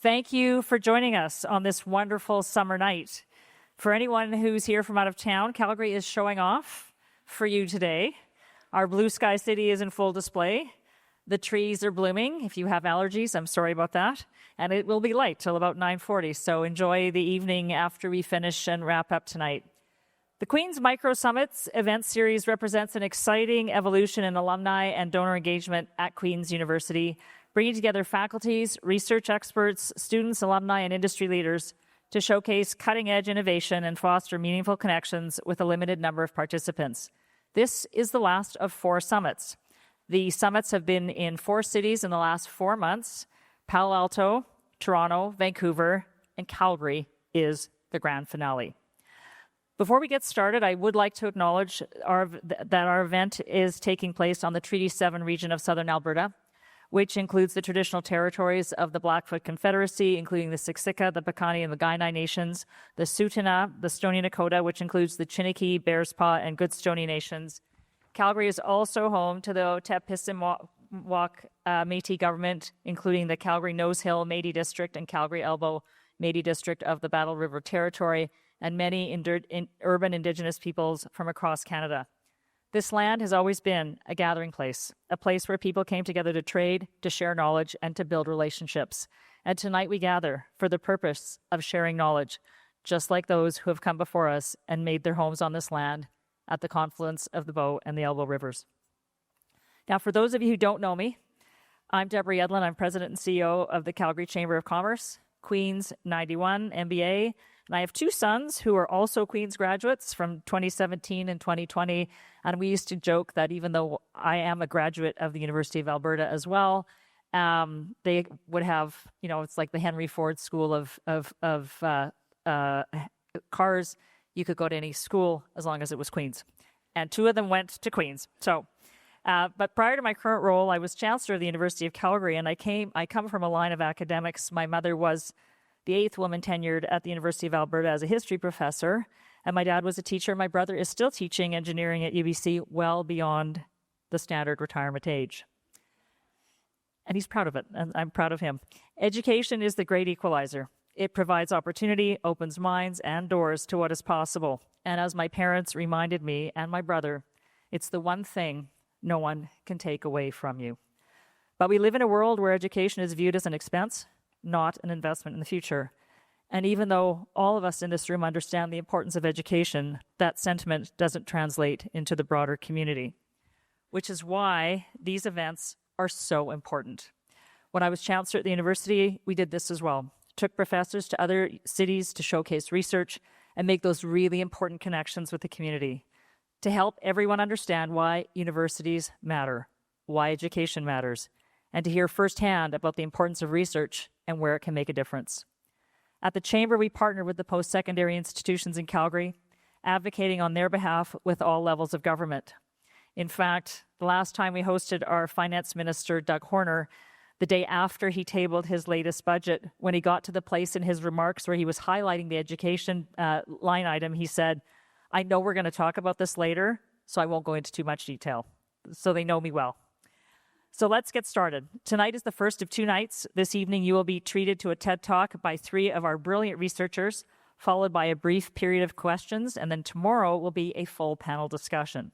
Thank you for joining us on this wonderful summer night. For anyone who's here from out of town, Calgary is showing off for you today. Our blue sky city is in full display. The trees are blooming. If you have allergies, I'm sorry about that. And it will be light till about 9:40, so enjoy the evening after we finish and wrap up tonight. The Queen's Micro Summits event series represents an exciting evolution in alumni and donor engagement at Queen's University, bringing together faculties, research experts, students, alumni, and industry leaders to showcase cutting-edge innovation and foster meaningful connections with a limited number of participants. This is the last of 4 summits. The summits have been in 4 cities in the last 4 months. Palo Alto, Toronto, Vancouver, and Calgary is the grand finale. Before we get started, I would like to acknowledge that our event is taking place on the Treaty 7 region of southern Alberta, which includes the traditional territories of the Blackfoot Confederacy, including the Siksika, the Piikani, and the Kainai nations, the Tsuut'ina, the Stoney Nakoda, which includes the Chiniki, Bearspaw, and Goodstoney nations. Calgary is also home to the Otepissimiwak Métis government, including the Calgary Nose Hill Métis District and Calgary Elbow Métis District of the Battle River Territory, and many urban Indigenous peoples from across Canada. This land has always been a gathering place, a place where people came together to trade, to share knowledge, and to build relationships. And tonight we gather for the purpose of sharing knowledge, just like those who have come before us and made their homes on this land at the confluence of the Bow and the Elbow Rivers. Now, for those of you who don't know me, I'm Deborah Yedlin. I'm President and CEO of the Calgary Chamber of Commerce, Queen's 91 MBA, and I have 2 sons who are also Queen's graduates from 2017 and 2020. And we used to joke that even though I am a graduate of the University of Alberta as well, they would have, it's like the Henry Ford School of cars. You could go to any school as long as it was Queen's. And 2 of them went to Queen's. But prior to my current role, I was Chancellor of the University of Calgary, and I come from a line of academics. My mother was the 8th woman tenured at the University of Alberta as a history professor, and my dad was a teacher. My brother is still teaching engineering at UBC well beyond the standard retirement age. And he's proud of it, and I'm proud of him. Education is the great equalizer. It provides opportunity, opens minds and doors to what is possible. And as my parents reminded me and my brother, it's the one thing no one can take away from you. But we live in a world where education is viewed as an expense, not an investment in the future. And even though all of us in this room understand the importance of education, that sentiment doesn't translate into the broader community, which is why these events are so important. When I was chancellor at the university, we did this as well. Took professors to other cities to showcase research and make those really important connections with the community to help everyone understand why universities matter, why education matters, and to hear firsthand about the importance of research and where it can make a difference. At the Chamber, we partner with the post-secondary institutions in Calgary, advocating on their behalf with all levels of government. In fact, the last time we hosted our finance minister, Doug Horner, the day after he tabled his latest budget, when he got to the place in his remarks where he was highlighting the education line item, he said, "I know we're going to talk about this later, so I won't go into too much detail." So they know me well. So let's get started. Tonight is the first of 2 nights. This evening, you will be treated to a TED Talk by 3 of our brilliant researchers, followed by a brief period of questions, and then tomorrow will be a full panel discussion.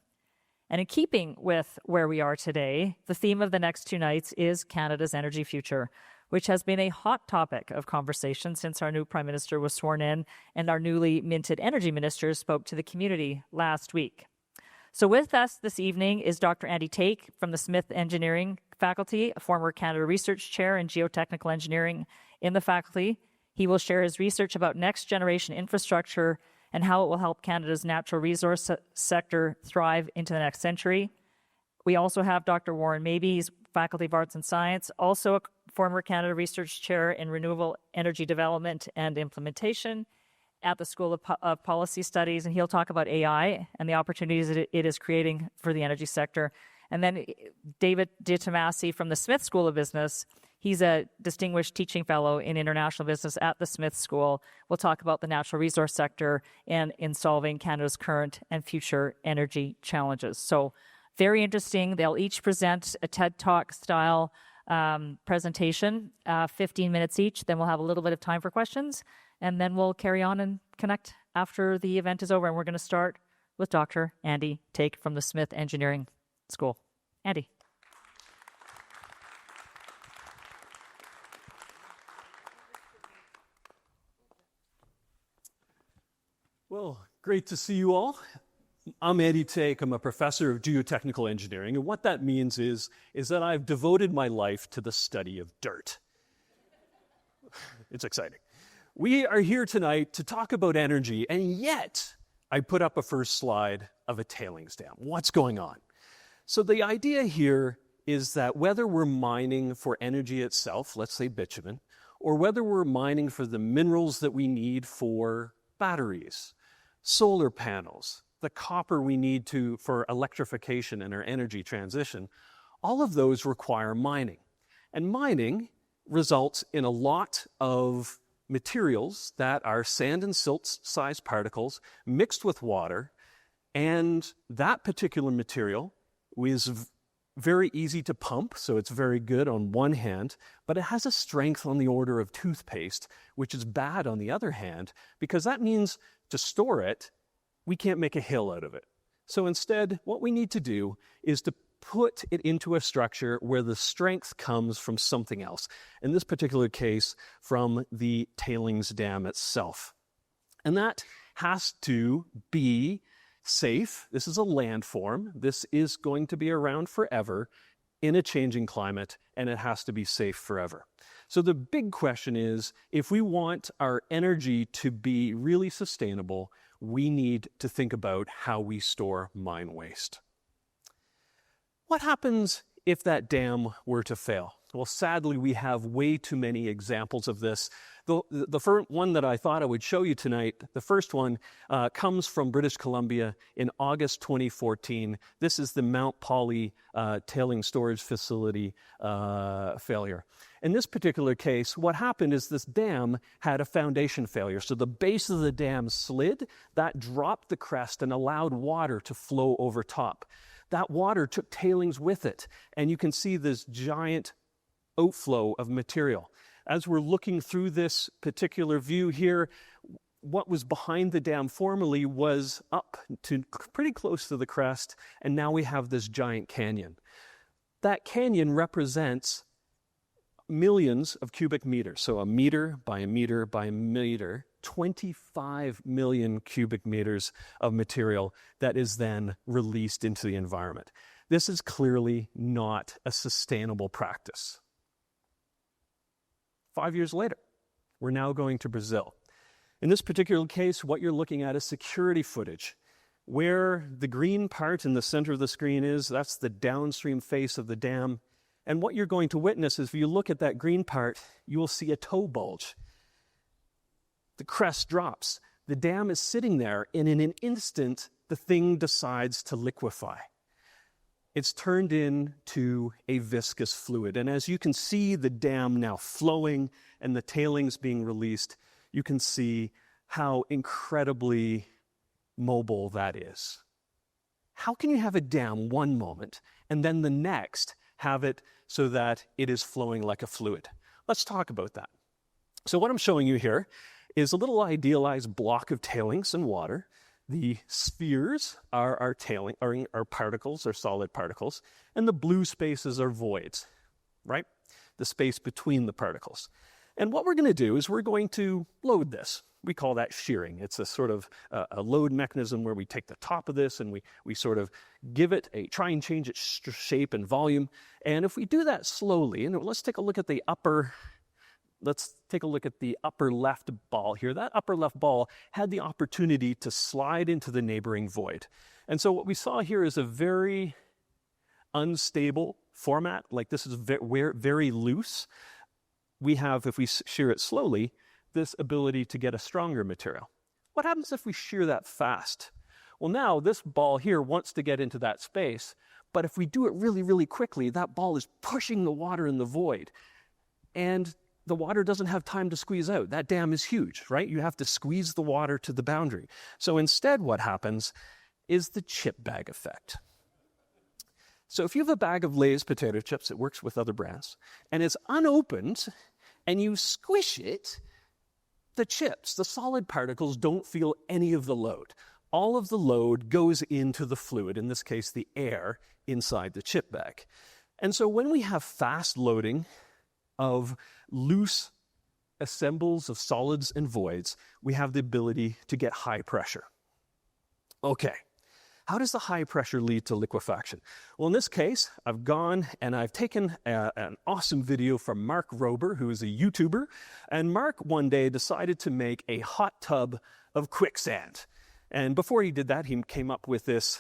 And in keeping with where we are today, the theme of the next 2 nights is Canada's energy future, which has been a hot topic of conversation since our new Prime Minister was sworn in and our newly minted energy minister spoke to the community last week. So with us this evening is Dr. Andy Take from the Smith Engineering faculty, a former Canada Research Chair in Geotechnical Engineering in the faculty. He will share his research about next-generation infrastructure and how it will help Canada's natural resource sector thrive into the next century. We also have Dr. Warren Mabey, he's Faculty of Arts and Science, also a former Canada Research Chair in Renewable Energy Development and Implementation at the School of Policy Studies, and he'll talk about AI and the opportunities that it is creating for the energy sector. And then David DiTomasi from the Smith School of Business, he's a distinguished teaching fellow in international business at the Smith School. We'll talk about the natural resource sector and in solving Canada's current and future energy challenges. So very interesting. They'll each present a TED Talk style presentation, 15 minutes each. Then we'll have a little bit of time for questions, and then we'll carry on and connect after the event is over. And we're going to start with Dr. Andy Take from the Smith Engineering School. Andy. Well, great to see you all. I'm Andy Take. I'm a professor of geotechnical engineering, and what that means is that I've devoted my life to the study of dirt. It's exciting. We are here tonight to talk about energy, and yet I put up a first slide of a tailings dam. What's going on? So the idea here is that whether we're mining for energy itself, let's say bitumen, or whether we're mining for the minerals that we need for batteries, solar panels, the copper we need for electrification and our energy transition, all of those require mining. And mining results in a lot of materials that are sand and silt sized particles mixed with water, and that particular material is very easy to pump, so it's very good on one hand, but it has a strength on the order of toothpaste, which is bad on the other hand, because that means to store it, we can't make a hill out of it. So instead, what we need to do is to put it into a structure where the strength comes from something else. In this particular case, from the tailings dam itself. And that has to be safe. This is a landform. This is going to be around forever in a changing climate, and it has to be safe forever. So the big question is, if we want our energy to be really sustainable, we need to think about how we store mine waste. What happens if that dam were to fail? Well, sadly, we have way too many examples of this. The first one that I thought I would show you tonight, the first one, comes from British Columbia in August 2014. This is the Mount Polley Tailings Storage Facility failure. In this particular case, what happened is this dam had a foundation failure. So the base of the dam slid, that dropped the crest and allowed water to flow over top. That water took tailings with it, and you can see this giant outflow of material. As we're looking through this particular view here, what was behind the dam formerly was up to pretty close to the crest, and now we have this giant canyon. That canyon represents millions of cubic meters. So a meter by a meter by a meter, 25 million cubic meters of material that is then released into the environment. This is clearly not a sustainable practice. 5 years later, we're now going to Brazil. In this particular case, what you're looking at is security footage. Where the green part in the center of the screen is, that's the downstream face of the dam. And what you're going to witness is if you look at that green part, you will see a toe bulge. The crest drops. The dam is sitting there, and in an instant, the thing decides to liquefy. It's turned into a viscous fluid. And as you can see the dam now flowing and the tailings being released, you can see how incredibly mobile that is. How can you have a dam one moment and then the next have it so that it is flowing like a fluid? Let's talk about that. So what I'm showing you here is a little idealized block of tailings and water. The spheres are our particles, are solid particles, and the blue spaces are voids, right? The space between the particles. And what we're going to do is we're going to load this. We call that shearing. It's a sort of a load mechanism where we take the top of this and we sort of give it try and change its shape and volume. And if we do that slowly, and let's take a look at the upper left ball here. That upper left ball had the opportunity to slide into the neighboring void. And so what we saw here is a very unstable format. Like this is very loose. We have, if we shear it slowly, this ability to get a stronger material. What happens if we shear that fast? Well, now this ball here wants to get into that space, but if we do it really, really quickly, that ball is pushing the water in the void. And the water doesn't have time to squeeze out. That dam is huge, right? You have to squeeze the water to the boundary. So instead what happens is the chip bag effect. So if you have a bag of Lay's potato chips, it works with other brands, and it's unopened, and you squish it, the chips, the solid particles, don't feel any of the load. All of the load goes into the fluid, in this case the air, inside the chip bag. And so when we have fast loading of loose assembles of solids and voids, we have the ability to get high pressure. Okay, how does the high pressure lead to liquefaction? Well, in this case, I've gone and I've taken an awesome video from Mark Rober, who is a YouTuber. And Mark one day decided to make a hot tub of quicksand. And before he did that, he came up with this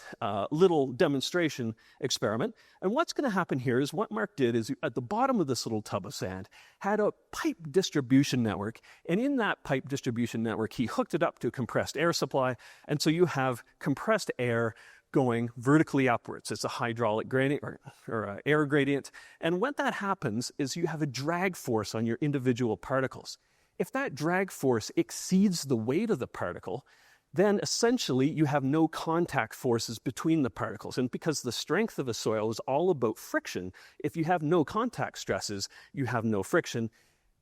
little demonstration experiment. And what's going to happen here is what Mark did is at the bottom of this little tub of sand had a pipe distribution network. And in that pipe distribution network, he hooked it up to a compressed air supply. And so you have compressed air going vertically upwards. It's a hydraulic gradient or air gradient. And when that happens is you have a drag force on your individual particles. If that drag force exceeds the weight of the particle, then essentially you have no contact forces between the particles. And because the strength of a soil is all about friction, if you have no contact stresses, you have no friction.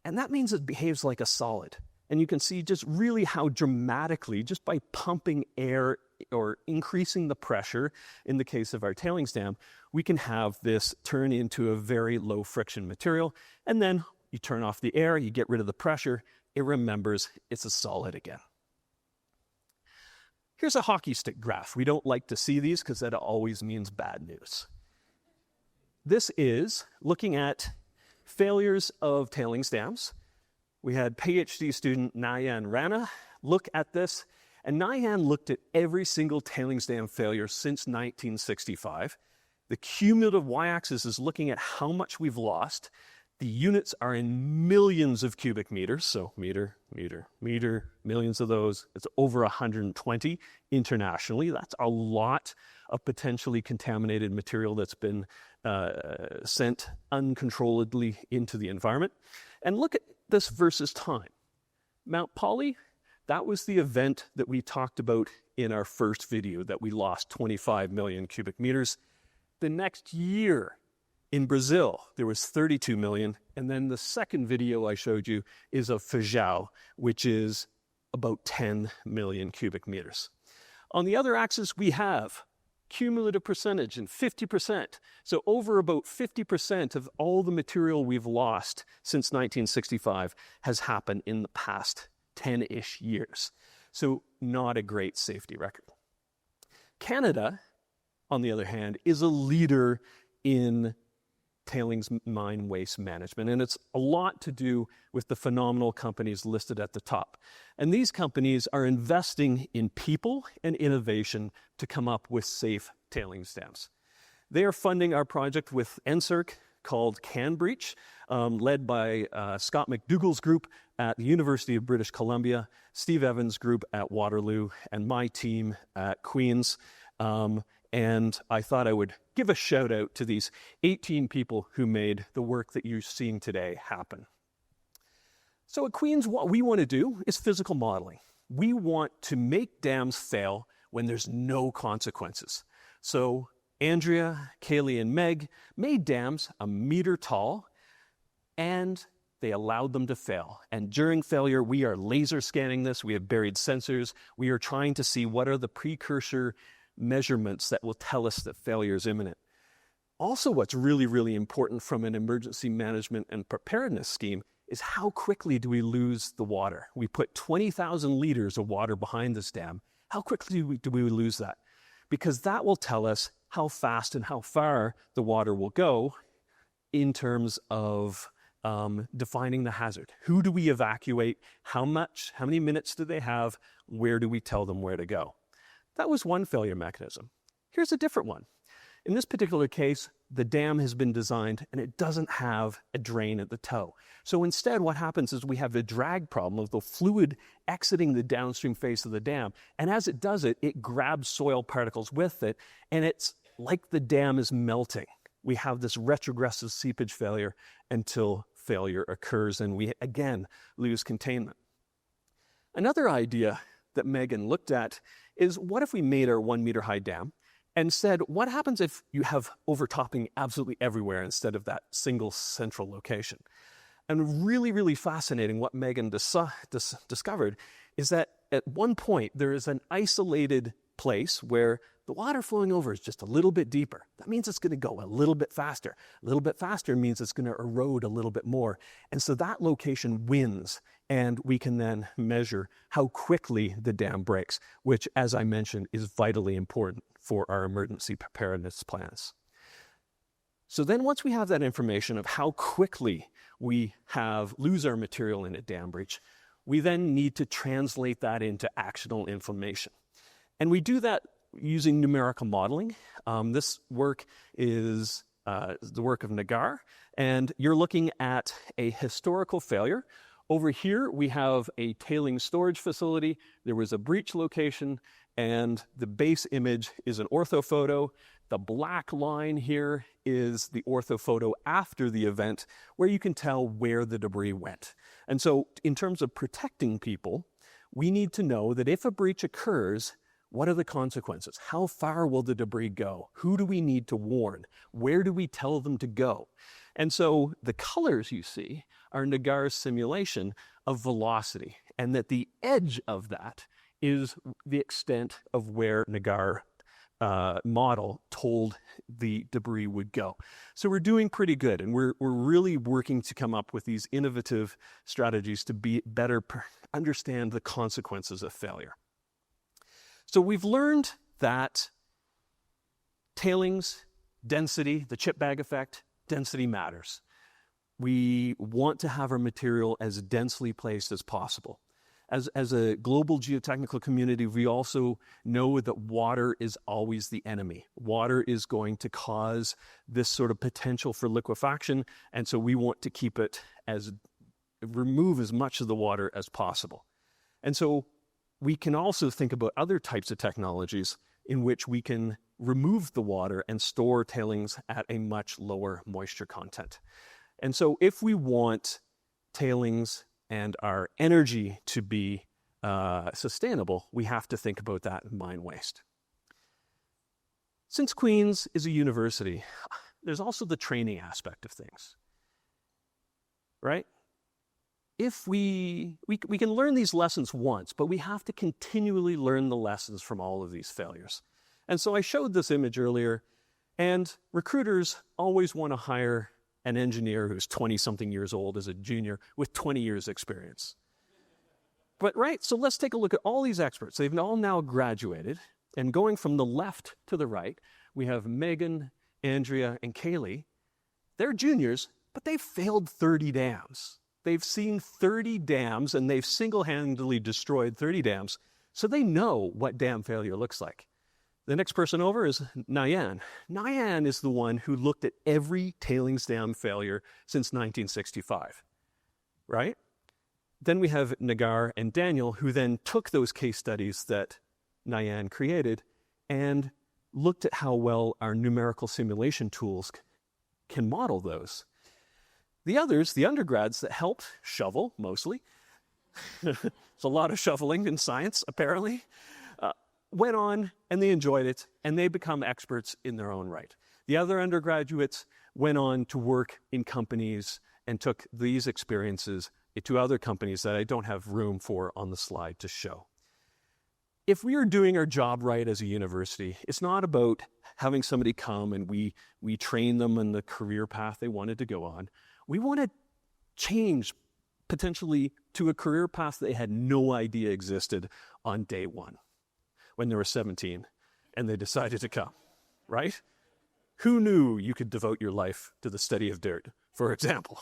And that means it behaves like a solid. And you can see just really how dramatically, just by pumping air or increasing the pressure, in the case of our tailings dam, we can have this turn into a very low friction material. And then you turn off the air, you get rid of the pressure, it remembers it's a solid again. Here's a hockey stick graph. We don't like to see these because that always means bad news. This is looking at failures of tailings dams. We had PhD student Nayan Rana look at this, and Nayan looked at every single tailings dam failure since 1965. The cumulative y-axis is looking at how much we've lost. The units are in millions of cubic meters, so meter, millions of those. It's over 120 internationally. That's a lot of potentially contaminated material that's been sent uncontrolledly into the environment. And look at this versus time. Mount Poly, that was the event that we talked about in our first video, that we lost 25 million cubic meters. The next year, in Brazil, there was 32 million, and then the second video I showed you is of Feijão, which is about 10 million cubic meters. On the other axis, we have cumulative percentage and 50%. So over about 50% of all the material we've lost since 1965 has happened in the past 10-ish years. So not a great safety record. Canada, on the other hand, is a leader in tailings mine waste management. And it's a lot to do with the phenomenal companies listed at the top. And these companies are investing in people and innovation to come up with safe tailings dams. They are funding our project with NSERC called CanBreach, led by Scott McDougall's group at the University of British Columbia, Steve Evans' group at Waterloo, and my team at Queen's. And I thought I would give a shout out to these 18 people who made the work that you're seeing today happen. So at Queen's, what we want to do is physical modeling. We want to make dams fail when there's no consequences. So Andrea, Kaylee, and Meg made dams a meter tall, and they allowed them to fail. And during failure, we are laser scanning this. We have buried sensors. We are trying to see what are the precursor measurements that will tell us that failure is imminent. Also, what's really, really important from an emergency management and preparedness scheme is how quickly do we lose the water? We put 20,000 liters of water behind this dam. How quickly do we lose that? Because that will tell us how fast and how far the water will go in terms of defining the hazard. Who do we evacuate? How many minutes do they have? Where do we tell them where to go? That was one failure mechanism. Here's a different one. In this particular case, the dam has been designed and it doesn't have a drain at the toe. So instead, what happens is we have the drag problem of the fluid exiting the downstream face of the dam. And as it does it, it grabs soil particles with it, and it's like the dam is melting. We have this retrogressive seepage failure until failure occurs and we again lose containment. Another idea that Megan looked at is what if we made our 1 meter high dam and said, what happens if you have overtopping absolutely everywhere instead of that single central location? And really, really fascinating, what Megan discovered is that at one point there is an isolated place where the water flowing over is just a little bit deeper. That means it's going to go a little bit faster. A little bit faster means it's going to erode a little bit more. And so that location wins, and we can then measure how quickly the dam breaks, which, as I mentioned, is vitally important for our emergency preparedness plans. So then once we have that information of how quickly we lose our material in a dam breach, we then need to translate that into actionable information. And we do that using numerical modeling. This work is the work of Nagar, and you're looking at a historical failure. Over here, we have a tailings storage facility. There was a breach location, and the base image is an orthophoto. The black line here is the orthophoto after the event, where you can tell where the debris went. And so in terms of protecting people, we need to know that if a breach occurs, what are the consequences? How far will the debris go? Who do we need to warn? Where do we tell them to go? And so the colors you see are Nagar's simulation of velocity, and that the edge of that is the extent of where Nagar model told the debris would go. So we're doing pretty good, and we're really working to come up with these innovative strategies to better understand the consequences of failure. So we've learned that tailings, density, the chip bag effect, density matters. We want to have our material as densely placed as possible. As a global geotechnical community, we also know that water is always the enemy. Water is going to cause this sort of potential for liquefaction, and so we want to keep it remove as much of the water as possible. And so we can also think about other types of technologies in which we can remove the water and store tailings at a much lower moisture content. And so if we want tailings and our energy to be sustainable, we have to think about that in mine waste. Since Queen's is a university, there's also the training aspect of things, right? If we can learn these lessons once, but we have to continually learn the lessons from all of these failures. And so I showed this image earlier, and recruiters always want to hire an engineer who's 20-something years old as a junior with 20 years experience. But right, so let's take a look at all these experts. They've all now graduated, and going from the left to the right, we have Megan, Andrea, and Kaylee. They're juniors, but they've failed 30 dams. They've seen 30 dams, and they've single-handedly destroyed 30 dams, so they know what dam failure looks like. The next person over is Nyan. Nyan is the one who looked at every tailings dam failure since 1965, right? Then we have Nagar and Daniel, who then took those case studies that Nyan created and looked at how well our numerical simulation tools can model those. The others, the undergrads that helped shovel, mostly, there's a lot of shoveling in science, apparently, went on and they enjoyed it, and they become experts in their own right. The other undergraduates went on to work in companies and took these experiences to other companies that I don't have room for on the slide to show. If we are doing our job right as a university, it's not about having somebody come and we train them in the career path they wanted to go on. We want to change potentially to a career path they had no idea existed on day one when they were 17 and they decided to come, right? Who knew you could devote your life to the study of dirt, for example?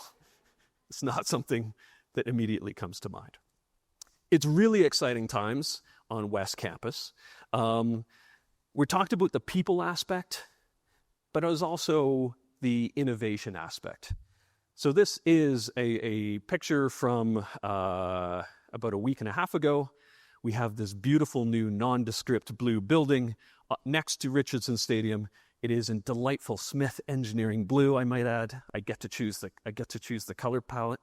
It's not something that immediately comes to mind. It's really exciting times on West Campus. We talked about the people aspect, but it was also the innovation aspect. So this is a picture from about a week and a half ago. We have this beautiful new nondescript blue building next to Richardson Stadium. It is in delightful Smith engineering blue, I might add. I get to choose the color palette.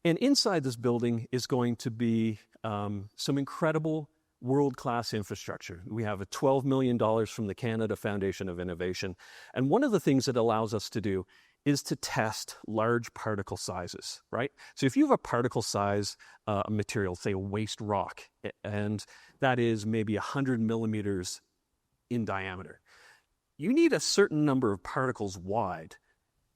And inside this building is going to be some incredible world-class infrastructure. We have a $12 million from the Canada Foundation of Innovation. And one of the things it allows us to do is to test large particle sizes, right? So if you have a particle size material, say a waste rock, and that is maybe 100 millimeters in diameter, you need a certain number of particles wide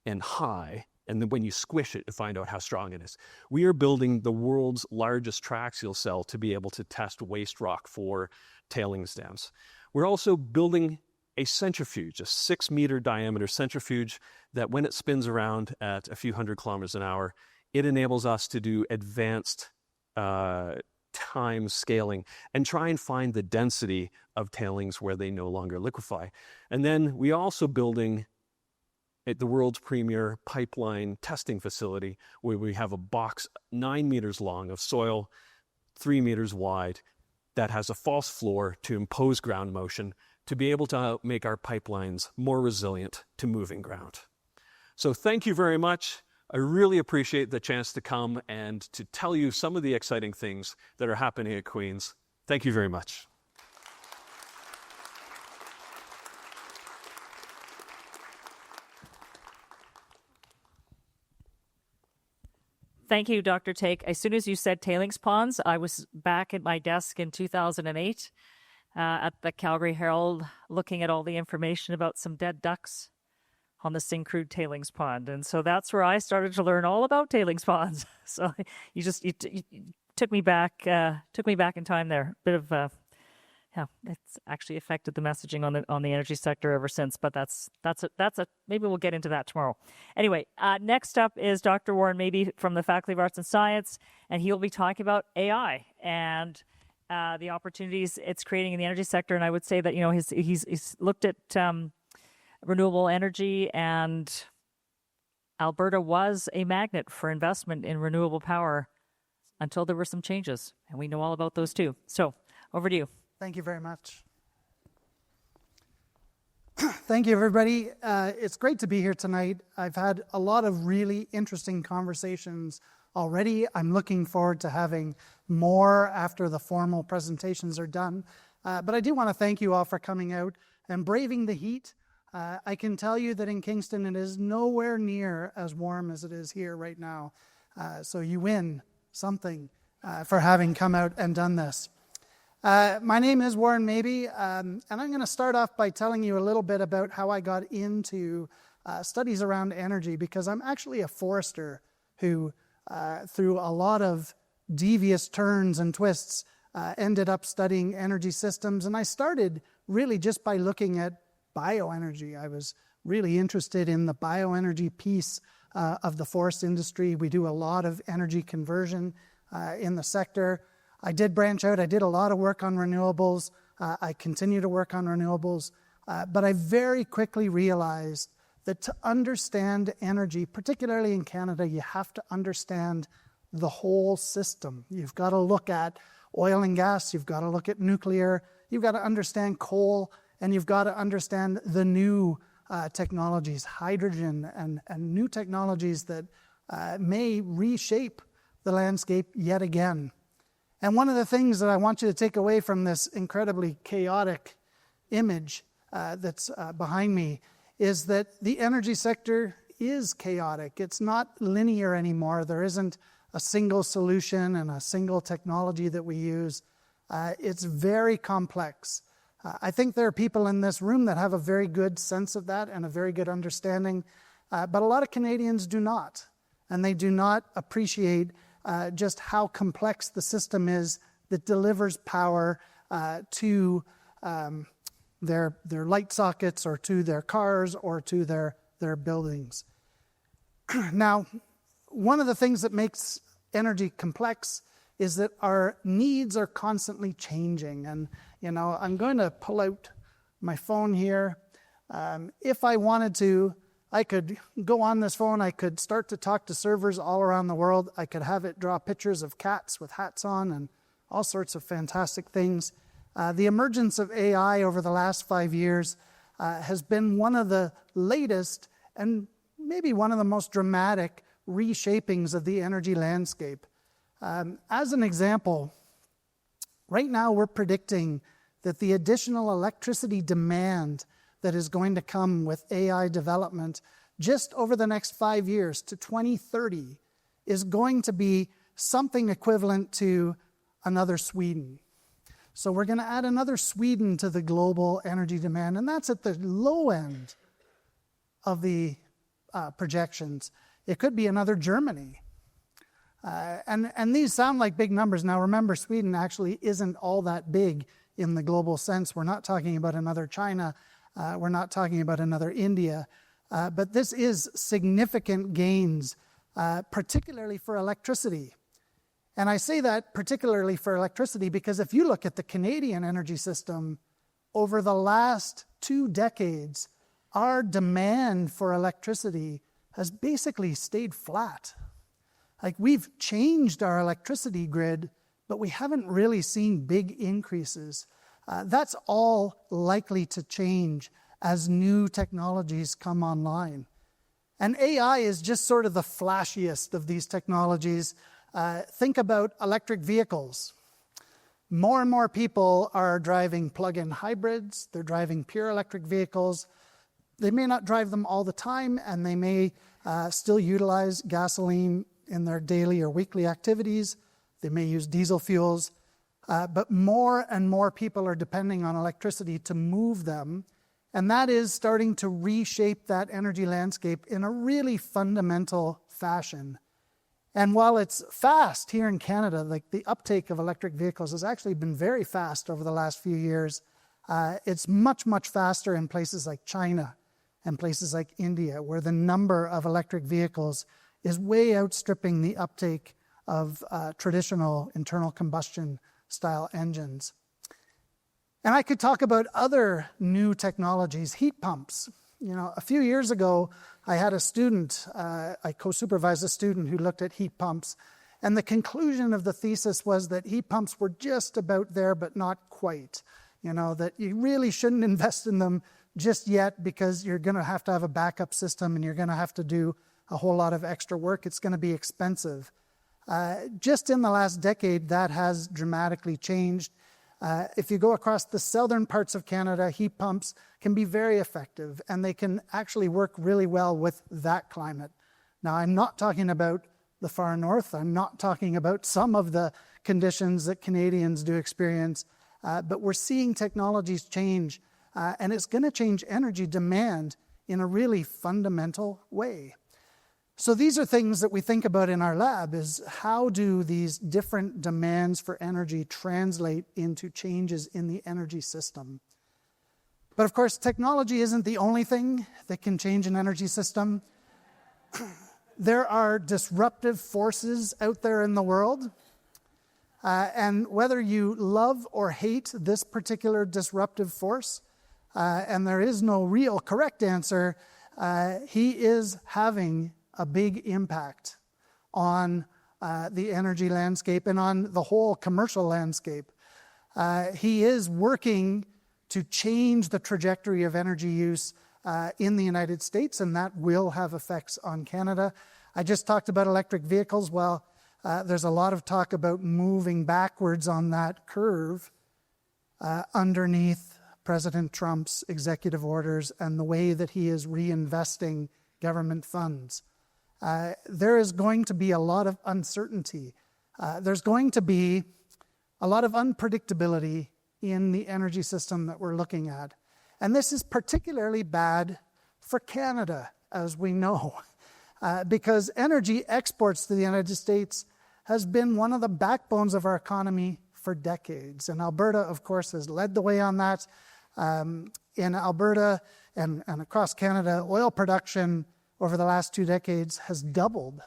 and high, and then when you squish it to find out how strong it is. We are building the world's largest triaxial cell to be able to test waste rock for tailings dams. We're also building a centrifuge, a 6-meter diameter centrifuge that when it spins around at a few hundred kilometers an hour, it enables us to do advanced time scaling and try and find the density of tailings where they no longer liquefy. And then we also building at the world's premier pipeline testing facility where we have a box 9 meters long of soil, 3 meters wide, that has a false floor to impose ground motion to be able to make our pipelines more resilient to moving ground. So thank you very much. I really appreciate the chance to come and to tell you some of the exciting things that are happening at Queen's. Thank you very much. Thank you, Dr. Take. As soon as you said tailings ponds, I was back at my desk in 2008 at the Calgary Herald looking at all the information about some dead ducks on the Syncrude tailings pond. And so that's where I started to learn all about tailings ponds. So you took me back in time there. Bit of it's actually affected the messaging on the energy sector ever since, but that's maybe we'll get into that tomorrow. Anyway, next up is Dr. Warren Mabey from the Faculty of Arts and Science, and he'll be talking about AI and the opportunities it's creating in the energy sector. And I would say that he's looked at renewable energy, and Alberta was a magnet for investment in renewable power until there were some changes, and we know all about those too. So over to you. Thank you very much. Thank you, everybody. It's great to be here tonight. I've had a lot of really interesting conversations already. I'm looking forward to having more after the formal presentations are done. But I do want to thank you all for coming out and braving the heat. I can tell you that in Kingston, it is nowhere near as warm as it is here right now. So you win something for having come out and done this. My name is Warren Mabey, and I'm going to start off by telling you a little bit about how I got into studies around energy, because I'm actually a forester who, through a lot of devious turns and twists, ended up studying energy systems. And I started really just by looking at bioenergy. I was really interested in the bioenergy piece of the forest industry. We do a lot of energy conversion in the sector. I did branch out. I did a lot of work on renewables. I continue to work on renewables. But I very quickly realized that to understand energy, particularly in Canada, you have to understand the whole system. You've got to look at oil and gas. You've got to look at nuclear. You've got to understand coal. And you've got to understand the new technologies, hydrogen and new technologies that may reshape the landscape yet again. And one of the things that I want you to take away from this incredibly chaotic image that's behind me is that the energy sector is chaotic. It's not linear anymore. There isn't a single solution and a single technology that we use. It's very complex. I think there are people in this room that have a very good sense of that and a very good understanding, but a lot of Canadians do not. And they do not appreciate just how complex the system is that delivers power to their light sockets or to their cars or to their buildings. Now, one of the things that makes energy complex is that our needs are constantly changing. And, I'm going to pull out my phone here. If I wanted to, I could go on this phone, I could start to talk to servers all around the world. I could have it draw pictures of cats with hats on and all sorts of fantastic things. The emergence of AI over the last 5 years has been one of the latest and maybe one of the most dramatic reshapings of the energy landscape. As an example, Right now, we're predicting that the additional electricity demand that is going to come with AI development just over the next 5 years to 2030 is going to be something equivalent to another Sweden. So we're going to add another Sweden to the global energy demand, and that's at the low end of the projections. It could be another Germany. And these sound like big numbers. Now remember, Sweden actually isn't all that big in the global sense. We're not talking about another China. We're not talking about another India. But this is significant gains, particularly for electricity. And I say that particularly for electricity because if you look at the Canadian energy system, over the last 2 decades, our demand for electricity has basically stayed flat. Like, we've changed our electricity grid, but we haven't really seen big increases. That's all likely to change as new technologies come online. And AI is just sort of the flashiest of these technologies. Think about electric vehicles. More and more people are driving plug-in hybrids. They're driving pure electric vehicles. They may not drive them all the time, and they may still utilize gasoline in their daily or weekly activities. They may use diesel fuels. But more and more people are depending on electricity to move them. And that is starting to reshape that energy landscape in a really fundamental fashion. And while it's fast here in Canada, like the uptake of electric vehicles has actually been very fast over the last few years. It's much, much faster in places like China and places like India, where the number of electric vehicles is way outstripping the uptake of traditional internal combustion style engines. And I could talk about other new technologies, heat pumps. You know, a few years ago, I had a student, I co-supervised a student who looked at heat pumps, and the conclusion of the thesis was that heat pumps were just about there, but not quite. You know, that you really shouldn't invest in them just yet because you're going to have a backup system and you're going to have to do a whole lot of extra work. It's going to be expensive. Just in the last decade, that has dramatically changed. If you go across the southern parts of Canada, heat pumps can be very effective, and they can actually work really well with that climate. Now, I'm not talking about the far north. I'm not talking about some of the conditions that Canadians do experience, but we're seeing technologies change, and it's going to change energy demand in a really fundamental way. So these are things that we think about in our lab, is how do these different demands for energy translate into changes in the energy system? But of course, technology isn't the only thing that can change an energy system. There are disruptive forces out there in the world. And whether you love or hate this particular disruptive force, and there is no real correct answer, he is having a big impact on the energy landscape and on the whole commercial landscape. He is working to change the trajectory of energy use in the United States, and that will have effects on Canada. I just talked about electric vehicles. Well, there's a lot of talk about moving backwards on that curve underneath President Trump's executive orders and the way that he is reinvesting government funds. There is going to be a lot of uncertainty. There's going to be a lot of unpredictability in the energy system that we're looking at. And this is particularly bad for Canada, as we know, because energy exports to the United States has been one of the backbones of our economy for decades. And Alberta, of course, has led the way on that. In Alberta and across Canada, oil production over the last 2 decades has doubled.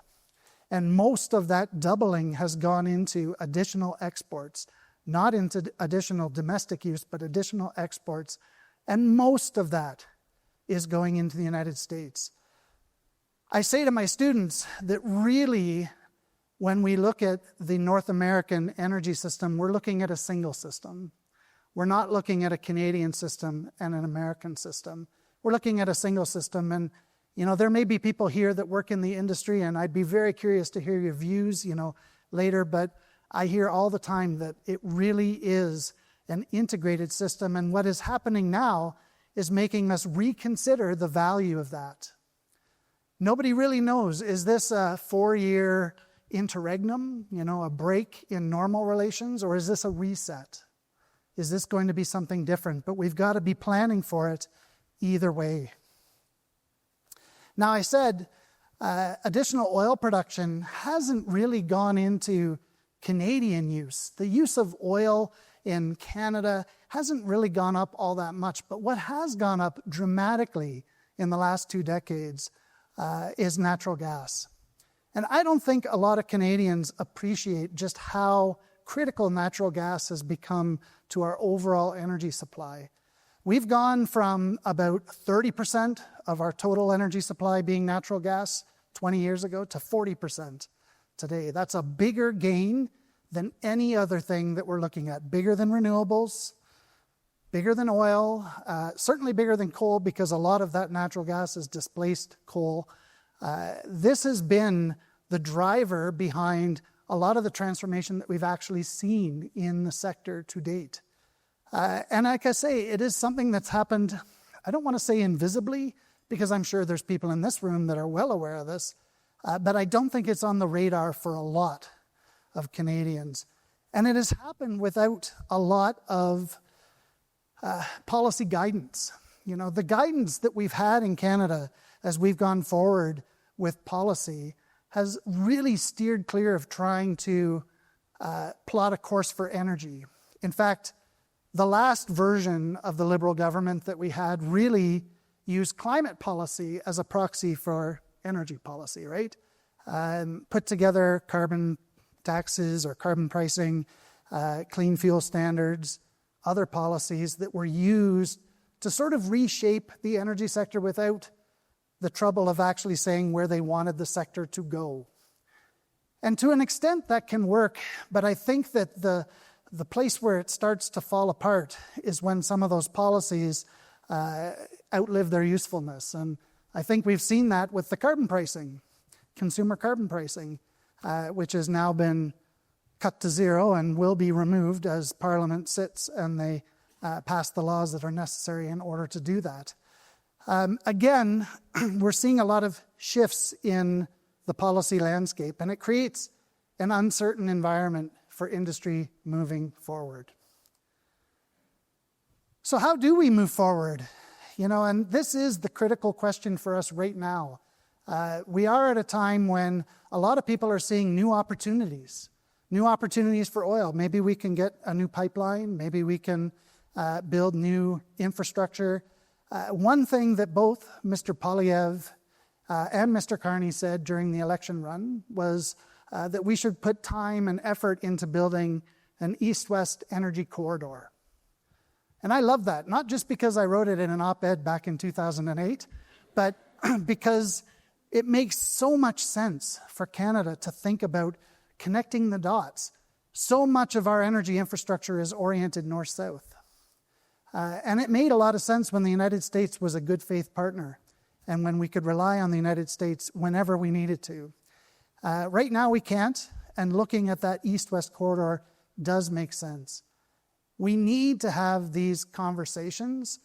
And most of that doubling has gone into additional exports, not into additional domestic use, but additional exports. And most of that is going into the United States. I say to my students that really, when we look at the North American energy system, we're looking at a single system. We're not looking at a Canadian system and an American system. We're looking at a single system. And, you know, there may be people here that work in the industry, and I'd be very curious to hear your views, later. But I hear all the time that it really is an integrated system, and what is happening now is making us reconsider the value of that. Nobody really knows, is this a 4-year interregnum, a break in normal relations, or is this a reset? Is this going to be something different? But we've got to be planning for it either way. Now, I said additional oil production hasn't really gone into Canadian use. The use of oil in Canada hasn't really gone up all that much, but what has gone up dramatically in the last 2 decades is natural gas. And I don't think a lot of Canadians appreciate just how critical natural gas has become to our overall energy supply. We've gone from about 30% of our total energy supply being natural gas 20 years ago to 40% today. That's a bigger gain than any other thing that we're looking at. Bigger than renewables, bigger than oil, certainly bigger than coal, because a lot of that natural gas has displaced coal. This has been the driver behind a lot of the transformation that we've actually seen in the sector to date. And like I say, it is something that's happened, I don't want to say invisibly, because I'm sure there's people in this room that are well aware of this, but I don't think it's on the radar for a lot of Canadians. And it has happened without a lot of policy guidance. The guidance that we've had in Canada as we've gone forward with policy has really steered clear of trying to plot a course for energy. In fact, the last version of the Liberal government that we had really used climate policy as a proxy for energy policy, right? Put together carbon taxes or carbon pricing, clean fuel standards, other policies that were used to sort of reshape the energy sector without the trouble of actually saying where they wanted the sector to go. And to an extent that can work, but I think that the place where it starts to fall apart is when some of those policies outlive their usefulness. And I think we've seen that with the carbon pricing, consumer carbon pricing, which has now been cut to zero and will be removed as Parliament sits and they pass the laws that are necessary in order to do that. Again, we're seeing a lot of shifts in the policy landscape, and it creates an uncertain environment for industry moving forward. So how do we move forward? And this is the critical question for us right now. We are at a time when a lot of people are seeing new opportunities for oil. Maybe we can get a new pipeline. Maybe we can build new infrastructure. One thing that both Mr. Poilievre and Mr. Carney said during the election run was that we should put time and effort into building an east-west energy corridor. And I love that, not just because I wrote it in an op-ed back in 2008, but because it makes so much sense for Canada to think about connecting the dots. So much of our energy infrastructure is oriented north-south. And it made a lot of sense when the United States was a good faith partner and when we could rely on the United States whenever we needed to. Right now we can't, and looking at that east-west corridor does make sense. We need to have these conversations,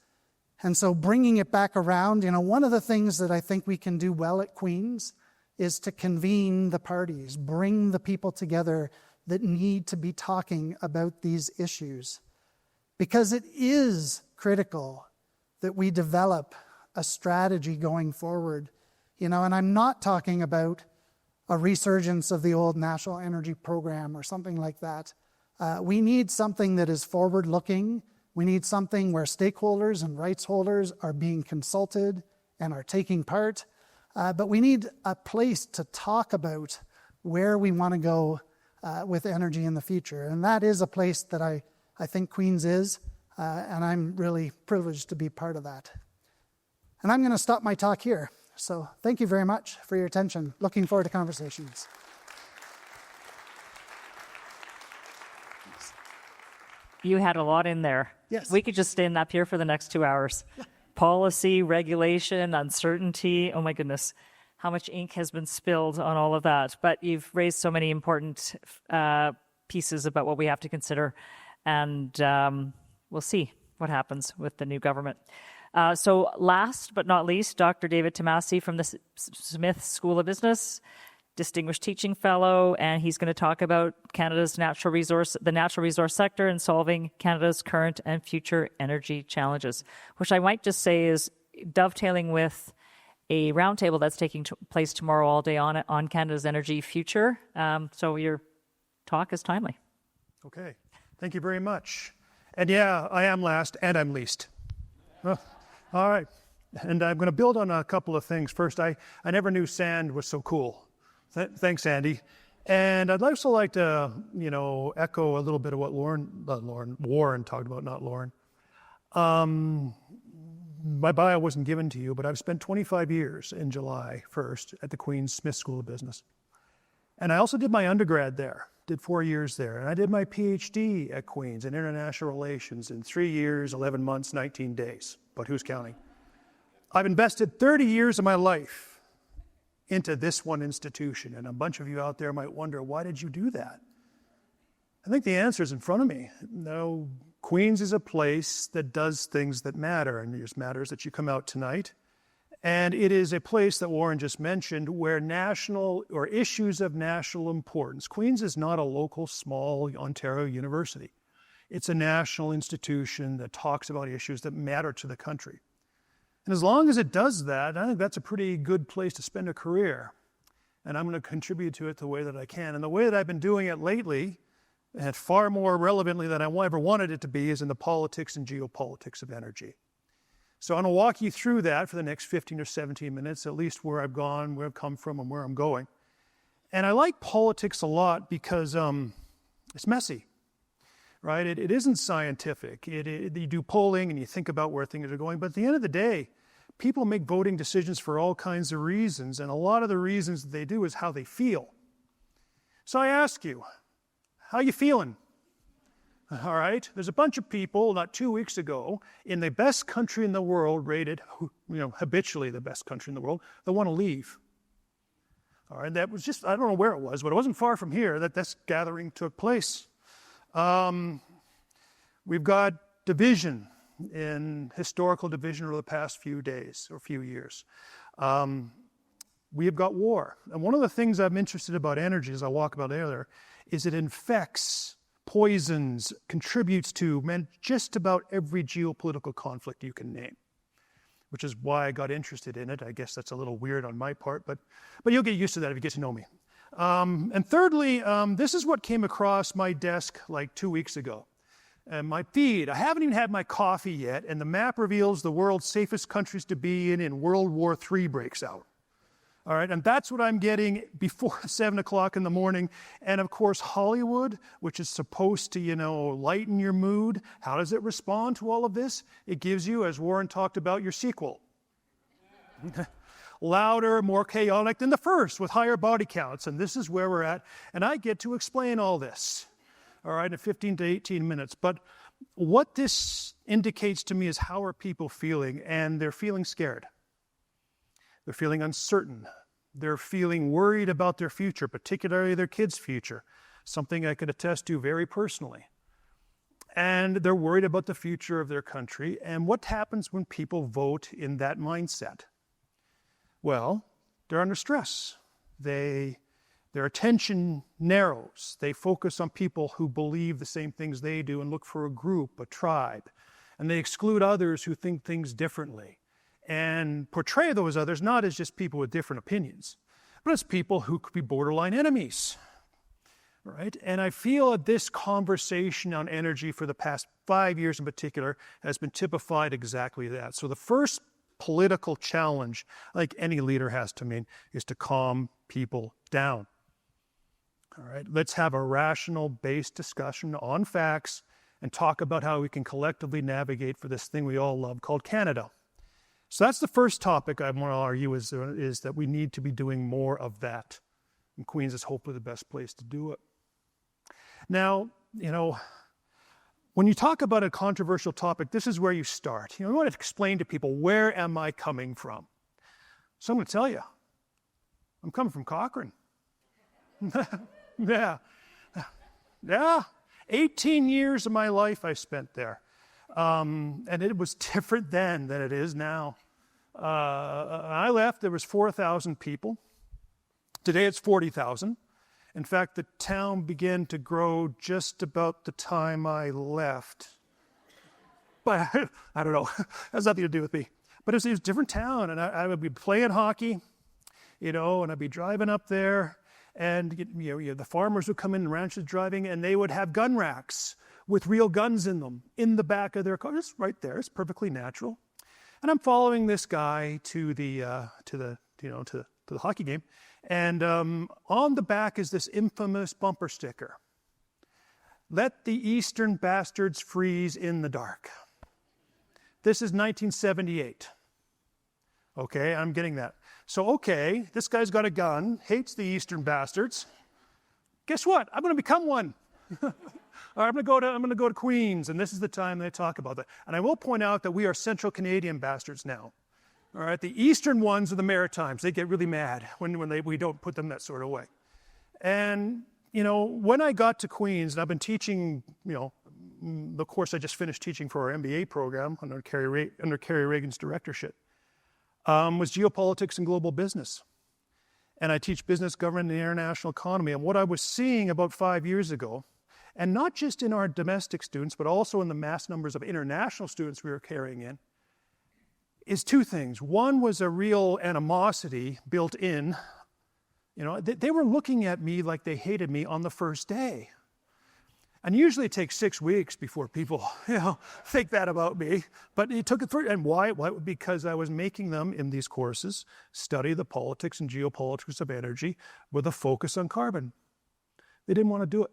and so bringing it back around, one of the things that I think we can do well at Queen's is to convene the parties, bring the people together that need to be talking about these issues. Because it is critical that we develop a strategy going forward. And I'm not talking about a resurgence of the old National Energy Program or something like that. We need something that is forward-looking. We need something where stakeholders and rights holders are being consulted and are taking part. But we need a place to talk about where we want to go with energy in the future. And that is a place that I think Queen's is, and I'm really privileged to be part of that. And I'm going to stop my talk here. So thank you very much for your attention. Looking forward to conversations. You had a lot in there. Yes. We could just stand up here for the next 2 hours. Policy, regulation, uncertainty. Oh my goodness. How much ink has been spilled on all of that. But you've raised so many important pieces about what we have to consider, and we'll see what happens with the new government. So last but not least, Dr. David Tomasi from the Smith School of Business, Distinguished Teaching Fellow, and he's going to talk about the natural resource sector and solving Canada's current and future energy challenges, which I might just say is dovetailing with a roundtable that's taking place tomorrow all day on Canada's energy future. So your talk is timely. Okay, thank you very much. And yeah, I am last and I'm least. All right, and I'm going to build on a couple of things. First, I never knew sand was so cool. Thanks, Andy. And I'd also like to, echo a little bit of what Warren talked about, not Lauren. My bio wasn't given to you, but I've spent 25 years in July 1st at the Queen's Smith School of Business. And I also did my undergrad there, did 4 years there. And I did my PhD at Queen's in International Relations in 3 years, 11 months, 19 days. But who's counting? I've invested 30 years of my life into this one institution. And a bunch of you out there might wonder, why did you do that? I think the answer is in front of me. No, Queen's is a place that does things that matter, and it matters that you come out tonight. And it is a place that Warren just mentioned where national or issues of national importance. Queen's is not a local, small Ontario university. It's a national institution that talks about issues that matter to the country. And as long as it does that, I think that's a pretty good place to spend a career. And I'm going to contribute to it the way that I can. And the way that I've been doing it lately, and far more relevantly than I ever wanted it to be, is in the politics and geopolitics of energy. So I'm going to walk you through that for the next 15 or 17 minutes, at least where I've gone, where I've come from, and where I'm going. And I like politics a lot because it's messy, right? It isn't scientific. You do polling and you think about where things are going, but at the end of the day, people make voting decisions for all kinds of reasons, and a lot of the reasons that they do is how they feel. So I ask you, how you feeling? All right, there's a bunch of people not 2 weeks ago in the best country in the world, rated, habitually the best country in the world, that want to leave. All right, that was just, I don't know where it was, but it wasn't far from here that this gathering took place. We've got division, historical division over the past few days or few years. We have got war. And one of the things I'm interested about energy, as I walk about earlier, is it infects, poisons, contributes to just about every geopolitical conflict you can name, which is why I got interested in it. I guess that's a little weird on my part, but you'll get used to that if you get to know me. And thirdly, this is what came across my desk like 2 weeks ago. And my feed, I haven't even had my coffee yet, and the map reveals the world's safest countries to be in World War III breaks out. All right, and that's what I'm getting before 7 o'clock in the morning. And of course, Hollywood, which is supposed to, lighten your mood. How does it respond to all of this? It gives you, as Warren talked about, your sequel. Louder, more chaotic than the first, with higher body counts. And this is where we're at. And I get to explain all this, all right, in 15 to 18 minutes. But what this indicates to me is how are people feeling? And they're feeling scared. They're feeling uncertain. They're feeling worried about their future, particularly their kids' future, something I can attest to very personally. And they're worried about the future of their country. And what happens when people vote in that mindset? Well, they're under stress. Their attention narrows. They focus on people who believe the same things they do and look for a group, a tribe. And they exclude others who think things differently. And portray those others not as just people with different opinions, but as people who could be borderline enemies, right? And I feel that this conversation on energy for the past 5 years in particular has been typified exactly that. So the first political challenge, like any leader has to mean, is to calm people down. All right, let's have a rational-based discussion on facts and talk about how we can collectively navigate for this thing we all love called Canada. So that's the first topic I want to argue is that we need to be doing more of that. And Queen's is hopefully the best place to do it. Now, when you talk about a controversial topic, this is where you start. You want to explain to people, where am I coming from? So I'm going to tell you, I'm coming from Cochrane. Yeah. Yeah, 18 years of my life I spent there. And it was different then than it is now. I left, there was 4,000 people. Today it's 40,000. In fact, the town began to grow just about the time I left. But I don't know, it has nothing to do with me. But it was a different town, and I would be playing hockey, and I'd be driving up there, and the farmers would come in, ranches driving, and they would have gun racks with real guns in them in the back of their car, just right there. It's perfectly natural. And I'm following this guy to the hockey game, and on the back is this infamous bumper sticker: "Let the Eastern bastards freeze in the dark." This is 1978. Okay, I'm getting that. So, okay, this guy's got a gun, hates the Eastern bastards. Guess what? I'm going to become one. I'm going to go to Queens, and this is the time they talk about that. And I will point out that we are Central Canadian bastards now. All right, the Eastern ones are the Maritimes. They get really mad when we don't put them that sort of way. And when I got to Queens, and I've been teaching, the course I just finished teaching for our MBA program under Kerry Reagan's directorship, was geopolitics and global business. And I teach business, government, and the international economy. And what I was seeing about 5 years ago, and not just in our domestic students, but also in the mass numbers of international students we were carrying in, is two things. One was a real animosity built in. They were looking at me like they hated me on the first day. And usually it takes 6 weeks before people, think that about me. But it took it for, and why? Because I was making them in these courses study the politics and geopolitics of energy with a focus on carbon. They didn't want to do it.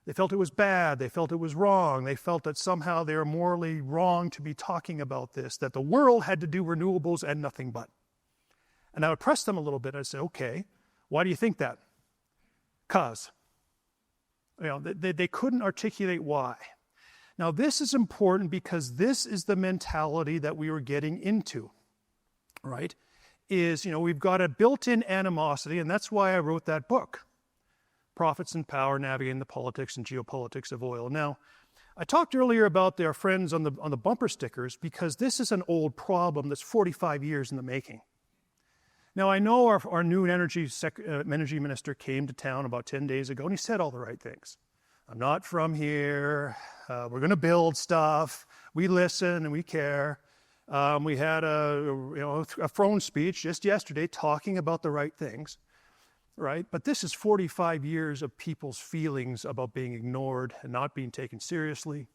They felt it was bad. They felt it was wrong. They felt that somehow they were morally wrong to be talking about this, that the world had to do renewables and nothing but. And I would press them a little bit. I'd say, okay, why do you think that? 'Cause. They couldn't articulate why. Now, this is important because this is the mentality that we were getting into, right? We've got a built-in animosity, and that's why I wrote that book, Profits and Power, Navigating the Politics and Geopolitics of Oil. Now, I talked earlier about their friends on the bumper stickers because this is an old problem that's 45 years in the making. Now, I know our new energy minister came to town about 10 days ago, and he said all the right things. I'm not from here. We're going to build stuff. We listen and we care. We had a throne speech just yesterday talking about the right things, right? But this is 45 years of people's feelings about being ignored and not being taken seriously.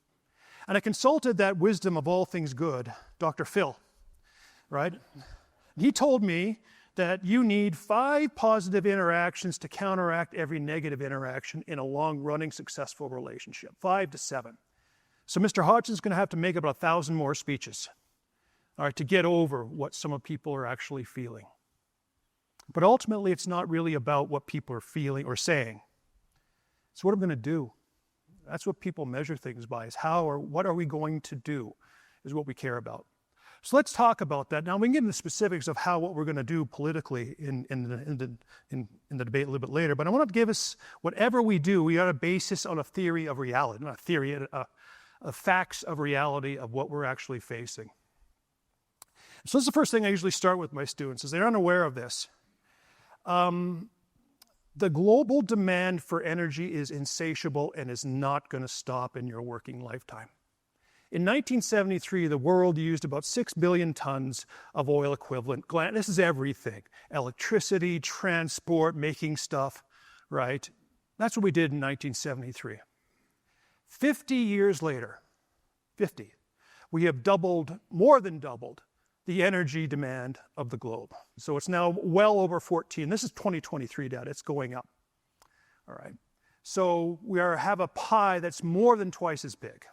And I consulted that wisdom of all things good, Dr. Phil, right? He told me that you need 5 positive interactions to counteract every negative interaction in a long-running successful relationship, 5 to 7. So Mr. Hodgson's going to have to make about 1,000 more speeches, all right, to get over what some of people are actually feeling. But ultimately, it's not really about what people are feeling or saying. It's what I'm going to do. That's what people measure things by, is how or what are we going to do is what we care about. So let's talk about that. Now, we can get into the specifics of what we're going to do politically in the debate a little bit later, but I want to give us, whatever we do, we got a basis on a theory of reality, not a theory, a facts of reality of what we're actually facing. So this is the first thing I usually start with my students, is they're unaware of this. The global demand for energy is insatiable and is not going to stop in your working lifetime. In 1973, the world used about 6 billion tons of oil equivalent. This is everything. Electricity, transport, making stuff, right? That's what we did in 1973. 50 years later, we have more than doubled the energy demand of the globe. So it's now well over 14. This is 2023 data. It's going up. All right. So we have a pie that's more than twice as big.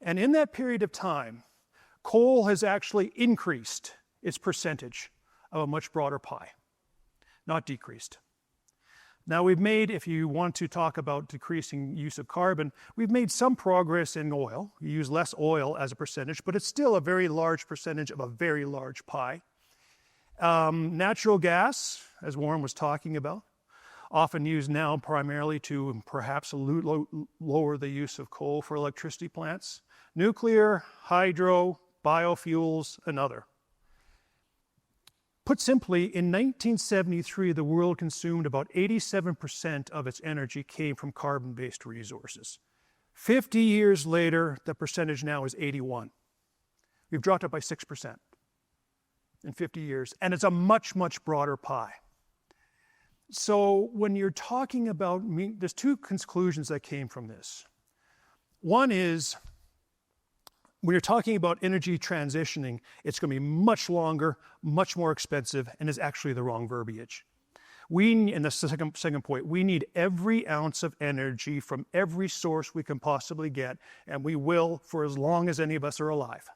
And in that period of time, coal has actually increased its percentage of a much broader pie, not decreased. Now we've made, if you want to talk about decreasing use of carbon, we've made some progress in oil. We use less oil as a percentage, but it's still a very large percentage of a very large pie. Natural gas, as Warren was talking about. often used now primarily to perhaps lower the use of coal for electricity plants. Nuclear, hydro, biofuels, and other. Put simply, in 1973, the world consumed about 87% of its energy came from carbon-based resources. 50 years later, the percentage now is 81. We've dropped it by 6% in 50 years, and it's a much, much broader pie. So when you're talking about, there's two conclusions that came from this. One is, when you're talking about energy transitioning, it's going to be much longer, much more expensive, and is actually the wrong verbiage. And the second point, we need every ounce of energy from every source we can possibly get, and we will for as long as any of us are alive.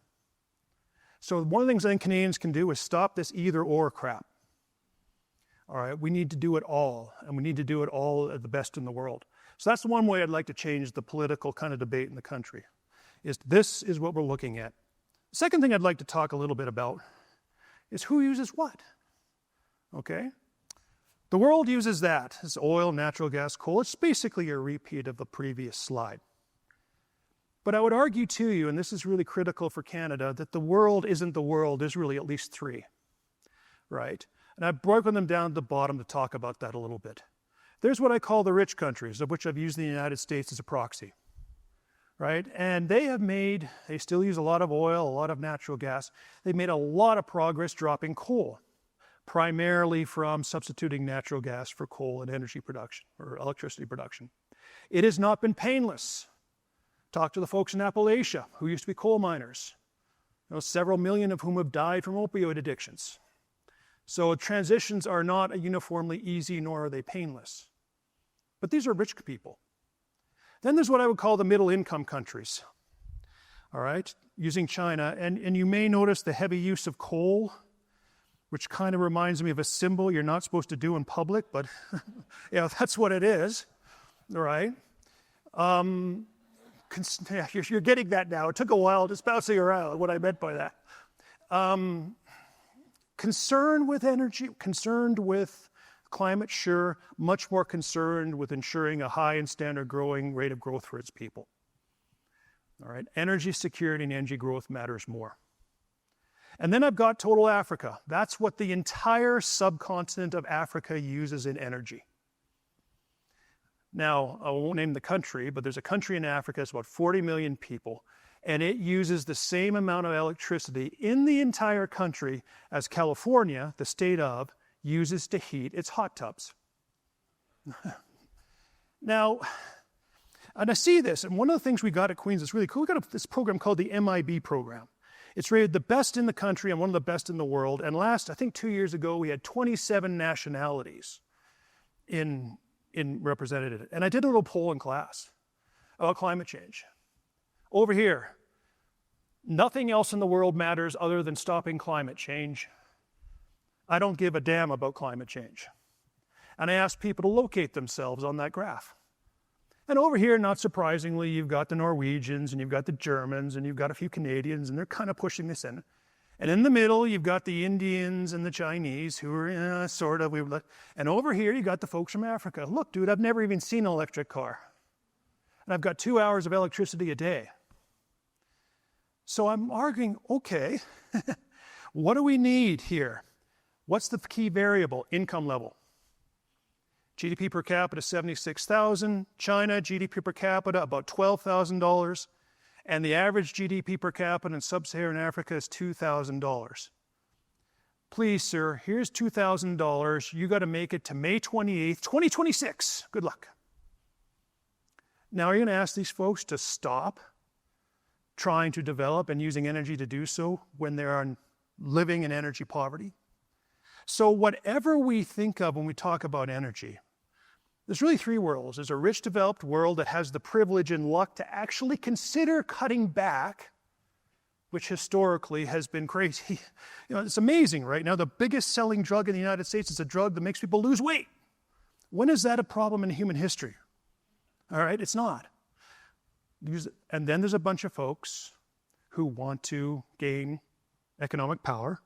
So one of the things I think Canadians can do is stop this either-or crap. All right, we need to do it all, and we need to do it all at the best in the world. So that's one way I'd like to change the political kind of debate in the country. This is what we're looking at. The second thing I'd like to talk a little bit about is who uses what, okay? The world uses that. It's oil, natural gas, coal. It's basically a repeat of the previous slide. But I would argue to you, and this is really critical for Canada, that the world isn't the world. There's really at least three, right? And I've broken them down to the bottom to talk about that a little bit. There's what I call the rich countries, of which I've used the United States as a proxy. Right? And they still use a lot of oil, a lot of natural gas. They've made a lot of progress dropping coal, primarily from substituting natural gas for coal in energy production or electricity production. It has not been painless. Talk to the folks in Appalachia who used to be coal miners. Several million of whom have died from opioid addictions. So transitions are not uniformly easy, nor are they painless. But these are rich people. Then there's what I would call the middle-income countries, all right, using China. And you may notice the heavy use of coal, which kind of reminds me of a symbol you're not supposed to do in public, but yeah, that's what it is, all right? You're getting that now. It took a while just bouncing around what I meant by that. Concerned with energy, concerned with climate, sure, much more concerned with ensuring a high and standard growing rate of growth for its people. All right, energy security and energy growth matters more. And then I've got total Africa. That's what the entire subcontinent of Africa uses in energy. Now, I won't name the country, but there's a country in Africa, it's about 40 million people, and it uses the same amount of electricity in the entire country as California, the state of, uses to heat its hot tubs. Now, and I see this, and one of the things we got at Queen's that's really cool, we got this program called the MIB program. It's rated the best in the country and one of the best in the world. And I think 2 years ago, we had 27 nationalities represented. And I did a little poll in class about climate change. Over here, nothing else in the world matters other than stopping climate change. I don't give a damn about climate change. And I asked people to locate themselves on that graph. And over here, not surprisingly, you've got the Norwegians, and you've got the Germans, and you've got a few Canadians, and they're kind of pushing this in. And in the middle, you've got the Indians and the Chinese, who are sort of, and over here, you got the folks from Africa. Look, dude, I've never even seen an electric car. And I've got 2 hours of electricity a day. So I'm arguing, okay, what do we need here? What's the key variable? Income level. GDP per capita, 76,000. China, GDP per capita, about $12,000. And the average GDP per capita in sub-Saharan Africa is $2,000. Please, sir, here's $2,000. You got to make it to May 28th, 2026. Good luck. Now, are you going to ask these folks to stop trying to develop and using energy to do so when they are living in energy poverty? So whatever we think of when we talk about energy, there's really three worlds. There's a rich, developed world that has the privilege and luck to actually consider cutting back, which historically has been crazy. It's amazing right now. The biggest selling drug in the United States is a drug that makes people lose weight. When is that a problem in human history? All right, it's not. And then there's a bunch of folks who want to gain economic power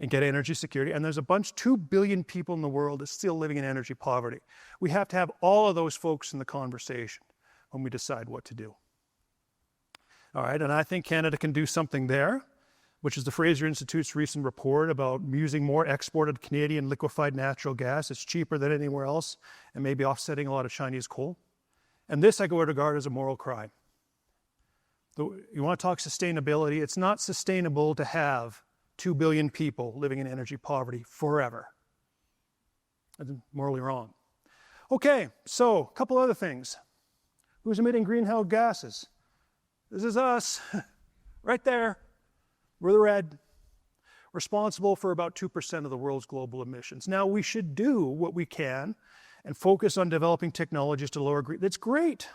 and get energy security. And there's 2 billion people in the world that's still living in energy poverty. We have to have all of those folks in the conversation when we decide what to do. All right, and I think Canada can do something there, which is the Fraser Institute's recent report about using more exported Canadian liquefied natural gas. It's cheaper than anywhere else and maybe offsetting a lot of Chinese coal. And this I go to regard as a moral crime. You want to talk sustainability? It's not sustainable to have 2 billion people living in energy poverty forever. That's morally wrong. Okay, so a couple other things. Who's emitting greenhouse gases? This is us, right there. We're the red, responsible for about 2% of the world's global emissions. Now, we should do what we can and focus on developing technologies to lower green. That's great.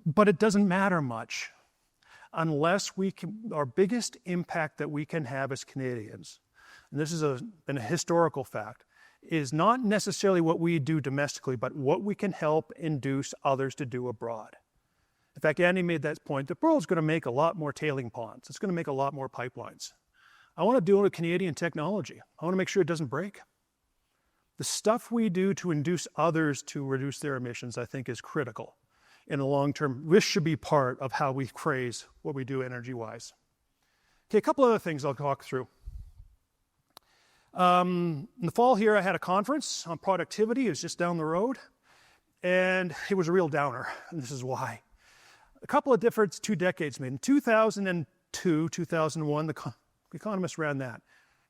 But it doesn't matter much unless our biggest impact that we can have as Canadians, and this is an historical fact, is not necessarily what we do domestically, but what we can help induce others to do abroad. In fact, Andy made that point. The world's going to make a lot more tailing ponds. It's going to make a lot more pipelines. I want to do it with Canadian technology. I want to make sure it doesn't break. The stuff we do to induce others to reduce their emissions, I think, is critical. In the long term, this should be part of how we phrase what we do energy-wise. Okay, a couple other things I'll talk through. In the fall here, I had a conference on productivity. It was just down the road. And it was a real downer, and this is why. A couple of different 2 decades made. In 2002, 2001, the economists ran that.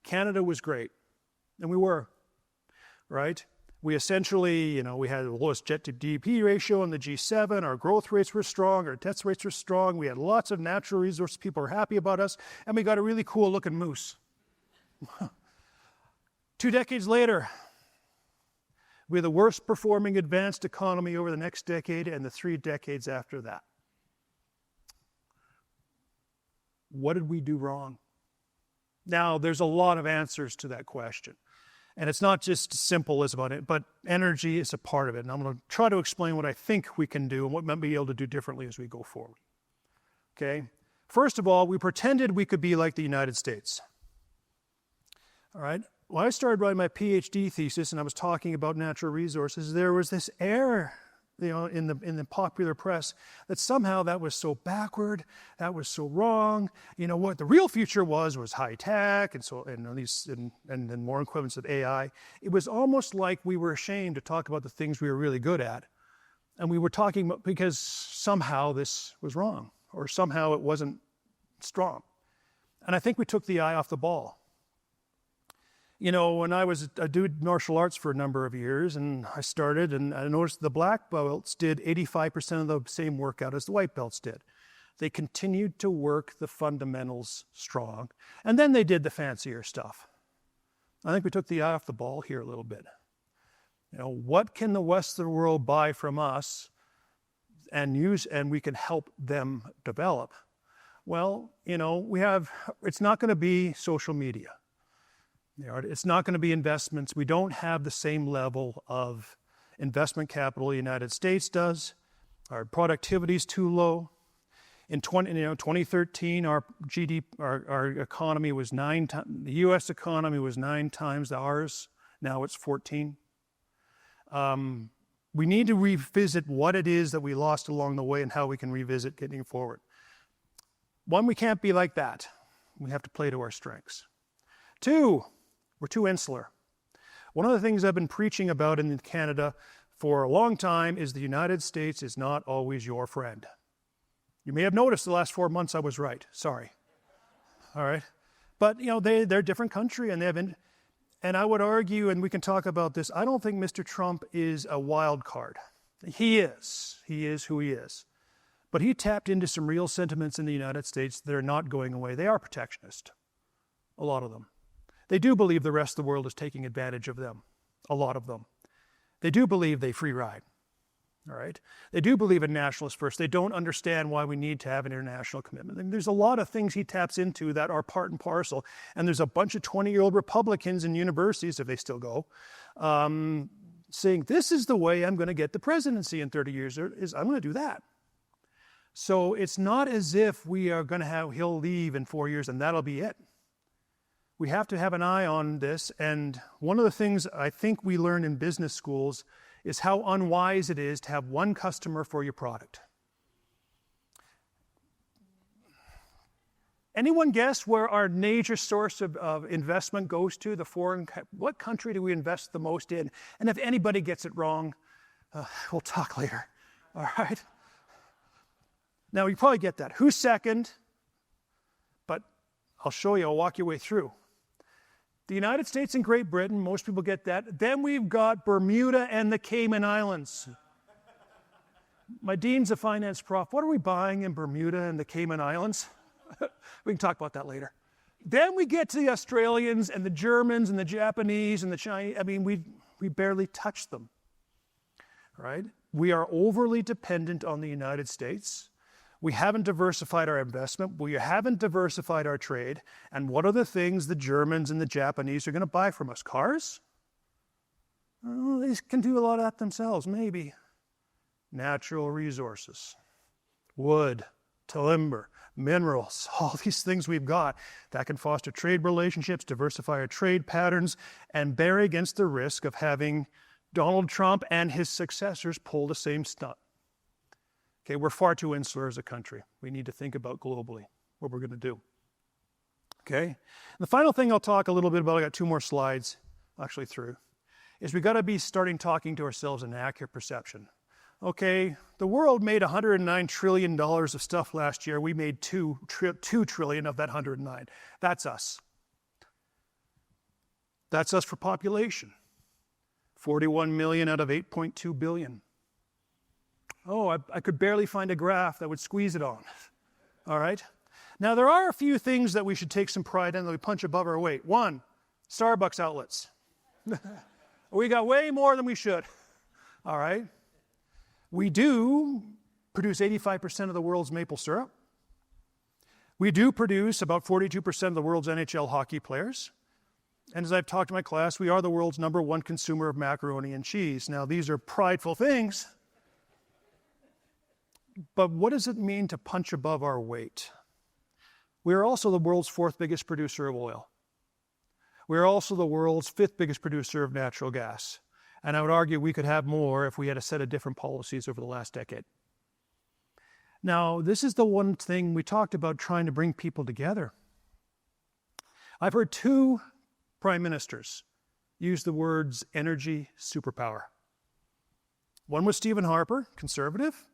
Canada was great, and we were, right? We essentially, we had the lowest debt to GDP ratio in the G7. Our growth rates were strong. Our debt rates were strong. We had lots of natural resources. People were happy about us, and we got a really cool looking moose. 2 decades later, we're the worst performing advanced economy over the next decade and the 3 decades after that. What did we do wrong? Now, there's a lot of answers to that question. And it's not just as simple as about it, but energy is a part of it. And I'm going to try to explain what I think we can do and what we might be able to do differently as we go forward. Okay? First of all, we pretended we could be like the United States. All right? When I started writing my PhD thesis and I was talking about natural resources, there was this air in the popular press that somehow that was so backward, that was so wrong. What the real future was high tech and more equivalents of AI. It was almost like we were ashamed to talk about the things we were really good at, and we were talking about because somehow this was wrong or somehow it wasn't strong. And I think we took the eye off the ball. When I did martial arts for a number of years, and I started, and I noticed the black belts did 85% of the same workout as the white belts did. They continued to work the fundamentals strong, and then they did the fancier stuff. I think we took the eye off the ball here a little bit. What can the rest of the world buy from us and use, and we can help them develop? Well, it's not going to be social media. It's not going to be investments. We don't have the same level of investment capital the United States does. Our productivity is too low. In 2013, our GDP, our economy was the U.S. economy was 9 times ours. Now it's 14. We need to revisit what it is that we lost along the way and how we can revisit getting forward. One, we can't be like that. We have to play to our strengths. 2, we're too insular. One of the things I've been preaching about in Canada for a long time is the United States is not always your friend. You may have noticed the last 4 months I was right. Sorry. All right. But, they're a different country, and and I would argue, and we can talk about this, I don't think Mr. Trump is a wild card. He is. He is who he is. But he tapped into some real sentiments in the United States that are not going away. They are protectionist, a lot of them. They do believe the rest of the world is taking advantage of them, a lot of them. They do believe they free ride, all right? They do believe in nationalists first. They don't understand why we need to have an international commitment. And there's a lot of things he taps into that are part and parcel. And there's a bunch of 20-year-old Republicans in universities, if they still go, saying, this is the way I'm going to get the presidency in 30 years. I'm going to do that. So it's not as if we are going to he'll leave in 4 years and that'll be it. We have to have an eye on this, and one of the things I think we learn in business schools is how unwise it is to have one customer for your product. Anyone guess where our major source of investment goes to? What country do we invest the most in? And if anybody gets it wrong, we'll talk later. All right? Now, you probably get that. Who's second? But I'll show you. I'll walk your way through. The United States and Great Britain, most people get that. Then we've got Bermuda and the Cayman Islands. My dean's a finance prof. What are we buying in Bermuda and the Cayman Islands? We can talk about that later. Then we get to the Australians and the Germans and the Japanese and the Chinese. I mean, we barely touch them, right? We are overly dependent on the United States. We haven't diversified our investment. We haven't diversified our trade. And what are the things the Germans and the Japanese are going to buy from us? Cars? Oh, they can do a lot of that themselves, maybe. Natural resources, wood, timber, minerals, all these things we've got that can foster trade relationships, diversify our trade patterns, and bear against the risk of having Donald Trump and his successors pull the same stunt. Okay, we're far too insular as a country. We need to think about globally what we're going to do. Okay, and the final thing I'll talk a little bit about, I got 2 more slides actually through, is we got to be starting talking to ourselves in an accurate perception. Okay, the world made $109 trillion of stuff last year. We made $2 trillion of that 109. That's us. That's us for population. 41 million out of 8.2 billion. Oh, I could barely find a graph that would squeeze it on. All right? Now, there are a few things that we should take some pride in that we punch above our weight. 1, Starbucks outlets. We got way more than we should. All right? We do produce 85% of the world's maple syrup. We do produce about 42% of the world's NHL hockey players. And as I've talked to my class, we are the world's #1 consumer of macaroni and cheese. Now, these are prideful things. But what does it mean to punch above our weight? We are also the world's 4th biggest producer of oil. We are also the world's 5th biggest producer of natural gas. And I would argue we could have more if we had a set of different policies over the last decade. Now, this is the one thing we talked about, trying to bring people together. I've heard 2 prime ministers use the words energy superpower. One was Stephen Harper, conservative,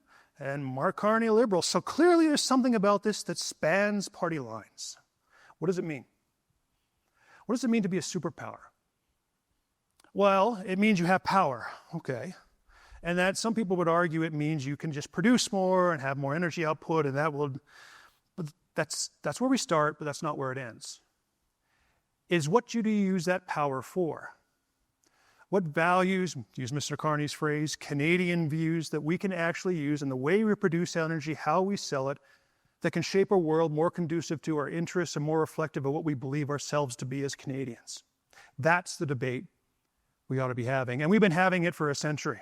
and Mark Carney, liberal. So clearly there's something about this that spans party lines. What does it mean? What does it mean to be a superpower? Well, it means you have power, okay. And that some people would argue it means you can just produce more and have more energy output, and that will, but that's where we start, but that's not where it ends. Is what do you use that power for? What values, to use Mr. Carney's phrase, Canadian views that we can actually use in the way we produce energy, how we sell it, that can shape a world more conducive to our interests and more reflective of what we believe ourselves to be as Canadians? That's the debate we ought to be having. And we've been having it for a century,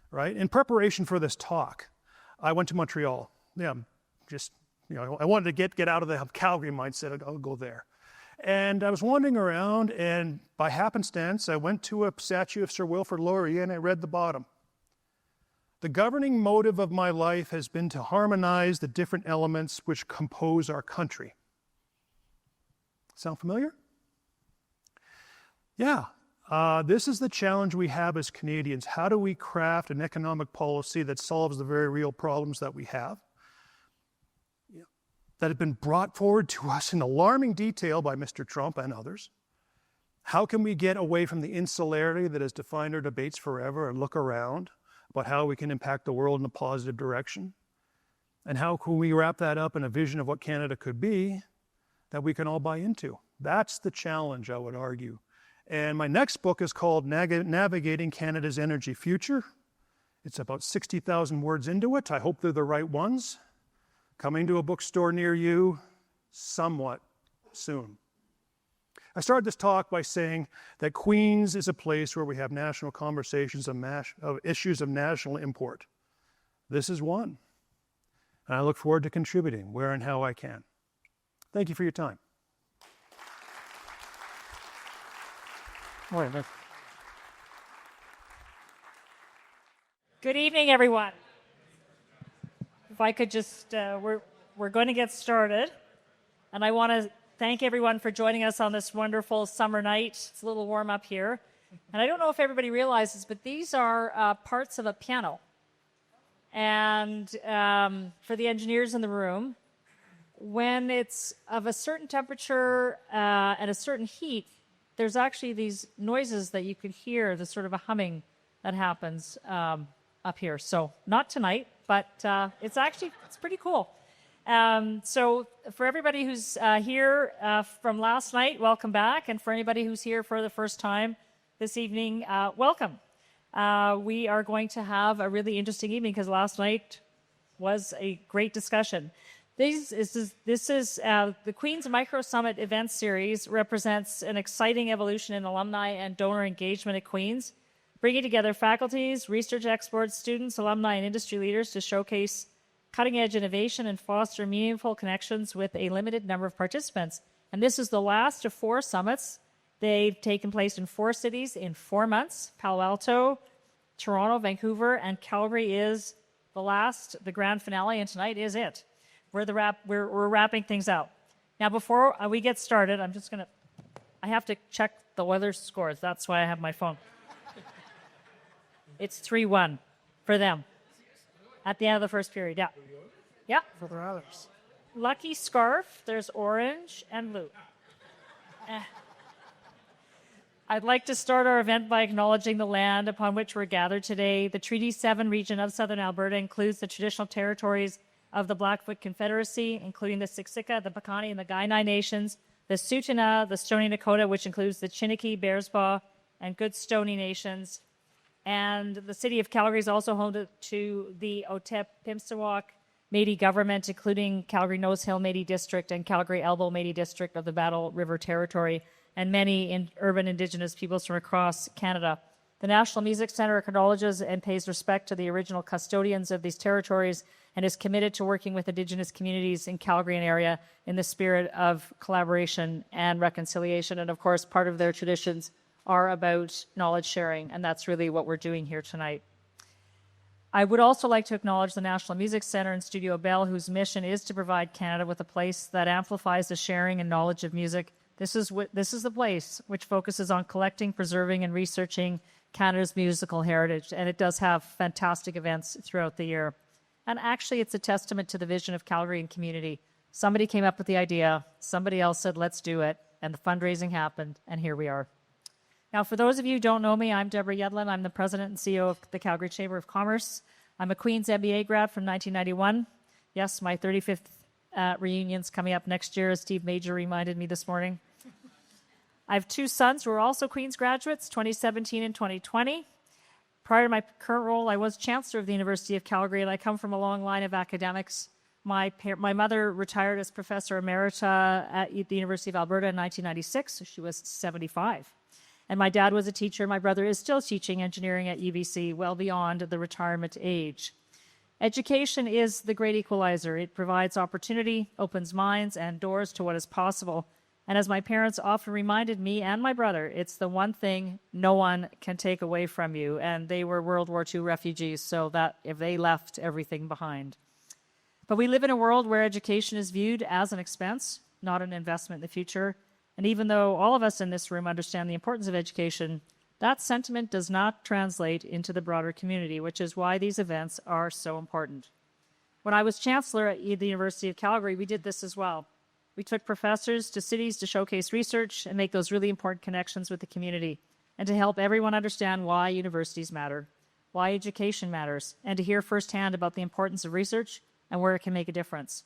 right? In preparation for this talk, I went to Montreal. Yeah, just, I wanted to get out of the Calgary mindset. I'll go there. And I was wandering around, and by happenstance, I went to a statue of Sir Wilfrid Laurier, and I read the bottom. The governing motive of my life has been to harmonize the different elements which compose our country. Sound familiar? Yeah. This is the challenge we have as Canadians. How do we craft an economic policy that solves the very real problems that we have, that have been brought forward to us in alarming detail by Mr. Trump and others? How can we get away from the insularity that has defined our debates forever and look around about how we can impact the world in a positive direction? And how can we wrap that up in a vision of what Canada could be that we can all buy into? That's the challenge, I would argue. And my next book is called Navigating Canada's Energy Future. It's about 60,000 words into it. I hope they're the right ones. Coming to a bookstore near you somewhat soon. I started this talk by saying that Queens is a place where we have national conversations of issues of national import. This is one. And I look forward to contributing where and how I can. Thank you for your time. Good evening, everyone. If I could just, we're going to get started. And I want to thank everyone for joining us on this wonderful summer night. It's a little warm up here. And I don't know if everybody realizes, but these are parts of a piano. And for the engineers in the room, when it's of a certain temperature and a certain heat, there's actually these noises that you could hear, the sort of a humming that happens up here. So not tonight, but it's pretty cool. So for everybody who's here from last night, welcome back. And for anybody who's here for the first time this evening, welcome. We are going to have a really interesting evening because last night was a great discussion. This is the Queen's Micro Summit event series represents an exciting evolution in alumni and donor engagement at Queen's, bringing together faculties, research experts, students, alumni, and industry leaders to showcase cutting-edge innovation and foster meaningful connections with a limited number of participants. And this is the last of 4 summits. They've taken place in 4 cities in 4 months. Palo Alto, Toronto, Vancouver, and Calgary is the last, the grand finale, and tonight is it. We're wrapping things out. Now, before we get started, I have to check the weather scores. That's why I have my phone. It's 3-1 for them at the end of the first period. Yeah. Yeah. For the others. Lucky scarf. There's orange and blue. I'd like to start our event by acknowledging the land upon which we're gathered today. The Treaty 7 region of southern Alberta includes the traditional territories of the Blackfoot Confederacy, including the Siksika, the Piikani, and the Kainai nations, the Tsuut'ina, the Stoney Nakoda, which includes the Chiniki, Bearspaw, and Goodstoney nations. And the city of Calgary is also home to the Otepemisiwak Métis government, including Calgary Nose Hill Métis District and Calgary Elbow Métis District of the Battle River Territory, and many urban Indigenous peoples from across Canada. The National Music Centre acknowledges and pays respect to the original custodians of these territories and is committed to working with Indigenous communities in Calgary and area in the spirit of collaboration and reconciliation. And of course, part of their traditions are about knowledge sharing, and that's really what we're doing here tonight. I would also like to acknowledge the National Music Centre and Studio Bell, whose mission is to provide Canada with a place that amplifies the sharing and knowledge of music. This is the place which focuses on collecting, preserving, and researching Canada's musical heritage, and it does have fantastic events throughout the year. And actually, it's a testament to the vision of Calgary and community. Somebody came up with the idea, somebody else said, let's do it, and the fundraising happened, and here we are. Now, for those of you who don't know me, I'm Deborah Yedlin. I'm the president and CEO of the Calgary Chamber of Commerce. I'm a Queen's MBA grad from 1991. Yes, my 35th reunion's coming up next year, as Steve Major reminded me this morning. I have 2 sons who are also Queen's graduates, 2017 and 2020. Prior to my current role, I was Chancellor of the University of Calgary, and I come from a long line of academics. My mother retired as Professor Emerita at the University of Alberta in 1996, so she was 75. And my dad was a teacher. My brother is still teaching engineering at UBC, well beyond the retirement age. Education is the great equalizer. It provides opportunity, opens minds and doors to what is possible. And as my parents often reminded me and my brother, it's the one thing no one can take away from you. And they were World War II refugees, so that if they left everything behind. But we live in a world where education is viewed as an expense, not an investment in the future. And even though all of us in this room understand the importance of education, that sentiment does not translate into the broader community, which is why these events are so important. When I was Chancellor at the University of Calgary, we did this as well. We took professors to cities to showcase research and make those really important connections with the community, and to help everyone understand why universities matter, why education matters, and to hear firsthand about the importance of research and where it can make a difference.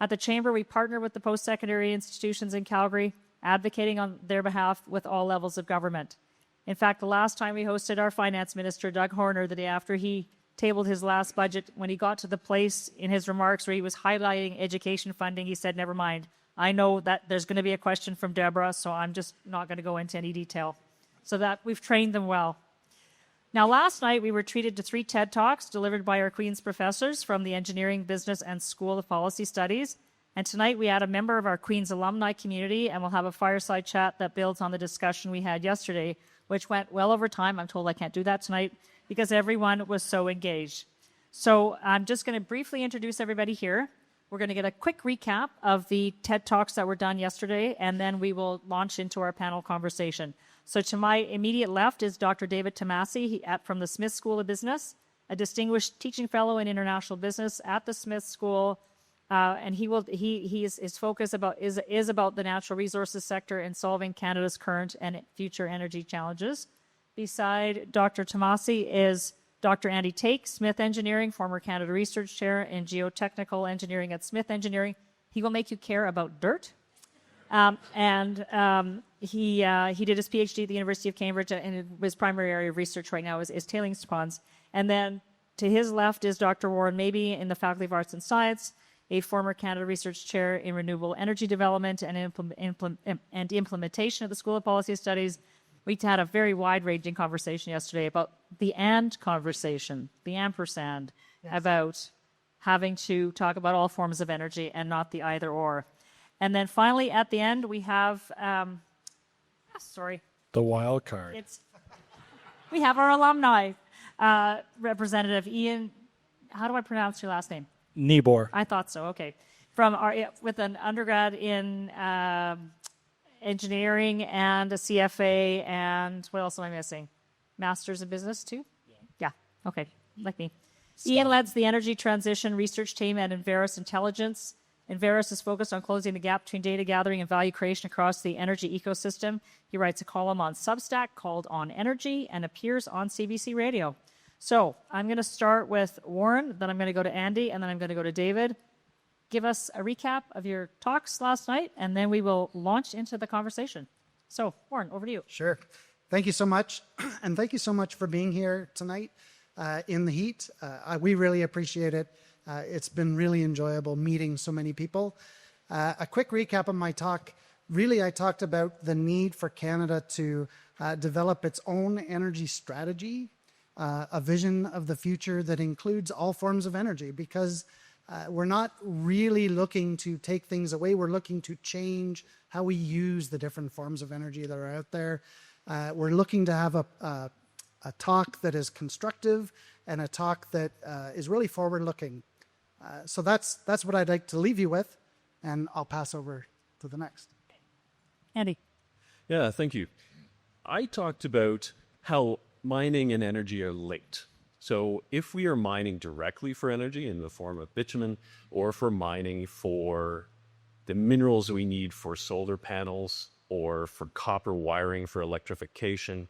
At the Chamber, we partner with the post-secondary institutions in Calgary, advocating on their behalf with all levels of government. In fact, the last time we hosted our finance minister, Doug Horner, the day after he tabled his last budget, when he got to the place in his remarks where he was highlighting education funding, he said, never mind, I know that there's going to be a question from Deborah, so I'm just not going to go into any detail. So that we've trained them well. Now, last night we were treated to 3 TED Talks delivered by our Queen's professors from the Engineering, Business, and School of Policy Studies. And tonight we had a member of our Queen's alumni community, and we'll have a fireside chat that builds on the discussion we had yesterday, which went well over time. I'm told I can't do that tonight because everyone was so engaged. So I'm just going to briefly introduce everybody here. We're going to get a quick recap of the TED Talks that were done yesterday, and then we will launch into our panel conversation. So to my immediate left is Dr. David Tomasi from the Smith School of Business, a distinguished teaching fellow in international business at the Smith School. And his focus is about the natural resources sector and solving Canada's current and future energy challenges. Beside Dr. Tomasi is Dr. Andy Take, Smith Engineering, former Canada Research Chair in Geotechnical Engineering at Smith Engineering. He will make you care about dirt. He did his PhD at the University of Cambridge, and his primary area of research right now is tailings ponds. And then to his left is Dr. Warren Mabey in the Faculty of Arts and Science, a former Canada Research Chair in Renewable Energy Development and Implementation at the School of Policy Studies. We had a very wide-ranging conversation yesterday about the and conversation, the ampersand, yes, about having to talk about all forms of energy and not the either or. And then finally, at the end, we have, the wild card. We have our alumni representative, Ian. How do I pronounce your last name? Niebuhr. I thought so. Okay, with an undergrad in engineering and a CFA, and what else am I missing? Masters of Business too. Yeah. Okay, like me. Ian leads the energy transition research team at Enverus Intelligence. Enverus is focused on closing the gap between data gathering and value creation across the energy ecosystem. He writes a column on Substack called On Energy and appears on CBC Radio. So I'm going to start with Warren, then I'm going to go to Andy, and then I'm going to go to David. Give us a recap of your talks last night, and then we will launch into the conversation. So, Warren, over to you. Sure. Thank you so much. And thank you so much for being here tonight in the heat. We really appreciate it. It's been really enjoyable meeting so many people. A quick recap of my talk. Really, I talked about the need for Canada to develop its own energy strategy, a vision of the future that includes all forms of energy, because we're not really looking to take things away. We're looking to change how we use the different forms of energy that are out there. We're looking to have a talk that is constructive and a talk that is really forward-looking. So that's what I'd like to leave you with, and I'll pass over to the next. Andy. Yeah, thank you. I talked about how mining and energy are linked. So if we are mining directly for energy in the form of bitumen, or for mining for the minerals we need for solar panels or for copper wiring for electrification,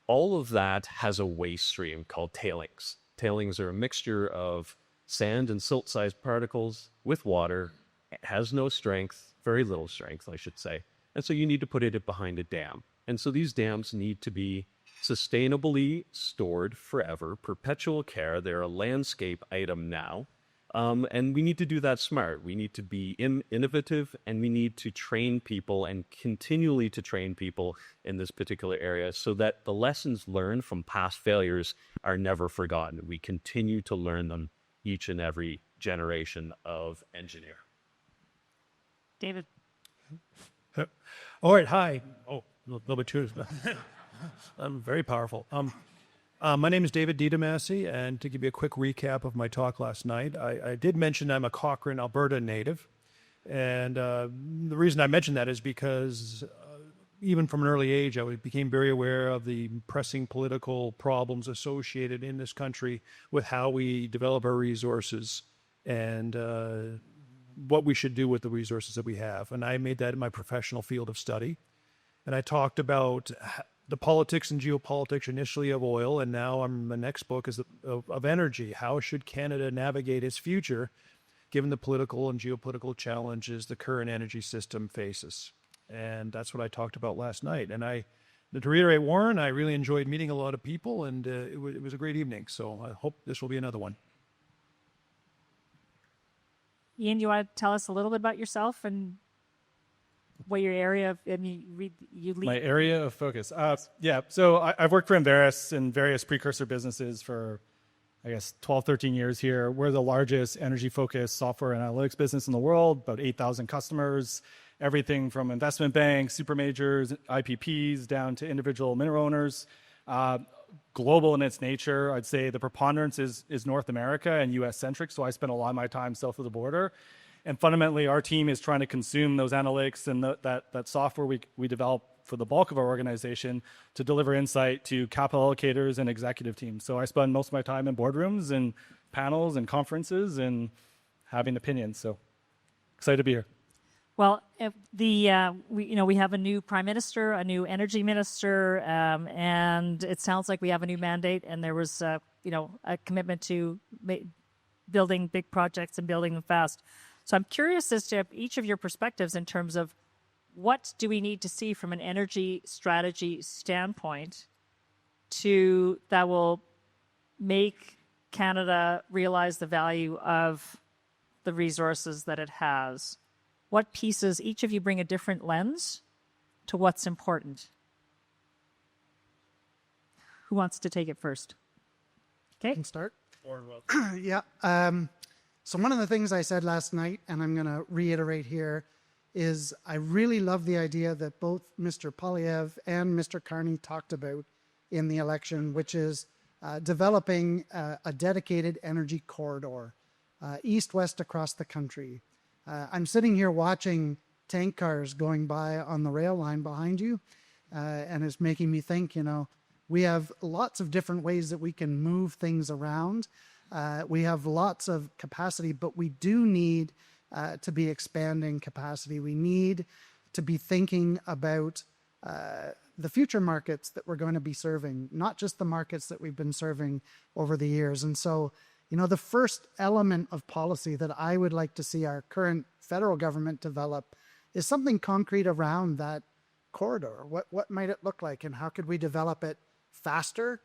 all of that has a waste stream called tailings. Tailings are a mixture of sand and silt-sized particles with water. It has no strength, very little strength, I should say. And so you need to put it behind a dam. And so these dams need to be sustainably stored forever, perpetual care. They're a landscape item now. And we need to do that smart. We need to be innovative, and we need to train people and continually to train people in this particular area so that the lessons learned from past failures are never forgotten. We continue to learn them each and every generation of engineer. David. All right, hi. Oh, a little bit too. I'm very powerful. My name is David Tomasi, and to give you a quick recap of my talk last night, I did mention I'm a Cochrane, Alberta native. And the reason I mentioned that is because even from an early age, I became very aware of the pressing political problems associated in this country with how we develop our resources and what we should do with the resources that we have. And I made that my professional field of study. And I talked about the politics and geopolitics initially of oil, and now the next book is of energy. How should Canada navigate its future given the political and geopolitical challenges the current energy system faces? And that's what I talked about last night. And to reiterate Warren, I really enjoyed meeting a lot of people, and it was a great evening. So I hope this will be another one. Ian, you want to tell us a little bit about yourself and what your area of, you lead? My area of focus. So I've worked for Enverus and various precursor businesses for 12, 13 years here. We're the largest energy-focused software and analytics business in the world, about 8,000 customers, everything from investment banks, super majors, IPPs, down to individual mineral owners. Global in its nature, I'd say the preponderance is North America and US-centric, so I spend a lot of my time south of the border. And fundamentally, our team is trying to consume those analytics and that software we develop for the bulk of our organization to deliver insight to capital allocators and executive teams. So I spend most of my time in boardrooms and panels and conferences and having opinions. So excited to be here. Well, we have a new prime minister, a new energy minister, and it sounds like we have a new mandate. And there was, a commitment to building big projects and building them fast. So I'm curious as to each of your perspectives in terms of what do we need to see from an energy strategy standpoint that will make Canada realize the value of the resources that it has. What pieces, each of you bring a different lens to what's important. Who wants to take it first? Okay. I can start. Yeah. So one of the things I said last night, and I'm going to reiterate here, is I really love the idea that both Mr. Polyev and Mr. Carney talked about in the election, which is developing a dedicated energy corridor, east-west across the country. I'm sitting here watching tank cars going by on the rail line behind you, and it's making me think, we have lots of different ways that we can move things around. We have lots of capacity, but we do need to be expanding capacity. We need to be thinking about the future markets that we're going to be serving, not just the markets that we've been serving over the years. And so, the first element of policy that I would like to see our current federal government develop is something concrete around that corridor. What might it look like, and how could we develop it faster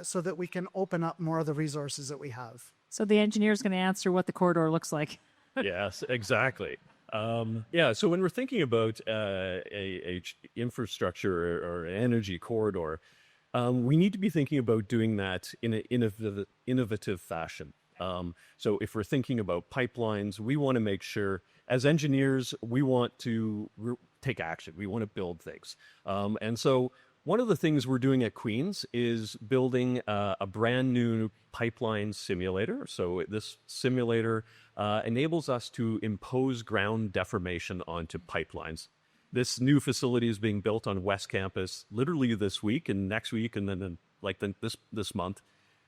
so that we can open up more of the resources that we have? So the engineer is going to answer what the corridor looks like. Yes, exactly. So when we're thinking about a infrastructure or energy corridor, we need to be thinking about doing that in an innovative fashion. So if we're thinking about pipelines, we want to make sure, as engineers, we want to take action. We want to build things. And so one of the things we're doing at Queen's is building a brand new pipeline simulator. So this simulator enables us to impose ground deformation onto pipelines. This new facility is being built on West Campus literally this week and next week and then this month.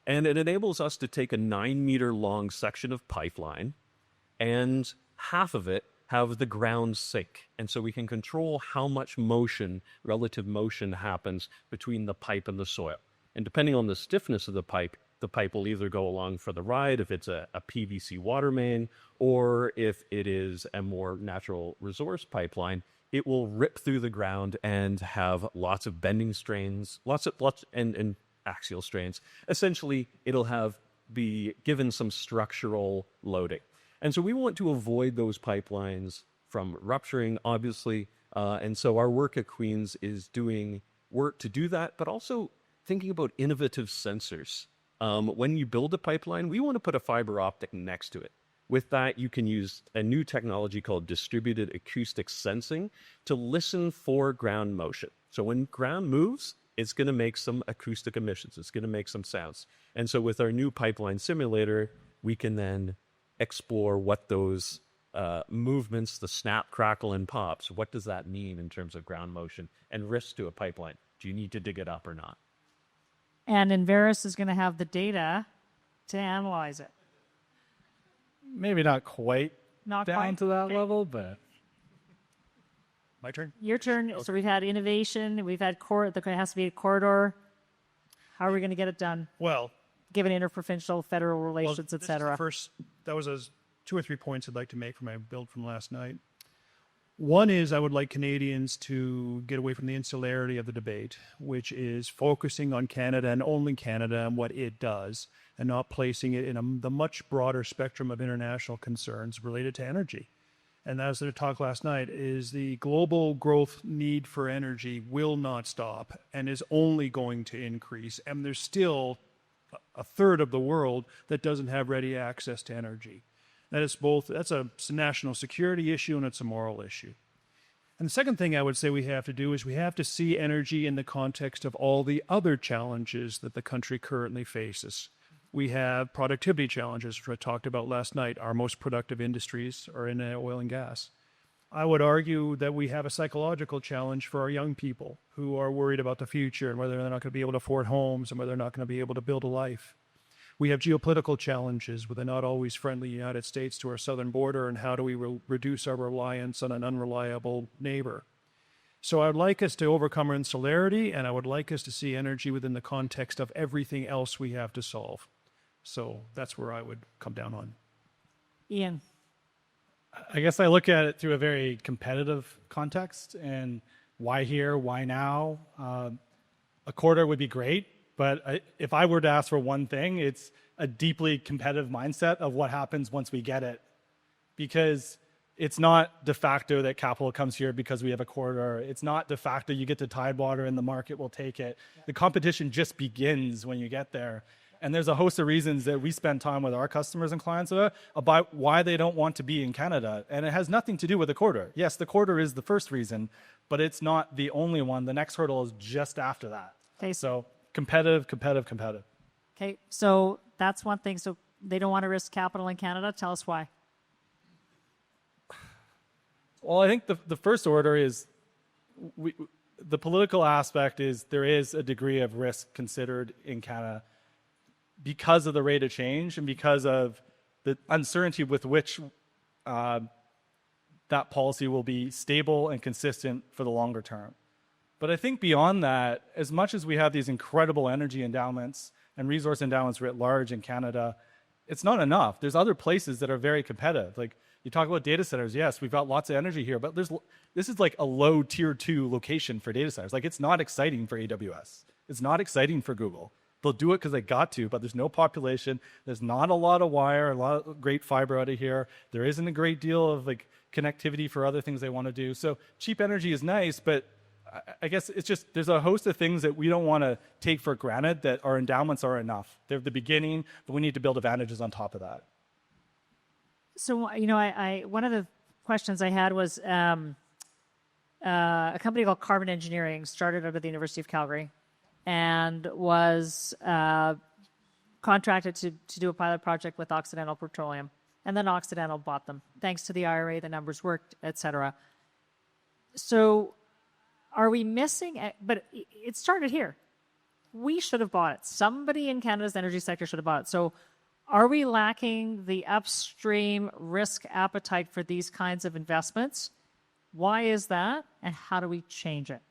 And it enables us to take a 9-meter long section of pipeline and half of it have the ground sink. And so we can control how much relative motion happens between the pipe and the soil. And depending on the stiffness of the pipe will either go along for the ride if it's a PVC water main, or if it is a more natural resource pipeline, it will rip through the ground and have lots of bending strains, lots and axial strains. Essentially, it'll be given some structural loading. And so we want to avoid those pipelines from rupturing, obviously. And so our work at Queen's is doing work to do that, but also thinking about innovative sensors. When you build a pipeline, we want to put a fiber optic next to it. With that, you can use a new technology called distributed acoustic sensing to listen for ground motion. So when ground moves, it's going to make some acoustic emissions. It's going to make some sounds. And so with our new pipeline simulator, we can then explore what those movements, the snap, crackle, and pops, what does that mean in terms of ground motion and risk to a pipeline? Do you need to dig it up or not? And Enverus is going to have the data to analyze it. Maybe not quite Not down quite. to that level, but My turn? Your turn. Okay. So we've had innovation. We've had there has to be a corridor. How are we going to get it done? Well, Given interprovincial, federal relations, et cetera. That was 2 or 3 points I'd like to make from my build from last night. One is I would like Canadians to get away from the insularity of the debate, which is focusing on Canada and only Canada and what it does, and not placing it in the much broader spectrum of international concerns related to energy. And as the talk last night, is the global growth need for energy will not stop and is only going to increase. And there's still a third of the world that doesn't have ready access to energy. That's a national security issue and it's a moral issue. And the second thing I would say we have to do is we have to see energy in the context of all the other challenges that the country currently faces. We have productivity challenges, which I talked about last night. Our most productive industries are in oil and gas. I would argue that we have a psychological challenge for our young people who are worried about the future and whether they're not going to be able to afford homes and whether they're not going to be able to build a life. We have geopolitical challenges with a not always friendly United States to our southern border, and how do we reduce our reliance on an unreliable neighbor. So I would like us to overcome our insularity, and I would like us to see energy within the context of everything else we have to solve. So that's where I would come down on. Ian. I guess I look at it through a very competitive context, and why here, why now? A quarter would be great, but if I were to ask for one thing, it's a deeply competitive mindset of what happens once we get it. Because it's not de facto that capital comes here because we have a corridor. It's not de facto you get to Tidewater and the market will take it. The competition just begins when you get there. And there's a host of reasons that we spend time with our customers and clients about why they don't want to be in Canada. And it has nothing to do with the corridor. Yes, the corridor is the first reason, but it's not the only one. The next hurdle is just after that. Okay. So competitive. Okay, so that's one thing. So they don't want to risk capital in Canada. Tell us why. Well, I think the first order is the political aspect is there is a degree of risk considered in Canada because of the rate of change and because of the uncertainty with which that policy will be stable and consistent for the longer term. But I think beyond that, as much as we have these incredible energy endowments and resource endowments writ large in Canada, it's not enough. There's other places that are very competitive. Like you talk about data centers, yes, we've got lots of energy here, but this is like a low tier 2 location for data centers. Like it's not exciting for AWS. It's not exciting for Google. They'll do it because they got to, but there's no population. There's not a lot of wire, a lot of great fiber out of here. There isn't a great deal of like connectivity for other things they want to do. So cheap energy is nice, but I guess it's just there's a host of things that we don't want to take for granted that our endowments are enough. They're the beginning, but we need to build advantages on top of that. So, I one of the questions I had was a company called Carbon Engineering started out of the University of Calgary and was contracted to do a pilot project with Occidental Petroleum. And then Occidental bought them. Thanks to the IRA, the numbers worked, et cetera. So are we missing? But it started here. We should have bought it. Somebody in Canada's energy sector should have bought it. So are we lacking the upstream risk appetite for these kinds of investments? Why is that? And how do we change it?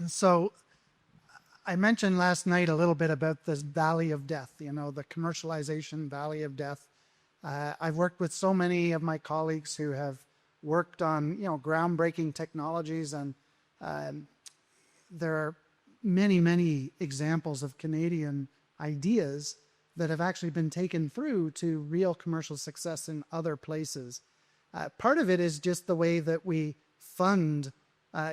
So I mentioned last night a little bit about this valley of death, the commercialization valley of death. I've worked with so many of my colleagues who have worked on, groundbreaking technologies, and there are many, many examples of Canadian ideas that have actually been taken through to real commercial success in other places. Part of it is just the way that we fund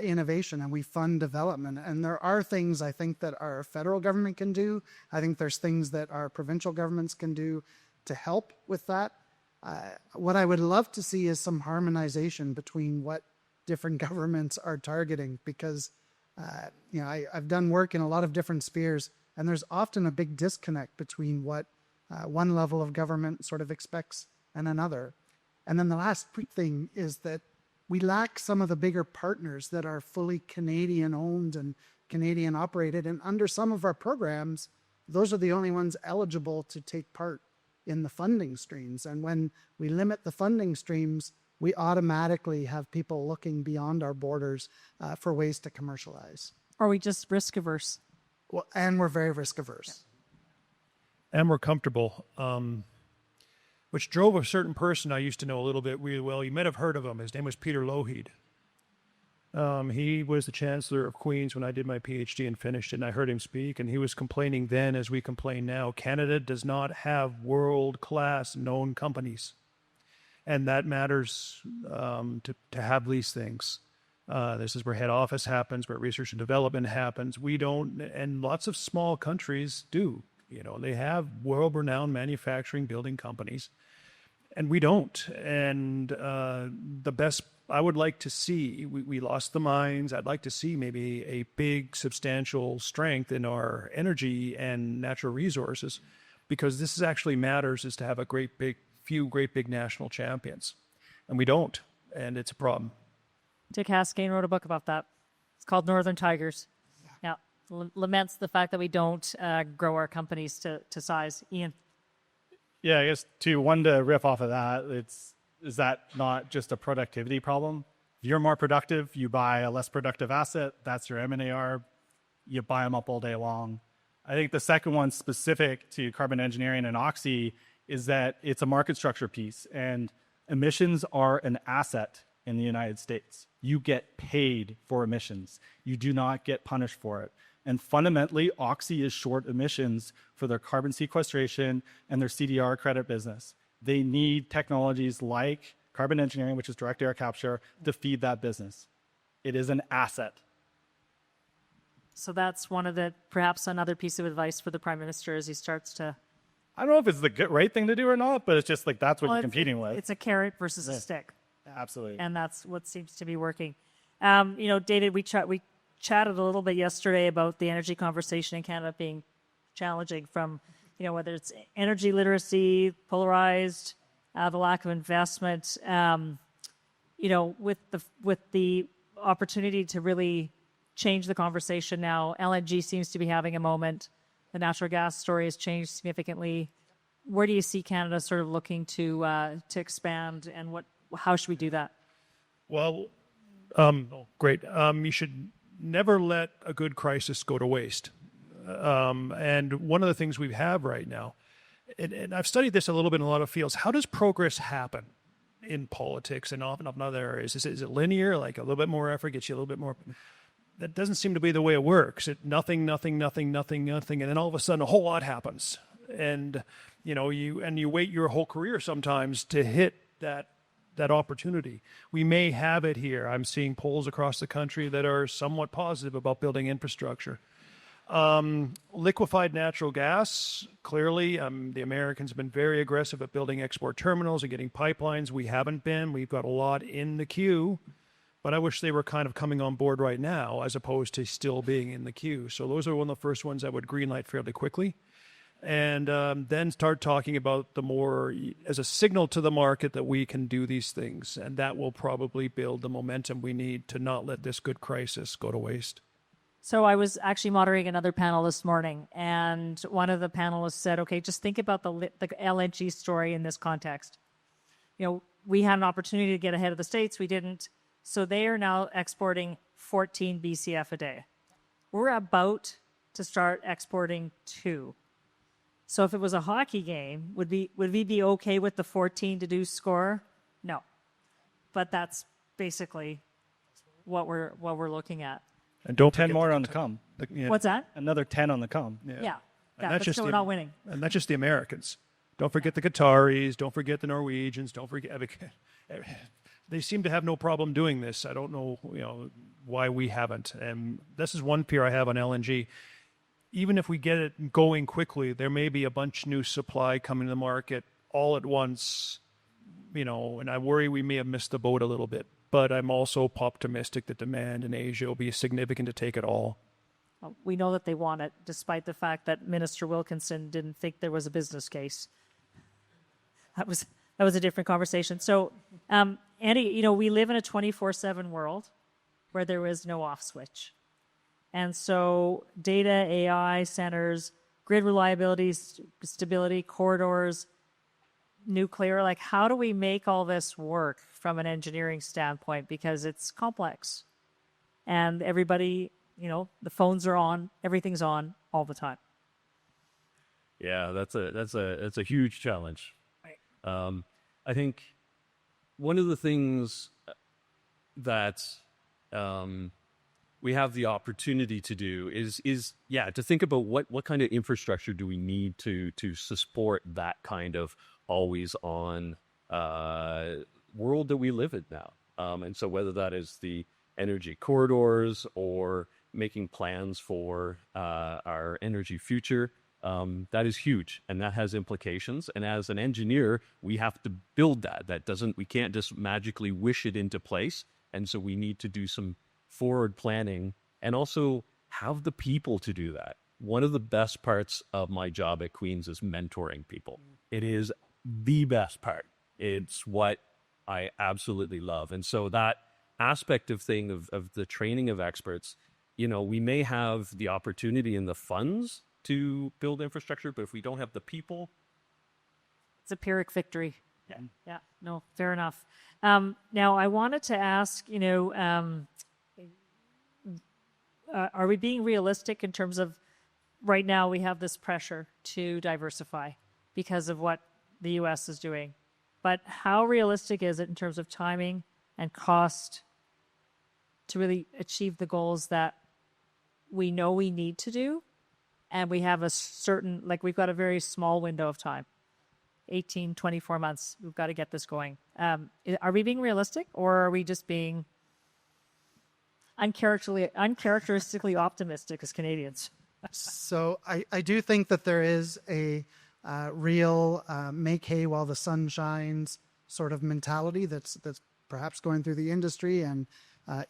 innovation and we fund development. And there are things I think that our federal government can do. I think there's things that our provincial governments can do to help with that. What I would love to see is some harmonization between what different governments are targeting, because I've done work in a lot of different spheres, and there's often a big disconnect between what one level of government sort of expects and another. And then the last thing is that we lack some of the bigger partners that are fully Canadian owned and Canadian operated. And under some of our programs, those are the only ones eligible to take part in the funding streams. And when we limit the funding streams, we automatically have people looking beyond our borders for ways to commercialize. Are we just risk averse? Well, and we're very risk averse. And we're comfortable, which drove a certain person I used to know a little bit really well. You might have heard of him. His name was Peter Lougheed. He was the Chancellor of Queen's when I did my PhD and finished it, and I heard him speak, and he was complaining then, as we complain now, Canada does not have world-class known companies. And that matters to have these things. This is where head office happens, where research and development happens. We don't, and lots of small countries do. They have world-renowned manufacturing building companies, and we don't. And the best I would like to see, we lost the mines. I'd like to see maybe a big, substantial strength in our energy and natural resources, because this is actually matters, is to have a few great big national champions. And we don't, and it's a problem. Dick Haskane wrote a book about that. It's called Northern Tigers. Yeah. Laments the fact that we don't grow our companies to size. Ian? Yeah, I guess to riff off of that, is that not just a productivity problem? If you're more productive, you buy a less productive asset. That's your M&AR. You buy them up all day long. I think the second one, specific to carbon engineering and Oxy, is that it's a market structure piece, and emissions are an asset in the United States. You get paid for emissions. You do not get punished for it. And fundamentally, Oxy is short emissions for their carbon sequestration and their CDR credit business. They need technologies like carbon engineering, which is direct air capture, to feed that business. It is an asset. So that's perhaps another piece of advice for the Prime Minister as he starts to... I don't know if it's the right thing to do or not, but it's just like that's what you're competing with. It's a carrot versus a stick. Absolutely. And that's what seems to be working. David, we chatted a little bit yesterday about the energy conversation in Canada being challenging from, whether it's energy literacy, polarized, the lack of investment, with the opportunity to really change the conversation now. LNG seems to be having a moment. The natural gas story has changed significantly. Where do you see Canada sort of looking to expand, and how should we do that? Well, great. You should never let a good crisis go to waste. And one of the things we have right now, and I've studied this a little bit in a lot of fields, how does progress happen in politics and often in other areas? Is it linear, like a little bit more effort gets you a little bit more? That doesn't seem to be the way it works. Nothing, and then all of a sudden a whole lot happens. And you wait your whole career sometimes to hit that opportunity. We may have it here. I'm seeing polls across the country that are somewhat positive about building infrastructure. Liquefied natural gas, clearly, the Americans have been very aggressive at building export terminals and getting pipelines. We haven't been. We've got a lot in the queue, but I wish they were kind of coming on board right now as opposed to still being in the queue. So those are one of the first ones I would greenlight fairly quickly. And then start talking about the more as a signal to the market that we can do these things. And that will probably build the momentum we need to not let this good crisis go to waste. So I was actually moderating another panel this morning, and one of the panelists said, okay, just think about the LNG story in this context. We had an opportunity to get ahead of the States. We didn't. So they are now exporting 14 BCF a day. We're about to start exporting 2. So if it was a hockey game, would we be okay with the 14 to do score? No. But that's basically what we're looking at. And don't 10 more on the come. What's that? Another 10 on the come. Yeah. But still we're not winning. And that's just the Americans. Don't forget the Qataris. Don't forget the Norwegians. Don't forget. They seem to have no problem doing this. I don't know, why we haven't. And this is one fear I have on LNG. Even if we get it going quickly, there may be a bunch of new supply coming to the market all at once, and I worry we may have missed the boat a little bit. But I'm also optimistic that demand in Asia will be significant to take it all. We know that they want it, despite the fact that Minister Wilkinson didn't think there was a business case. That was a different conversation. So, Andy, we live in a 24/7 world where there is no off switch. And so data, AI centers, grid reliability, stability, corridors, nuclear, how do we make all this work from an engineering standpoint? Because it's complex. And everybody, the phones are on, everything's on all the time. Yeah, that's a huge challenge. Right. I think one of the things that we have the opportunity to do is to think about what kind of infrastructure do we need to support that kind of always on world that we live in now. And so whether that is the energy corridors or making plans for our energy future. That is huge, and that has implications. And as an engineer, we have to build that. We can't just magically wish it into place. And so we need to do some forward planning and also have the people to do that. One of the best parts of my job at Queen's is mentoring people. It is the best part. It's what I absolutely love. And so that aspect of the training of experts, we may have the opportunity and the funds to build infrastructure, but if we don't have the people, it's a Pyrrhic victory. Yeah. No, fair enough. Now, I wanted to ask, are we being realistic in terms of right now we have this pressure to diversify because of what the U.S. is doing? But how realistic is it in terms of timing and cost to really achieve the goals that we know we need to do? And we have a certain, we've got a very small window of time, 18, 24 months. We've got to get this going. Are we being realistic, or are we just being uncharacteristically optimistic as Canadians? So I do think that there is a real make hay while the sun shines sort of mentality that's perhaps going through the industry and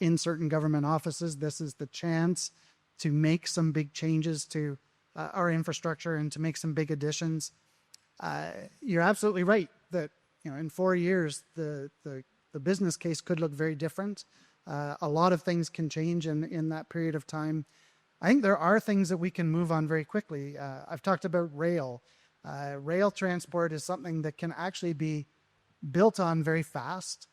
in certain government offices. This is the chance to make some big changes to our infrastructure and to make some big additions. You're absolutely right that in 4 years the business case could look very different. A lot of things can change in that period of time. I think there are things that we can move on very quickly. I've talked about rail. Rail transport is something that can actually be built on very fast.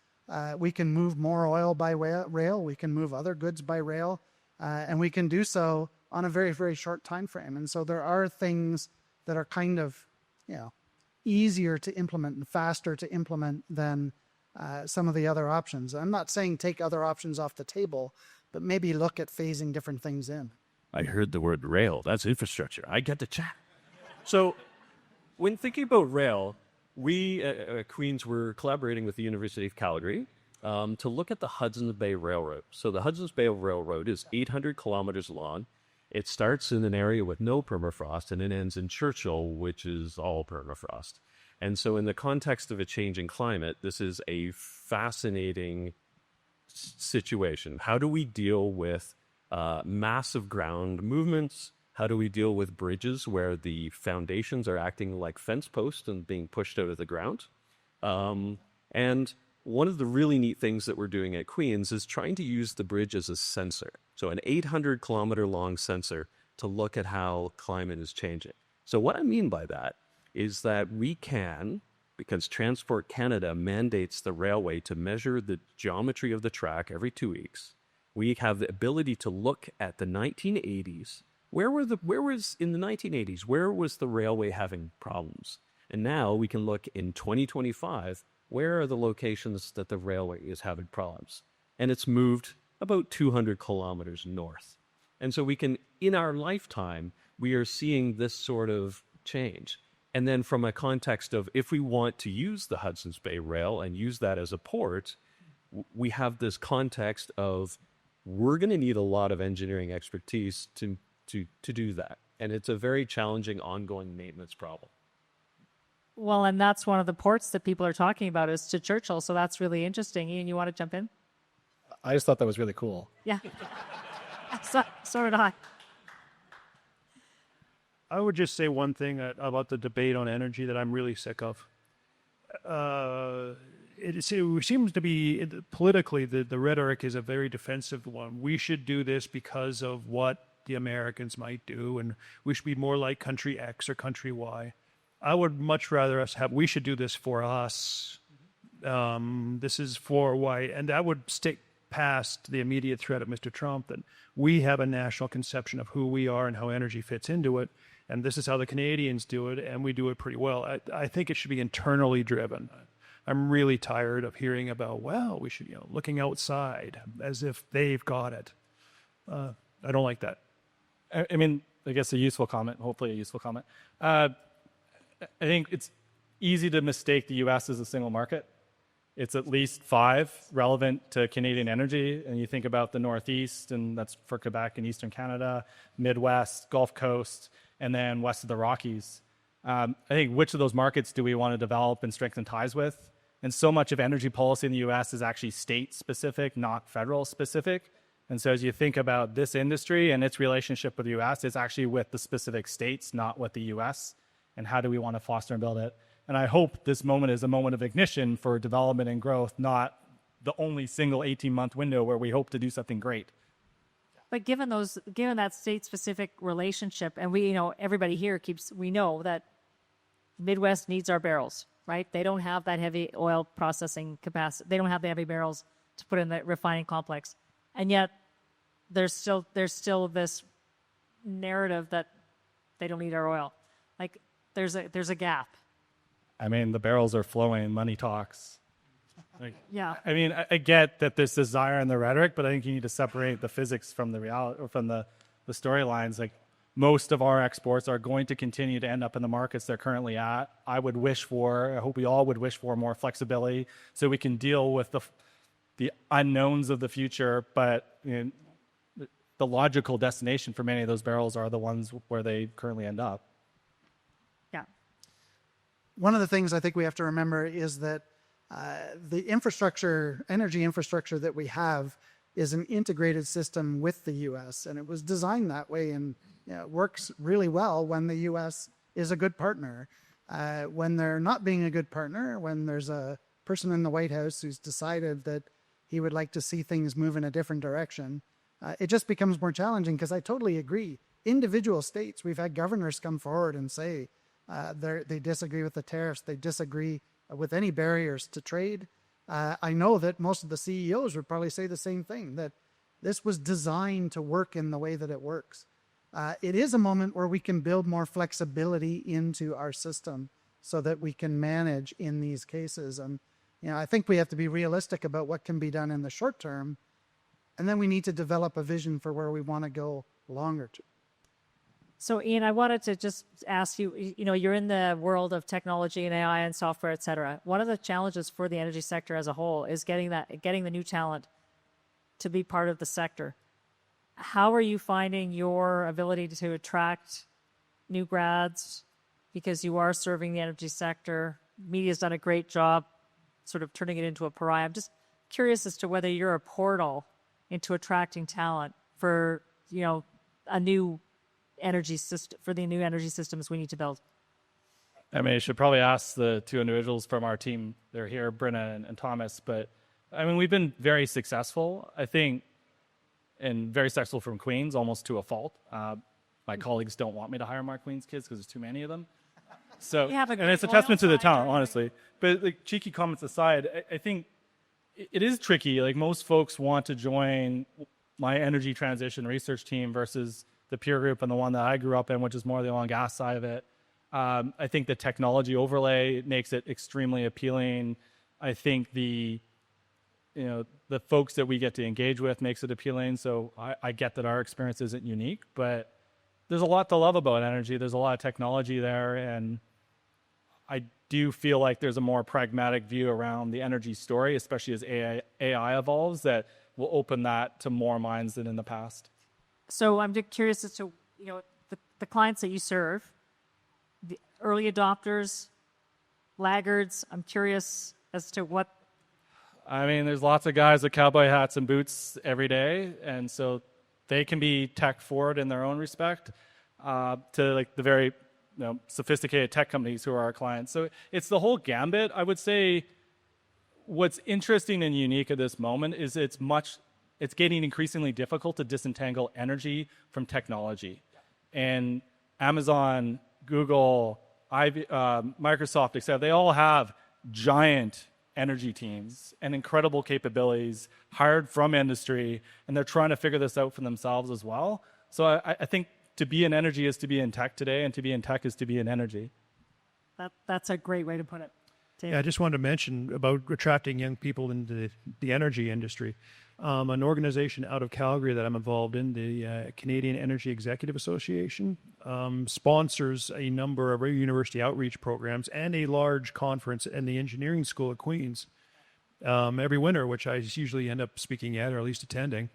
We can move more oil by rail. We can move other goods by rail. And we can do so on a very, very short time frame. And so there are things that are kind of, easier to implement and faster to implement than some of the other options. I'm not saying take other options off the table, but maybe look at phasing different things in. I heard the word rail. That's infrastructure. I get to chat. So when thinking about rail, we at Queen's were collaborating with the University of Calgary to look at the Hudson's Bay Railroad. So the Hudson's Bay Railroad is 800 kilometers long. It starts in an area with no permafrost, and it ends in Churchill, which is all permafrost. And so in the context of a changing climate, this is a fascinating situation. How do we deal with massive ground movements? How do we deal with bridges where the foundations are acting like fence posts and being pushed out of the ground? And one of the really neat things that we're doing at Queen's is trying to use the bridge as a sensor. So an 800-kilometer long sensor to look at how climate is changing. So what I mean by that is that we can, because Transport Canada mandates the railway to measure the geometry of the track every 2 weeks, we have the ability to look at the 1980s. Where was in the 1980s, where was the railway having problems? And now we can look in 2025, where are the locations that the railway is having problems? And it's moved about 200 kilometers north. And so we can, in our lifetime, we are seeing this sort of change. And then from a context of if we want to use the Hudson's Bay Rail and use that as a port, we have this context of we're going to need a lot of engineering expertise to do that. And it's a very challenging ongoing maintenance problem. Well, and that's one of the ports that people are talking about is to Churchill. So that's really interesting. Ian, you want to jump in? I just thought that was really cool. Yeah. So did I. I would just say one thing about the debate on energy that I'm really sick of. It seems to be, politically, the rhetoric is a very defensive one. We should do this because of what the Americans might do, and we should be more like country X or country Y. I would much rather we should do this for us. This is for Y, and that would stick past the immediate threat of Mr. Trump, that we have a national conception of who we are and how energy fits into it, and this is how the Canadians do it, and we do it pretty well. I think it should be internally driven. I'm really tired of hearing about, we should, looking outside as if they've got it. I don't like that. I mean, I guess hopefully a useful comment. I think it's easy to mistake the U.S. as a single market. it's at least 5 relevant to Canadian energy. And you think about the Northeast, and that's for Quebec and Eastern Canada, Midwest, Gulf Coast, and then west of the Rockies. I think which of those markets do we want to develop and strengthen ties with? And so much of energy policy in the U.S. is actually state-specific, not federal-specific. And so as you think about this industry and its relationship with the U.S., it's actually with the specific states, not with the U.S. And how do we want to foster and build it? And I hope this moment is a moment of ignition for development and growth, not the only single 18-month window where we hope to do something great. But given that state-specific relationship, and everybody here we know that Midwest needs our barrels, right? They don't have that heavy oil processing capacity. They don't have the heavy barrels to put in the refining complex. And yet there's still this narrative that they don't need our oil. Like there's a gap. I mean, the barrels are flowing, money talks. Yeah. I mean, I get that there's desire in the rhetoric, but I think you need to separate the physics from the reality, or from the storylines. Like most of our exports are going to continue to end up in the markets they're currently at. I hope we all would wish for more flexibility so we can deal with the unknowns of the future, but the logical destination for many of those barrels are the ones where they currently end up. Yeah. One of the things I think we have to remember is that the energy infrastructure that we have is an integrated system with the U.S., and it was designed that way, and it works really well when the U.S. is a good partner. When they're not being a good partner, when there's a person in the White House who's decided that he would like to see things move in a different direction, it just becomes more challenging, because I totally agree. Individual states, we've had governors come forward and say they disagree with the tariffs, they disagree with any barriers to trade. I know that most of the CEOs would probably say the same thing, that this was designed to work in the way that it works. It is a moment where we can build more flexibility into our system so that we can manage in these cases. And I think we have to be realistic about what can be done in the short term, and then we need to develop a vision for where we want to go longer term. So, Ian, I wanted to just ask you, you're in the world of technology and AI and software, et cetera. One of the challenges for the energy sector as a whole is getting the new talent to be part of the sector. How are you finding your ability to attract new grads? Because you are serving the energy sector. Media's done a great job sort of turning it into a pariah. I'm just curious as to whether you're a portal into attracting talent for, a new energy system, for the new energy systems we need to build. I mean, I should probably ask the 2 individuals from our team. They're here, Brenna and Thomas. But I mean, we've been very successful, I think, and very successful from Queens, almost to a fault. My colleagues don't want me to hire more Queens kids because there's too many of them. So, and it's a testament to the talent, honestly. But like, cheeky comments aside, I think it is tricky. Like most folks want to join my energy transition research team versus the peer group and the one that I grew up in, which is more the oil and gas side of it. I think the technology overlay makes it extremely appealing. I think the folks that we get to engage with makes it appealing. So I get that our experience isn't unique, but there's a lot to love about energy. There's a lot of technology there, and I do feel like there's a more pragmatic view around the energy story, especially as AI evolves, that will open that to more minds than in the past. So I'm just curious as to, the clients that you serve, the early adopters, laggards. I'm curious as to what. I mean, there's lots of guys with cowboy hats and boots every day, and so they can be tech forward in their own respect to like the very sophisticated tech companies who are our clients. So it's the whole gambit. I would say what's interesting and unique at this moment is it's getting increasingly difficult to disentangle energy from technology. And Amazon, Google, Microsoft, etc., they all have giant energy teams and incredible capabilities hired from industry, and they're trying to figure this out for themselves as well. So I think to be in energy is to be in tech today, and to be in tech is to be in energy. That's a great way to put it. Dave? Yeah, I just wanted to mention about attracting young people into the energy industry. An organization out of Calgary that I'm involved in, the Canadian Energy Executive Association, sponsors a number of university outreach programs and a large conference in the Engineering School at Queen's every winter, which I usually end up speaking at or at least attending.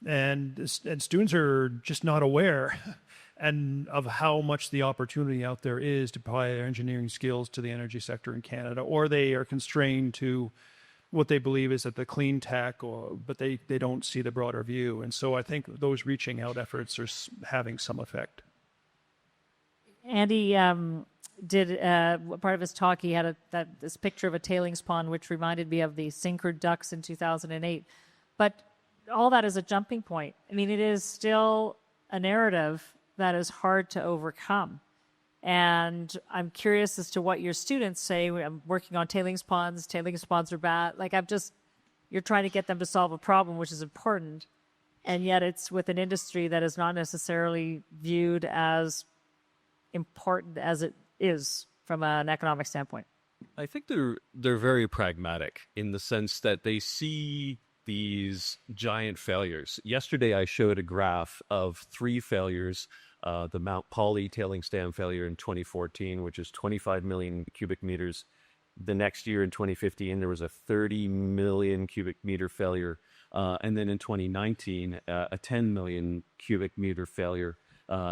And students are just not aware and of how much the opportunity out there is to apply their engineering skills to the energy sector in Canada, or they are constrained to what they believe is at the clean tech, but they don't see the broader view. And so I think those reaching out efforts are having some effect. Andy did part of his talk. He had this picture of a tailings pond, which reminded me of the sinkered ducks in 2008. But all that is a jumping point. I mean, it is still a narrative that is hard to overcome. And I'm curious as to what your students say. I'm working on tailings ponds are bad. Like, you're trying to get them to solve a problem, which is important. And yet it's with an industry that is not necessarily viewed as important as it is from an economic standpoint. I think they're very pragmatic in the sense that they see these giant failures. Yesterday, I showed a graph of 3 failures. The Mount Poly tailings dam failure in 2014, which is 25 million cubic meters. The next year in 2015, there was a 30 million cubic meter failure. And then in 2019, a 10 million cubic meter failure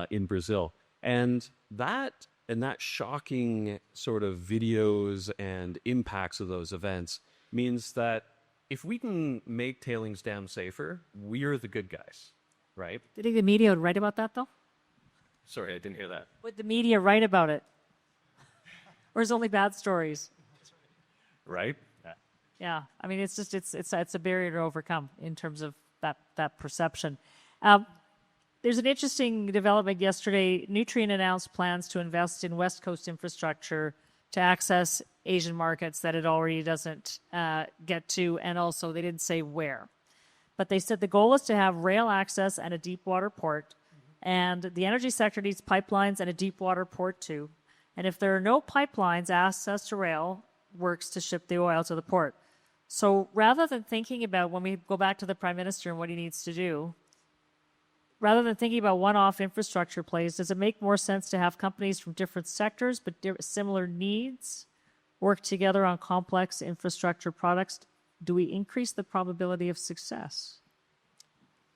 in Brazil. And that shocking sort of videos and impacts of those events means that if we can make tailings dams safer, we're the good guys, right? Do you think the media would write about that, though? Sorry, I didn't hear that. Would the media write about it? Or is it only bad stories? Right? Yeah. I mean, it's a barrier to overcome in terms of that perception. There's an interesting development yesterday. Nutrien announced plans to invest in West Coast infrastructure to access Asian markets that it already doesn't get to, and also they didn't say where. But they said the goal is to have rail access and a deep water port, and the energy sector needs pipelines and a deep water port too. And if there are no pipelines, access to rail works to ship the oil to the port. So rather than thinking about, when we go back to the Prime Minister and what he needs to do, rather than thinking about one-off infrastructure plays, does it make more sense to have companies from different sectors but similar needs work together on complex infrastructure products? Do we increase the probability of success?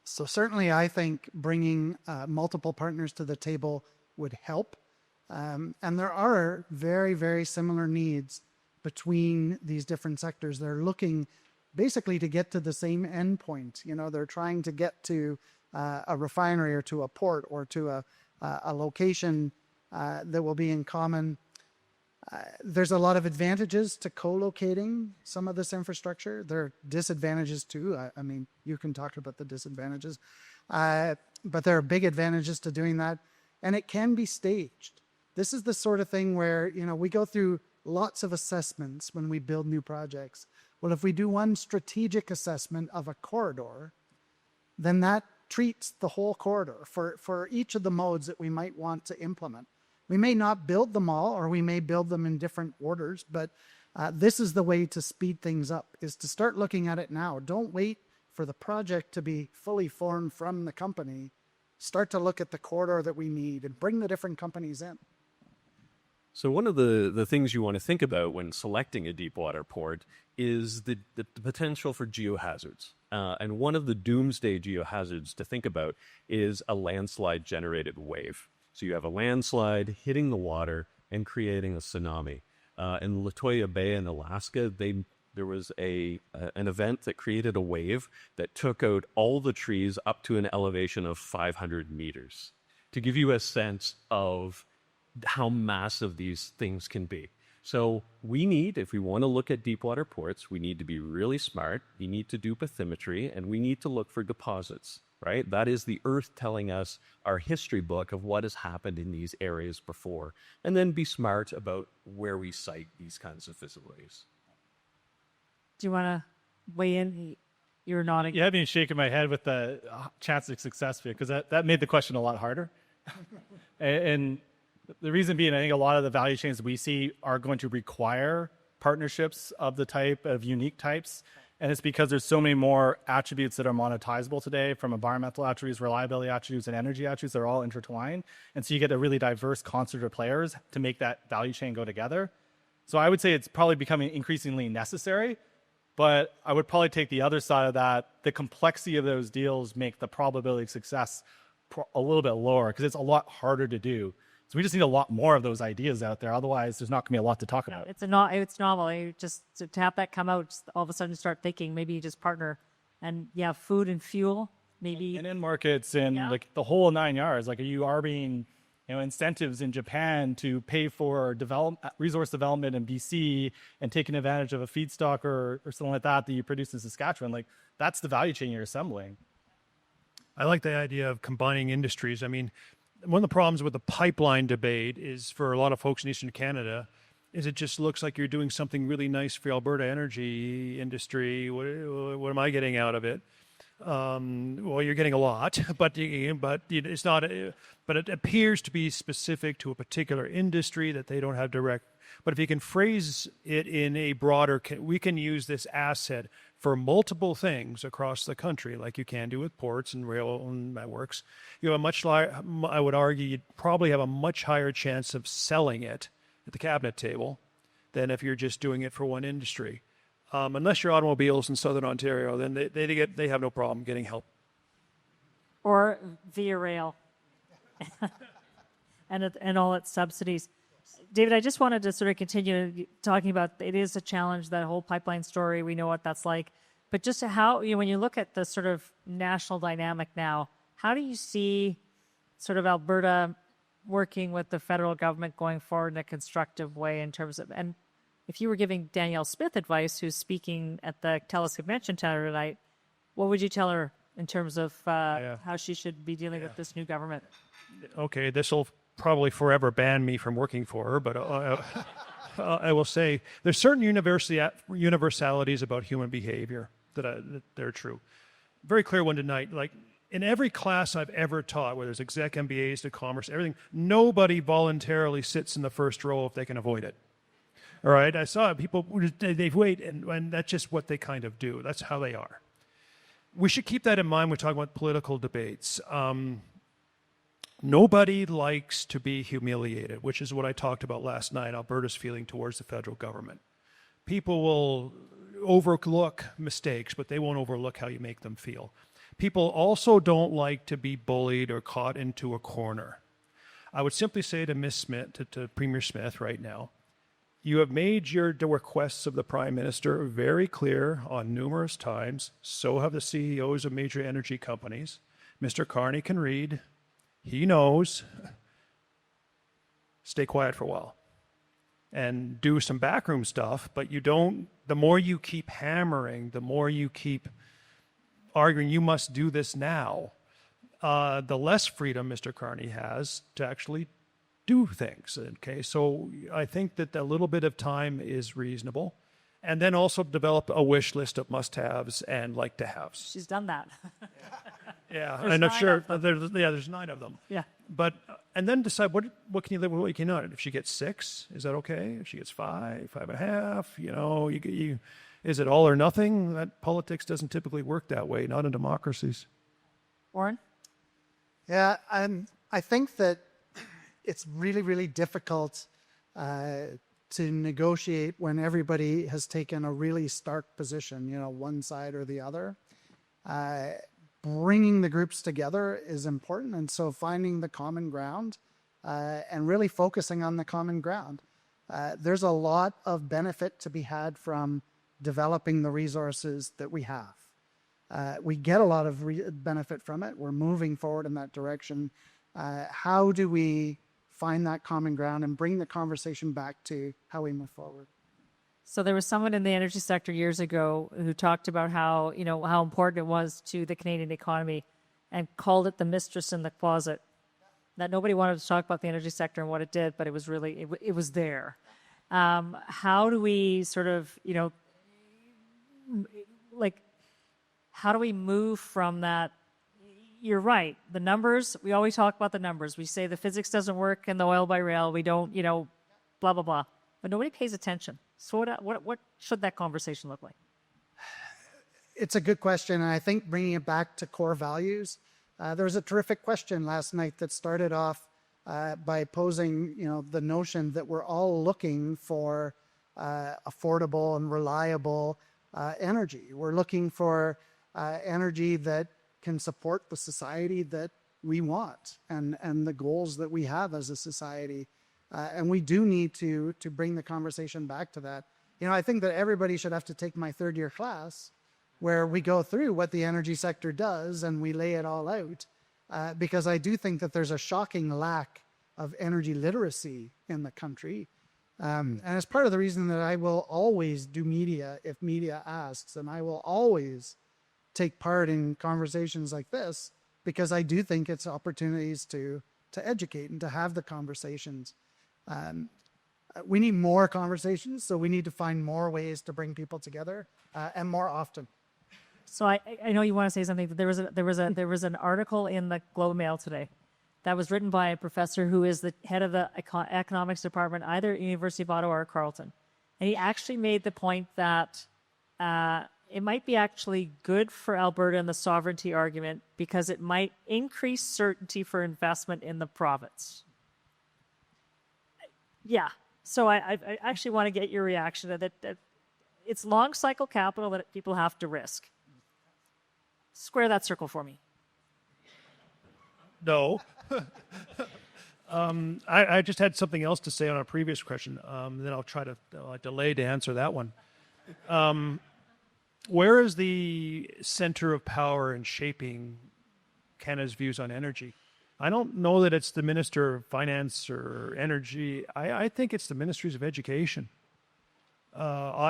So certainly I think bringing multiple partners to the table would help. And there are very, very similar needs between these different sectors. They're looking basically to get to the same endpoint. You know, they're trying to get to a refinery or to a port or to a location that will be in common. There's a lot of advantages to co-locating some of this infrastructure. There are disadvantages too. I mean, you can talk about the disadvantages, but there are big advantages to doing that, and it can be staged. This is the sort of thing where, you know, we go through lots of assessments when we build new projects. Well, if we do one strategic assessment of a corridor, then that treats the whole corridor for each of the modes that we might want to implement. We may not build them all, or we may build them in different orders, but this is the way to speed things up, is to start looking at it now. Don't wait for the project to be fully formed from the company. Start to look at the corridor that we need and bring the different companies in. So one of the things you want to think about when selecting a deep water port is the potential for geohazards. And one of the doomsday geohazards to think about is a landslide-generated wave. So you have a landslide hitting the water and creating a tsunami. In Latoya Bay in Alaska, there was an event that created a wave that took out all the trees up to an elevation of 500 meters. To give you a sense of how massive these things can be. So we need, if we want to look at deep water ports, we need to be really smart. We need to do bathymetry, and we need to look for deposits, right? That is the earth telling us our history book of what has happened in these areas before, and then be smart about where we site these kinds of facilities. Do you want to weigh in? You're nodding. You had me shaking my head with the chance of success, because that made the question a lot harder. And the reason being, I think a lot of the value chains we see are going to require partnerships of the type, of unique types. And it's because there's so many more attributes that are monetizable today, from environmental attributes, reliability attributes, and energy attributes. They're all intertwined. And so you get a really diverse concert of players to make that value chain go together. So I would say it's probably becoming increasingly necessary, But I would probably take the other side of that. The complexity of those deals make the probability of success a little bit lower because it's a lot harder to do. So we just need a lot more of those ideas out there. Otherwise, there's not going to be a lot to talk about. It's novel. You just to have that come out, just all of a sudden start thinking maybe you just partner, and food and fuel maybe. And in markets and like the whole 9 yards. Like, you are being, incentives in Japan to pay for resource development in BC and taking advantage of a feedstock or something like that you produce in Saskatchewan. Like, that's the value chain you're assembling. I like the idea of combining industries. I mean, one of the problems with the pipeline debate is, for a lot of folks in Eastern Canada, is it just looks like you're doing something really nice for Alberta energy industry. What am I getting out of it? Well, you're getting a lot, but it's not. But it appears to be specific to a particular industry that they don't have direct. But if you can phrase it in a broader, we can use this asset for multiple things across the country, like you can do with ports and rail networks. You have I would argue, you'd probably have a much higher chance of selling it at the cabinet table than if you're just doing it for one industry. Unless you're automobiles in Southern Ontario, then they have no problem getting help. Or via rail, and all its subsidies. David, I just wanted to sort of continue talking about, it is a challenge, that whole pipeline story. We know what that's like. But just how, when you look at the sort of national dynamic now, how do you see sort of Alberta working with the federal government going forward in a constructive way in terms of, and if you were giving Danielle Smith advice, who's speaking at the TELUS Convention Center tonight, what would you tell her in terms of how she should be dealing with this new government? Okay, this will probably forever ban me from working for her, but I will say there's certain universalities about human behavior that they're true. Very clear one tonight. Like, in every class I've ever taught, whether it's exec MBAs to commerce, everything, nobody voluntarily sits in the first row if they can avoid it. All right, I saw people, they wait, and that's just what they kind of do. That's how they are. We should keep that in mind when we're talking about political debates. Nobody likes to be humiliated, which is what I talked about last night, Alberta's feeling towards the federal government. People will overlook mistakes, but they won't overlook how you make them feel. People also don't like to be bullied or caught into a corner. I would simply say to Ms. Smith, to Premier Smith right now, you have made the requests of the Prime Minister very clear on numerous times. So have the CEOs of major energy companies. Mr. Carney can read. He knows. Stay quiet for a while and do some backroom stuff, but the more you keep hammering, the more you keep arguing you must do this now, the less freedom Mr. Carney has to actually do things. Okay, so I think that a little bit of time is reasonable. And then also develop a wish list of must-haves and like-to-haves. She's done that. Yeah, There's and I'm 9 sure of them. there's 9 of them. Yeah. But and then decide what can you live with, what can you not. If she gets 6, is that okay? If she gets 5, 5.5, is it all or nothing? That politics doesn't typically work that way, not in democracies. Warren? Yeah, I think that it's really, really difficult to negotiate when everybody has taken a really stark position, one side or the other. Bringing the groups together is important, and so finding the common ground and really focusing on the common ground. There's a lot of benefit to be had from developing the resources that we have. We get a lot of benefit from it. We're moving forward in that direction. How do we find that common ground and bring the conversation back to how we move forward? So there was someone in the energy sector years ago who talked about how important it was to the Canadian economy and called it the mistress in the closet. That nobody wanted to talk about the energy sector and what it did, but it was really, it was there. How do we sort of, how do we move from that? You're right. The numbers, we always talk about the numbers. We say the physics doesn't work in the oil by rail. We don't, blah, blah, blah. But nobody pays attention. So what should that conversation look like? It's a good question, and I think bringing it back to core values. There was a terrific question last night that started off by posing, the notion that we're all looking for affordable and reliable energy. We're looking for energy that can support the society that we want and the goals that we have as a society. And we do need to bring the conversation back to that. I think that everybody should have to take my third year class where we go through what the energy sector does and we lay it all out. Because I do think that there's a shocking lack of energy literacy in the country. And it's part of the reason that I will always do media if media asks, and I will always take part in conversations like this because I do think it's opportunities to educate and to have the conversations. We need more conversations, so we need to find more ways to bring people together and more often. So I know you want to say something. But there was an article in the Globe Mail today that was written by a professor who is the head of the economics department, either at University of Ottawa or Carleton, and he actually made the point that it might be actually good for Alberta in the sovereignty argument because it might increase certainty for investment in the province. Yeah. So I actually want to get your reaction to that. It's long cycle capital that people have to risk. Square that circle for me. No. I just had something else to say on a previous question. Then I'll try to delay to answer that one. Where is the center of power in shaping Canada's views on energy? I don't know that it's the Minister of Finance or Energy. I think it's the Ministries of Education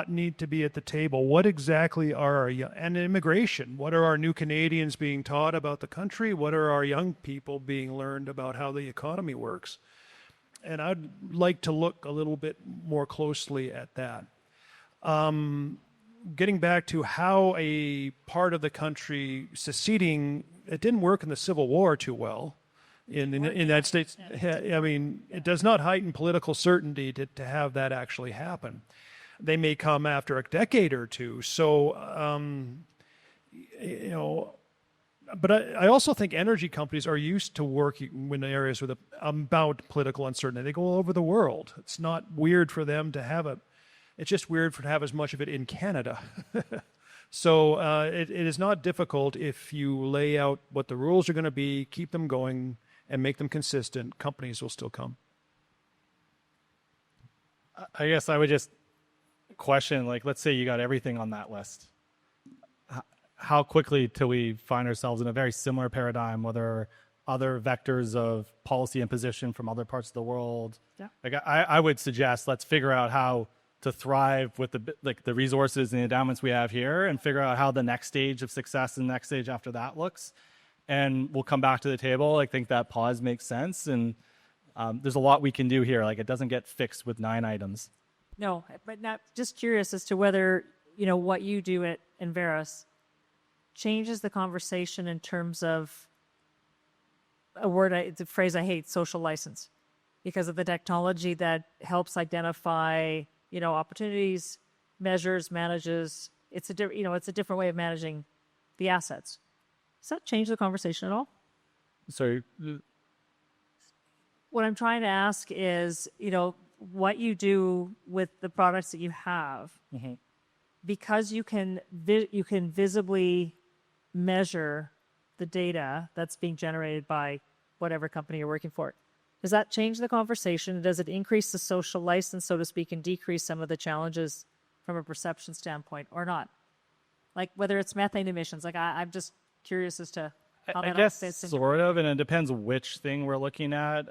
need to be at the table. What exactly are and immigration? What are our new Canadians being taught about the country? What are our young people being learned about how the economy works? And I'd like to look a little bit more closely at that. Getting back to how a part of the country seceding, it didn't work in the Civil War too well. In the United States, I mean, it does not heighten political certainty to have that actually happen. They may come after a decade or two. So, but I also think energy companies are used to working in areas with about political uncertainty. They go all over the world. It's not weird for them to have it. It's just weird to have as much of it in Canada. So it is not difficult if you lay out what the rules are going to be, keep them going, and make them consistent. Companies will still come. I guess I would just question, let's say you got everything on that list. How quickly till we find ourselves in a very similar paradigm, whether other vectors of policy and position from other parts of the world? Yeah. I would suggest let's figure out how to thrive with the resources and the endowments we have here and figure out how the next stage of success and the next stage after that looks. And we'll come back to the table. I think that pause makes sense. And there's a lot we can do here. It doesn't get fixed with 9 items. No, but not just curious as to whether, what you do at Enverus changes the conversation in terms of it's a phrase I hate, social license, because of the technology that helps identify, opportunities, measures, manages. It's a different way of managing the assets. Does that change the conversation at all? Sorry. What I'm trying to ask is, what you do with the products that you have, mm-hmm. because you can visibly measure the data that's being generated by whatever company you're working for. Does that change the conversation? Does it increase the social license, so to speak, and decrease some of the challenges from a perception standpoint or not? Whether it's methane emissions, I'm just curious as to how that fits. fits. Sort of, and it depends which thing we're looking at.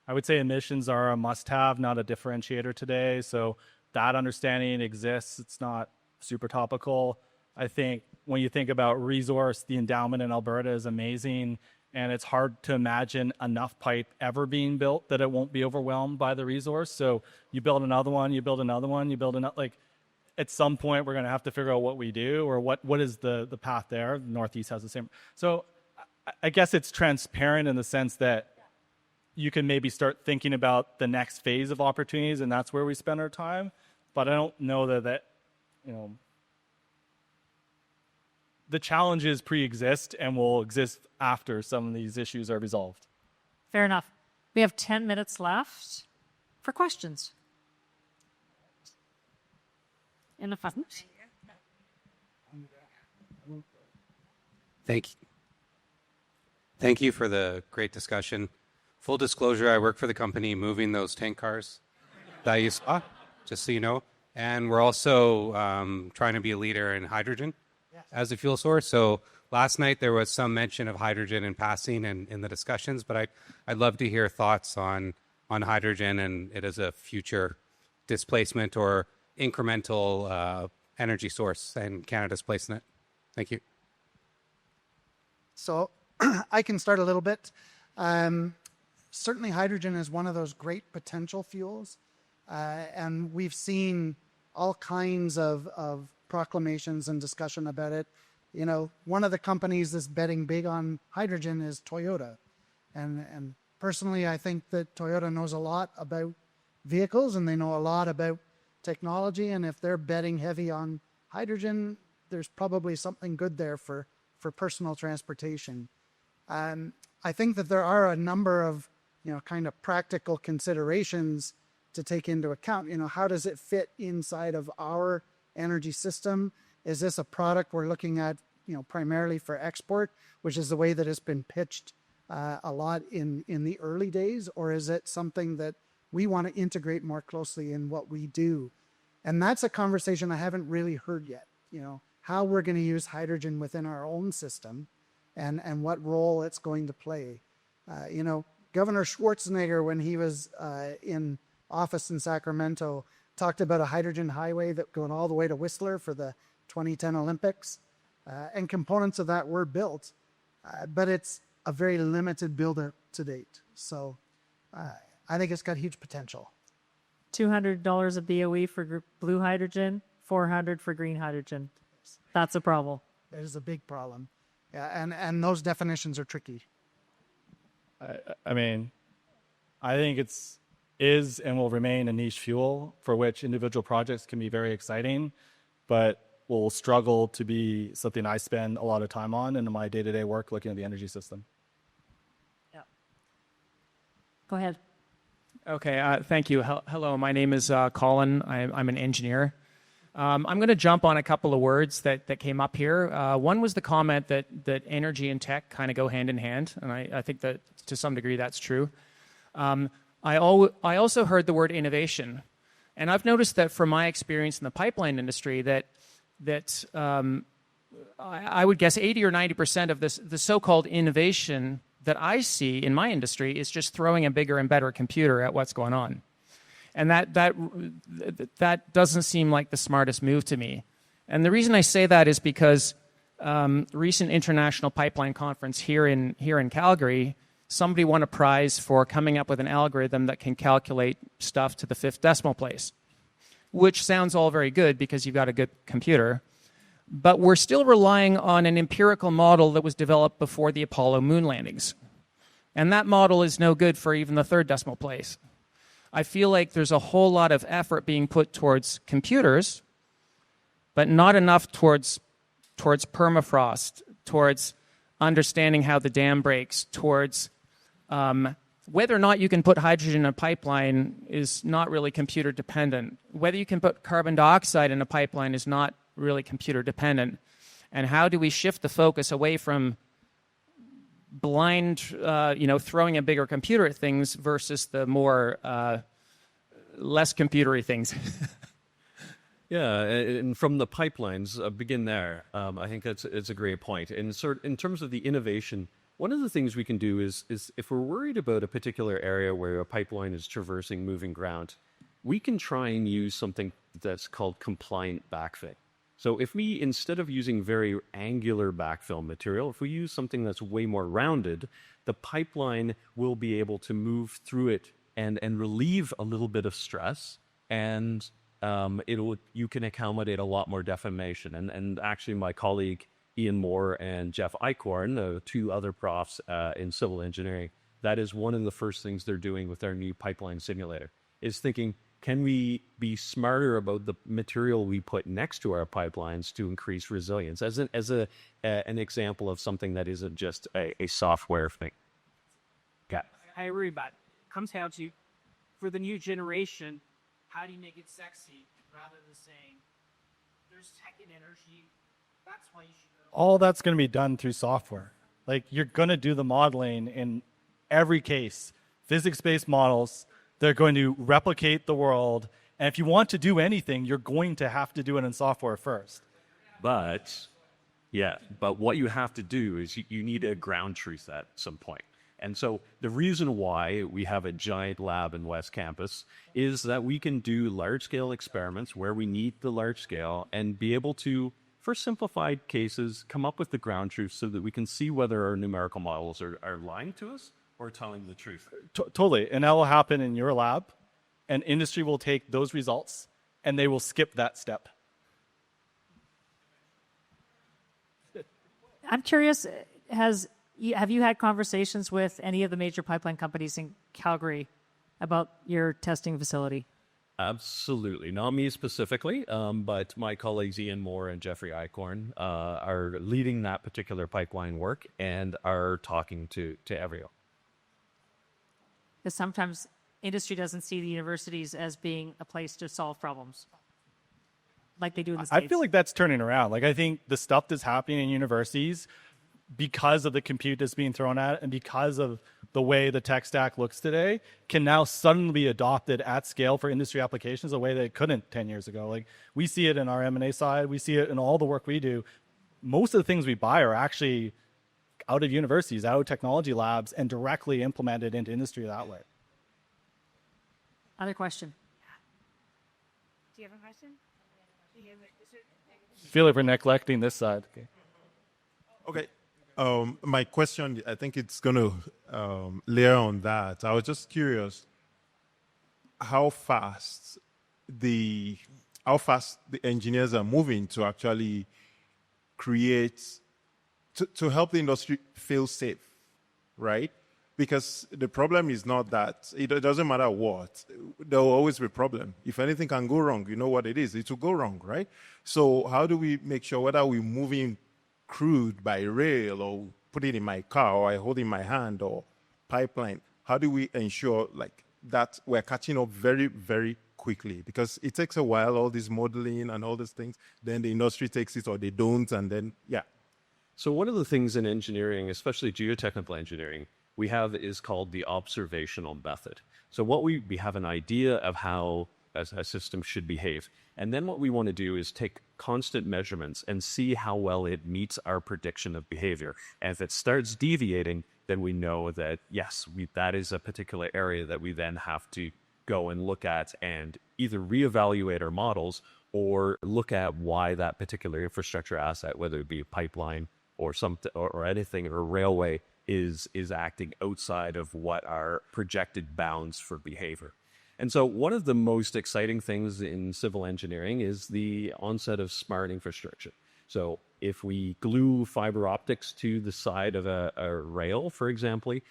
I would say emissions are a must-have, not a differentiator today. So that understanding exists. It's not super topical. I think when you think about resource, the endowment in Alberta is amazing, and it's hard to imagine enough pipe ever being built that it won't be overwhelmed by the resource. So you build another one, you build another one, you build another. At some point, we're going to have to figure out what we do or what is the path there. The Northeast has the same. So I guess it's transparent in the sense that you can maybe start thinking about the next phase of opportunities, and that's where we spend our time. But I don't know that the challenges pre-exist and will exist after some of these issues are resolved. Fair enough. We have 10 minutes left for questions. In the front. Thank you for the great discussion. Full disclosure, I work for the company moving those tank cars that you saw, just so you know. And we're also trying to be a leader in hydrogen as a fuel source. So last night there was some mention of hydrogen in passing and in the discussions, but I'd love to hear thoughts on hydrogen and it as a future displacement or incremental energy source and Canada's place in it. Thank you. So I can start a little bit. Certainly hydrogen is one of those great potential fuels. And we've seen all kinds of proclamations and discussion about it. You know, one of the companies that's betting big on hydrogen is Toyota. And personally, I think that Toyota knows a lot about vehicles and they know a lot about technology. And if they're betting heavy on hydrogen, there's probably something good there for personal transportation. I think that there are a number of, kind of practical considerations to take into account. How does it fit inside of our energy system? Is this a product we're looking at, primarily for export, which is the way that it's been pitched a lot in the early days? Or is it something that we want to integrate more closely in what we do? And that's a conversation I haven't really heard yet, how we're going to use hydrogen within our own system and what role it's going to play. Governor Schwarzenegger, when he was in office in Sacramento, talked about a hydrogen highway that going all the way to Whistler for the 2010 Olympics. And components of that were built, but it's a very limited build-out to date. So I think it's got huge potential. $200 a BOE for blue hydrogen, $400 for green hydrogen. That's a problem. It is a big problem. Yeah, and those definitions are tricky. I mean, I think is and will remain a niche fuel for which individual projects can be very exciting, but will struggle to be something I spend a lot of time on in my day-to-day work looking at the energy system. Yeah. Go ahead. Okay, thank you. Hello, my name is Colin. I'm an engineer. I'm going to jump on a couple of words that came up here. One was the comment that energy and tech kind of go hand in hand, and I think that to some degree that's true. I also heard the word innovation, and I've noticed that from my experience in the pipeline industry that I would guess 80 or 90% of the so-called innovation that I see in my industry is just throwing a bigger and better computer at what's going on. And that doesn't seem like the smartest move to me. And the reason I say that is because recent international pipeline conference here in Calgary, somebody won a prize for coming up with an algorithm that can calculate stuff to the 5th decimal place, which sounds all very good because you've got a good computer. But we're still relying on an empirical model that was developed before the Apollo moon landings. And that model is no good for even the 3rd decimal place. I feel like there's a whole lot of effort being put towards computers, but not enough towards permafrost, towards understanding how the dam breaks, towards whether or not you can put hydrogen in a pipeline is not really computer dependent. Whether you can put carbon dioxide in a pipeline is not really computer dependent. And how do we shift the focus away from blind, throwing a bigger computer at things versus the more less computery things? Yeah, and from the pipelines, begin there. I think it's a great point. And in terms of the innovation, one of the things we can do is if we're worried about a particular area where a pipeline is traversing moving ground, we can try and use something that's called compliant backfill. So if we, instead of using very angular backfill material, if we use something that's way more rounded, the pipeline will be able to move through it and relieve a little bit of stress, and you can accommodate a lot more deformation. And actually my colleague Ian Moore and Jeff Eichhorn, the two other profs in civil engineering, that is one of the first things they're doing with their new pipeline simulator, is thinking, can we be smarter about the material we put next to our pipelines to increase resilience, as an example of something that isn't just a software thing? Yeah. I agree, but it comes down to, for the new generation, how do you make it sexy rather than saying there's tech and energy, All that's going to be done through software. Like, you're going to do the modeling in every case. Physics-based models, they're going to replicate the world. And if you want to do anything, you're going to have to do it in software first. But what you have to do is you need a ground truth at some point. And so the reason why we have a giant lab in West Campus is that we can do large-scale experiments where we need the large scale and be able to, for simplified cases, come up with the ground truth so that we can see whether our numerical models are lying to us or telling the truth. Totally. And that will happen in your lab, and industry will take those results, and they will skip that step. I'm curious, have you had conversations with any of the major pipeline companies in Calgary about your testing facility? Absolutely. Not me specifically, but my colleagues Ian Moore and Jeffrey Eichhorn are leading that particular pipeline work and are talking to everyone. Because sometimes industry doesn't see the universities as being a place to solve problems like they do in the States. I feel like that's turning around. Like, I think the stuff that's happening in universities, because of the compute that's being thrown at it and because of the way the tech stack looks today, can now suddenly be adopted at scale for industry applications a way that it couldn't 10 years ago. Like, we see it in our M&A side. We see it in all the work we do. Most of the things we buy are actually out of universities, out of technology labs, and directly implemented into industry that way. Other question? Do you have a question? I feel like we're neglecting this side. Okay. My question, I think it's going to layer on that. I was just curious how fast the engineers are moving to actually create, to help the industry feel safe, right? Because the problem is not that, it doesn't matter what, there will always be a problem. If anything can go wrong, you know what it is, it will go wrong, right? So how do we make sure whether we're moving crude by rail or put it in my car or I hold it in my hand or pipeline, how do we ensure like that we're catching up very, very quickly? Because it takes a while, all this modeling and all these things, then the industry takes it or they don't, and then, yeah. So one of the things in engineering, especially geotechnical engineering, we have is called the observational method. So what we have an idea of how a system should behave. And then what we want to do is take constant measurements and see how well it meets our prediction of behavior. And if it starts deviating, then we know that, yes, that is a particular area that we then have to go and look at and either reevaluate our models or look at why that particular infrastructure asset, whether it be a pipeline or something or anything or a railway, is acting outside of what our projected bounds for behavior. And so one of the most exciting things in civil engineering is the onset of smart infrastructure. So if we glue fiber optics to the side of a rail, for example,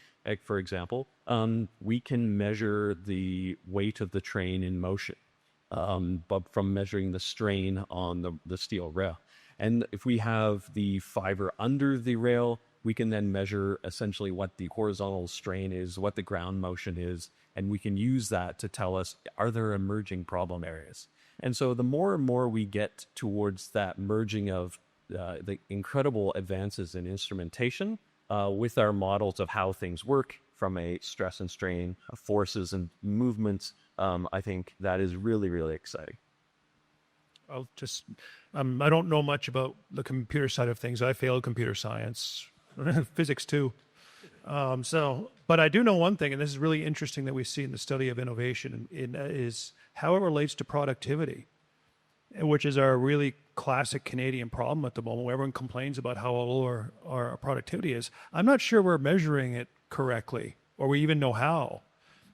we can measure the weight of the train in motion, but from measuring the strain on the steel rail. And if we have the fiber under the rail, we can then measure essentially what the horizontal strain is, what the ground motion is, and we can use that to tell us, are there emerging problem areas? And so the more and more we get towards that merging of the incredible advances in instrumentation with our models of how things work from a stress and strain, forces and movements, I think that is really, really exciting. I'll just, I don't know much about the computer side of things. I failed computer science, physics too. But I do know one thing, and this is really interesting that we see in the study of innovation, is how it relates to productivity, which is our really classic Canadian problem at the moment, where everyone complains about how low our productivity is. I'm not sure we're measuring it correctly, or we even know how.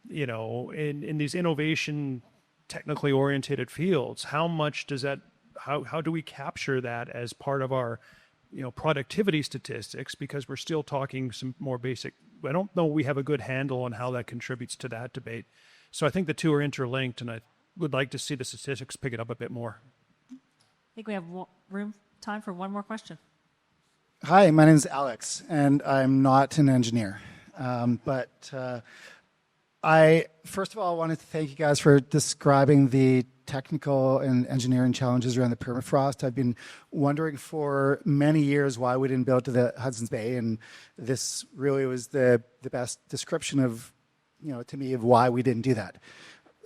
You know, in these innovation, technically oriented fields, how much does that, how do we capture that as part of our, productivity statistics? Because we're still talking some more basic, I don't know we have a good handle on how that contributes to that debate. So I think the two are interlinked, and I would like to see the statistics pick it up a bit more. I think we have time for one more question. Hi, my name is Alex, and I'm not an engineer. I, first of all, wanted to thank you guys for describing the technical and engineering challenges around the permafrost. I've been wondering for many years why we didn't build to the Hudson's Bay, and this really was the best description of, to me, of why we didn't do that.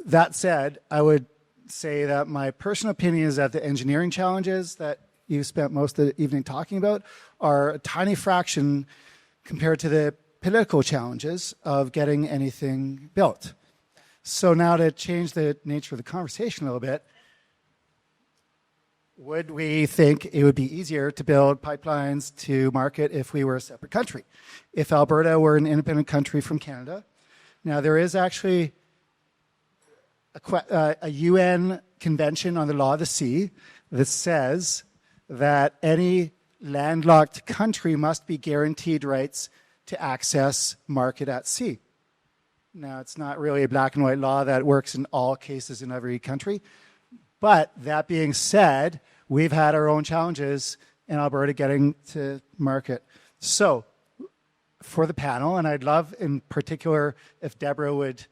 That said, I would say that my personal opinion is that the engineering challenges that you spent most of the evening talking about are a tiny fraction compared to the political challenges of getting anything built. So now to change the nature of the conversation a little bit, would we think it would be easier to build pipelines to market if we were a separate country? If Alberta were an independent country from Canada? Now, there is actually a UN convention on the law of the sea that says that any landlocked country must be guaranteed rights to access market at sea. Now, it's not really a black and white law that works in all cases in every country. But that being said, we've had our own challenges in Alberta getting to market. So for the panel, and I'd love in particular if Deborah would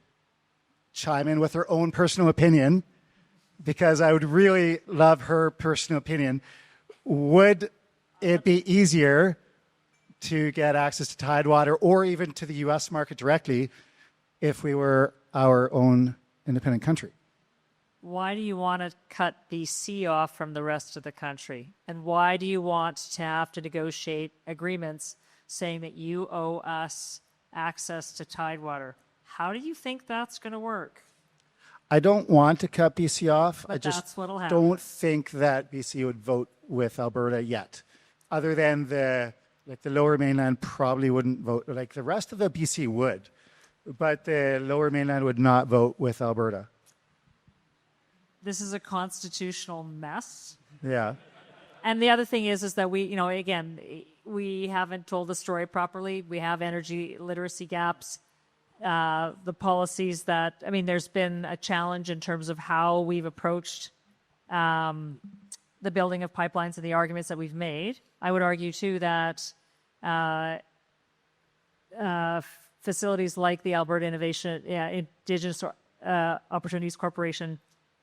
chime in with her own personal opinion, because I would really love her personal opinion. Would it be easier to get access to Tidewater or even to the US market directly if we were our own independent country? Why do you want to cut BC off from the rest of the country? And why do you want to have to negotiate agreements saying that you owe us access to Tidewater? How do you think that's going to work? I don't want to cut BC off. But I just that's what'll happen. don't think that BC would vote with Alberta yet. Other than the Lower Mainland probably wouldn't vote. Like the rest of the BC would, but the Lower Mainland would not vote with Alberta. This is a constitutional mess. Yeah. And the other thing is that we, again, we haven't told the story properly. We have energy literacy gaps. The policies that, there's been a challenge in terms of how we've approached the building of pipelines and the arguments that we've made. I would argue, too, that facilities like the Alberta Indigenous Opportunities Corporation,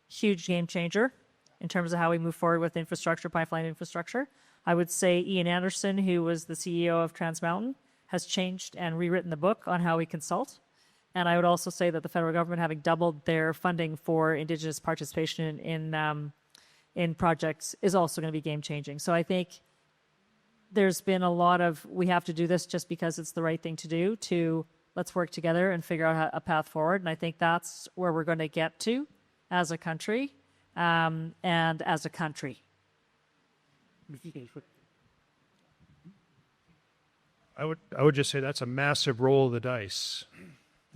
huge game changer in terms of how we move forward with infrastructure, pipeline infrastructure. I would say Ian Anderson, who was the CEO of Trans Mountain, has changed and rewritten the book on how we consult. And I would also say that the federal government, having doubled their funding for Indigenous participation in projects, is also going to be game-changing. So I think there's been a lot of, we have to do this just because it's the right thing to do, to let's work together and figure out a path forward. And I think that's where we're going to get to as a country and as a country. I would just say that's a massive roll of the dice.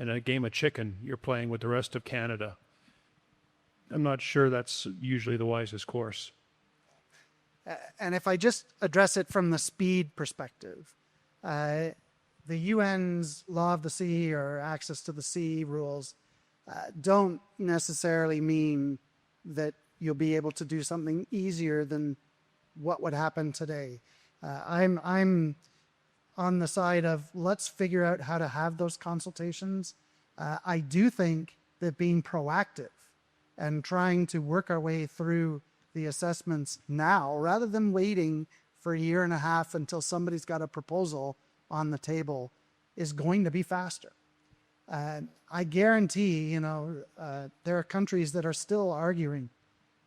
In a game of chicken, you're playing with the rest of Canada. I'm not sure that's usually the wisest course. And if I just address it from the speed perspective, the UN's law of the sea or access to the sea rules don't necessarily mean that you'll be able to do something easier than what would happen today. I'm on the side of let's figure out how to have those consultations. I do think that being proactive and trying to work our way through the assessments now, rather than waiting for a year and a half until somebody's got a proposal on the table, is going to be faster. I guarantee, there are countries that are still arguing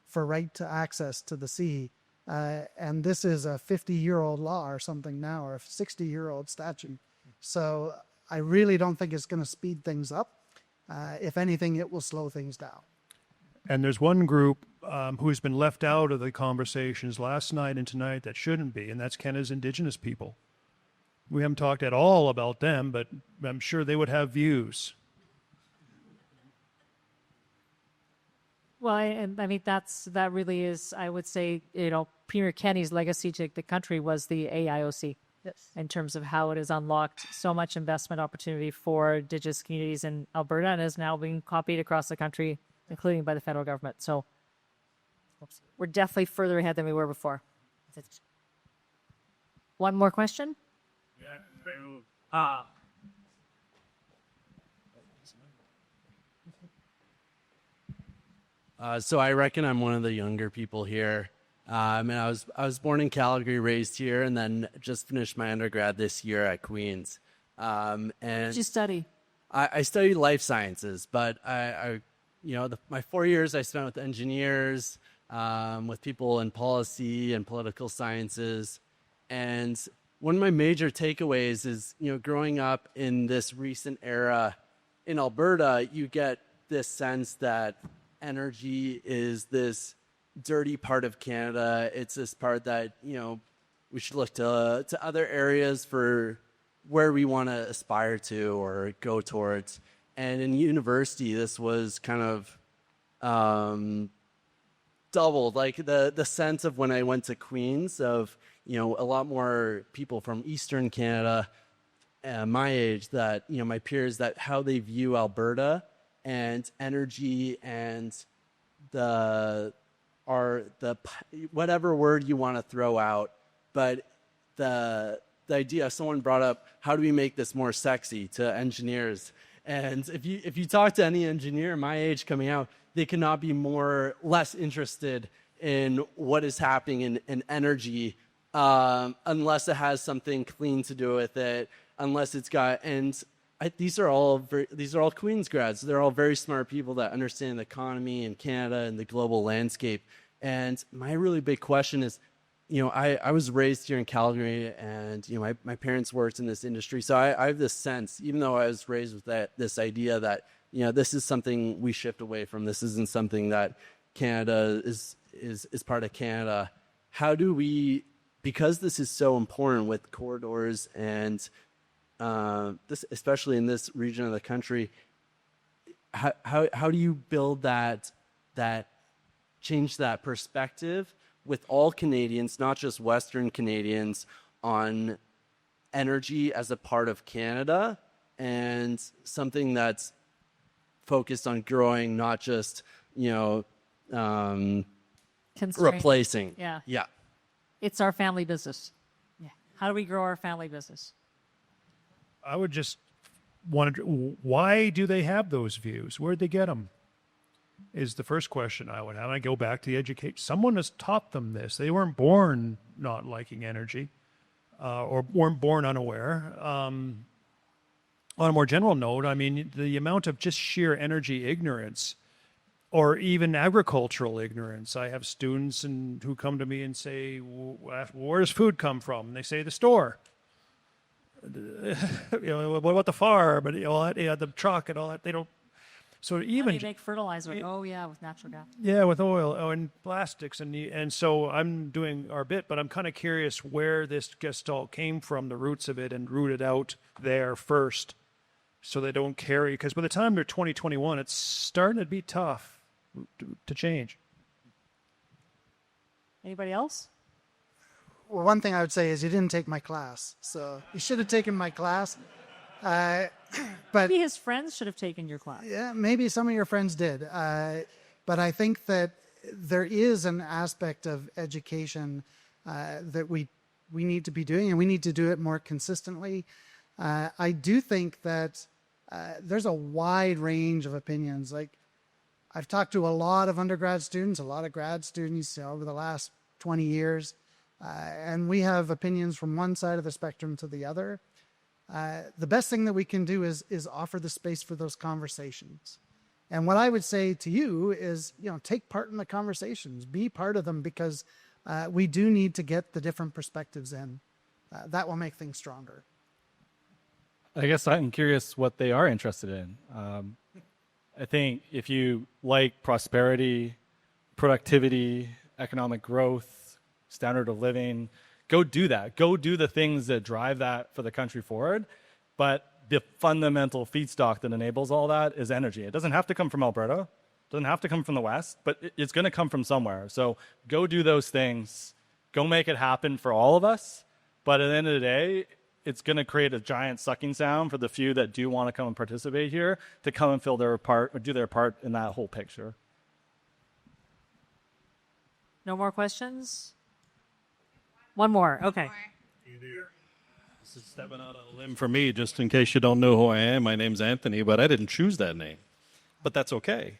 for right to access to the sea. And this is a 50-year-old law or something now, or a 60-year-old statute. So I really don't think it's going to speed things up. If anything, it will slow things down. And there's one group who's been left out of the conversations last night and tonight that shouldn't be, and that's Canada's Indigenous people. We haven't talked at all about them, but I'm sure they would have views. Well, that really is, I would say, Premier Kenney's legacy to the country was the AIOC. Yes. In terms of how it has unlocked so much investment opportunity for Indigenous communities in Alberta and is now being copied across the country, including by the federal government. So we're definitely further ahead than we were before. One more question? So I reckon I'm one of the younger people here. And I was born in Calgary, raised here, and then just finished my undergrad this year at Queen's. And What did you study? I studied life sciences, but my 4 years I spent with engineers, with people in policy and political sciences. And one of my major takeaways is, growing up in this recent era in Alberta, you get this sense that energy is this dirty part of Canada. It's this part that, we should look to other areas for where we want to aspire to or go towards. And in university, this was kind of doubled, like the sense of when I went to Queen's of, a lot more people from Eastern Canada, my age, that, my peers, that how they view Alberta and energy and the whatever word you want to throw out, but the idea, someone brought up, how do we make this more sexy to engineers? And if you talk to any engineer my age coming out, they cannot be less interested in what is happening in energy, unless it has something clean to do with it, unless it's got, these are all Queen's grads. They're all very smart people that understand the economy in Canada and the global landscape. And my really big question is, I was raised here in Calgary, and my parents worked in this industry, so I have this sense, even though I was raised with this idea that this is something we shift away from. This isn't something that Canada is part of Canada. How do we, because this is so important with corridors and this, especially in this region of the country, how do you build that change that perspective with all Canadians, not just Western Canadians, on energy as a part of Canada and something that's focused on growing, not just, replacing. Yeah. Yeah. It's our family business. Yeah. How do we grow our family business? I would just wonder, why do they have those views? Where'd they get them? Is the first question I would have. I go back to the education. Someone has taught them this. They weren't born not liking energy, or weren't born unaware. On a more general note, I mean, the amount of just sheer energy ignorance, or even agricultural ignorance. I have students who come to me and say, "Where does food come from?" And they say, "The store." What about the farm? But the truck and all that. They don't. So even how do you make fertilizer? With natural gas. Yeah, with oil and plastics, and so I'm doing our bit, but I'm kind of curious where this gestalt came from, the roots of it, and rooted out there first, so they don't carry. Because by the time they're 2021, it's starting to be tough to change. Anybody else? Well, one thing I would say is you didn't take my class, so you should have taken my class. But maybe his friends should have taken your class. Yeah, maybe some of your friends did. But I think that there is an aspect of education that we need to be doing, and we need to do it more consistently. I do think that there's a wide range of opinions. Like, I've talked to a lot of undergrad students, a lot of grad students over the last 20 years, and we have opinions from one side of the spectrum to the other. The best thing that we can do is offer the space for those conversations. And what I would say to you is, take part in the conversations, be part of them, because we do need to get the different perspectives in. That will make things stronger. I guess I'm curious what they are interested in. I think if you like prosperity, productivity, economic growth, standard of living, go do that. Go do the things that drive that for the country forward. But the fundamental feedstock that enables all that is energy. It doesn't have to come from Alberta. It doesn't have to come from the West, but it's going to come from somewhere. So go do those things. Go make it happen for all of us. But at the end of the day, it's going to create a giant sucking sound for the few that do want to come and participate here to come and fill their part or do their part in that whole picture. No more questions? One more. Okay. This is stepping out on a limb for me, just in case you don't know who I am. My name's Anthony, but I didn't choose that name. But that's okay.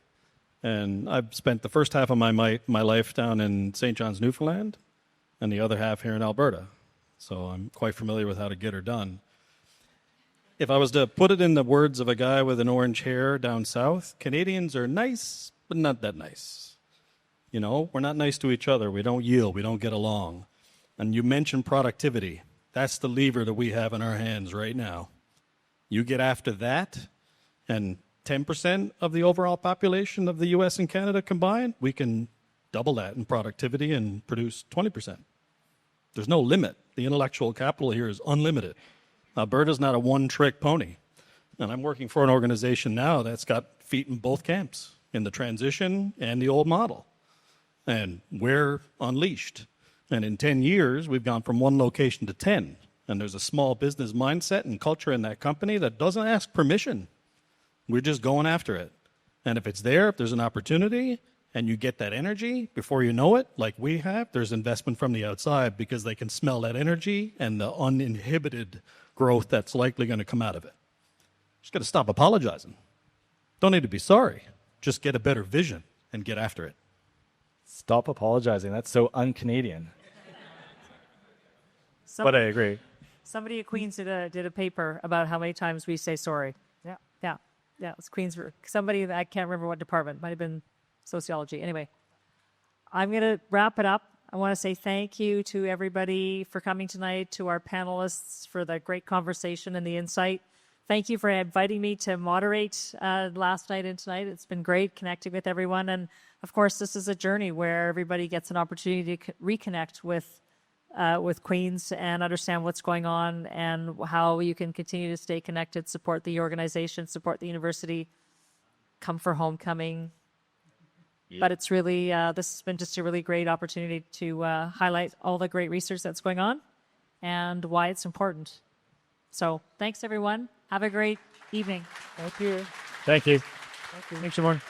And I've spent the first half of my life down in St. John's, Newfoundland, and the other half here in Alberta. So I'm quite familiar with how to get her done. If I was to put it in the words of a guy with an orange hair down south, Canadians are nice, but not that nice. You know, we're not nice to each other. We don't yield. We don't get along. And you mentioned productivity. That's the lever that we have in our hands right now. You get after that, and 10% of the overall population of the U.S. and Canada combined, we can double that in productivity and produce 20%. There's no limit. The intellectual capital here is unlimited. Alberta's not a one-trick pony. And I'm working for an organization now that's got feet in both camps, in the transition and the old model. And we're unleashed. And in 10 years, we've gone from one location to 10. And there's a small business mindset and culture in that company that doesn't ask permission. We're just going after it. And if it's there, if there's an opportunity, and you get that energy, before you know it, like we have, there's investment from the outside because they can smell that energy and the uninhibited growth that's likely going to come out of it. Just got to stop apologizing. Don't need to be sorry. Just get a better vision and get after it. Stop apologizing. That's so un-Canadian. But I agree. Somebody at Queen's did a paper about how many times we say sorry. Yeah. It was Queen's. Somebody, I can't remember what department. Might have been sociology. Anyway, I'm going to wrap it up. I want to say thank you to everybody for coming tonight, to our panelists for the great conversation and the insight. Thank you for inviting me to moderate last night and tonight. It's been great connecting with everyone. And of course, this is a journey where everybody gets an opportunity to reconnect with Queen's and understand what's going on and how you can continue to stay connected, support the organization, support the university, come for homecoming. But it's really, this has been just a really great opportunity to highlight all the great research that's going on and why it's important. So thanks, everyone. Have a great evening. Thank you. Thank you. Thanks, everyone.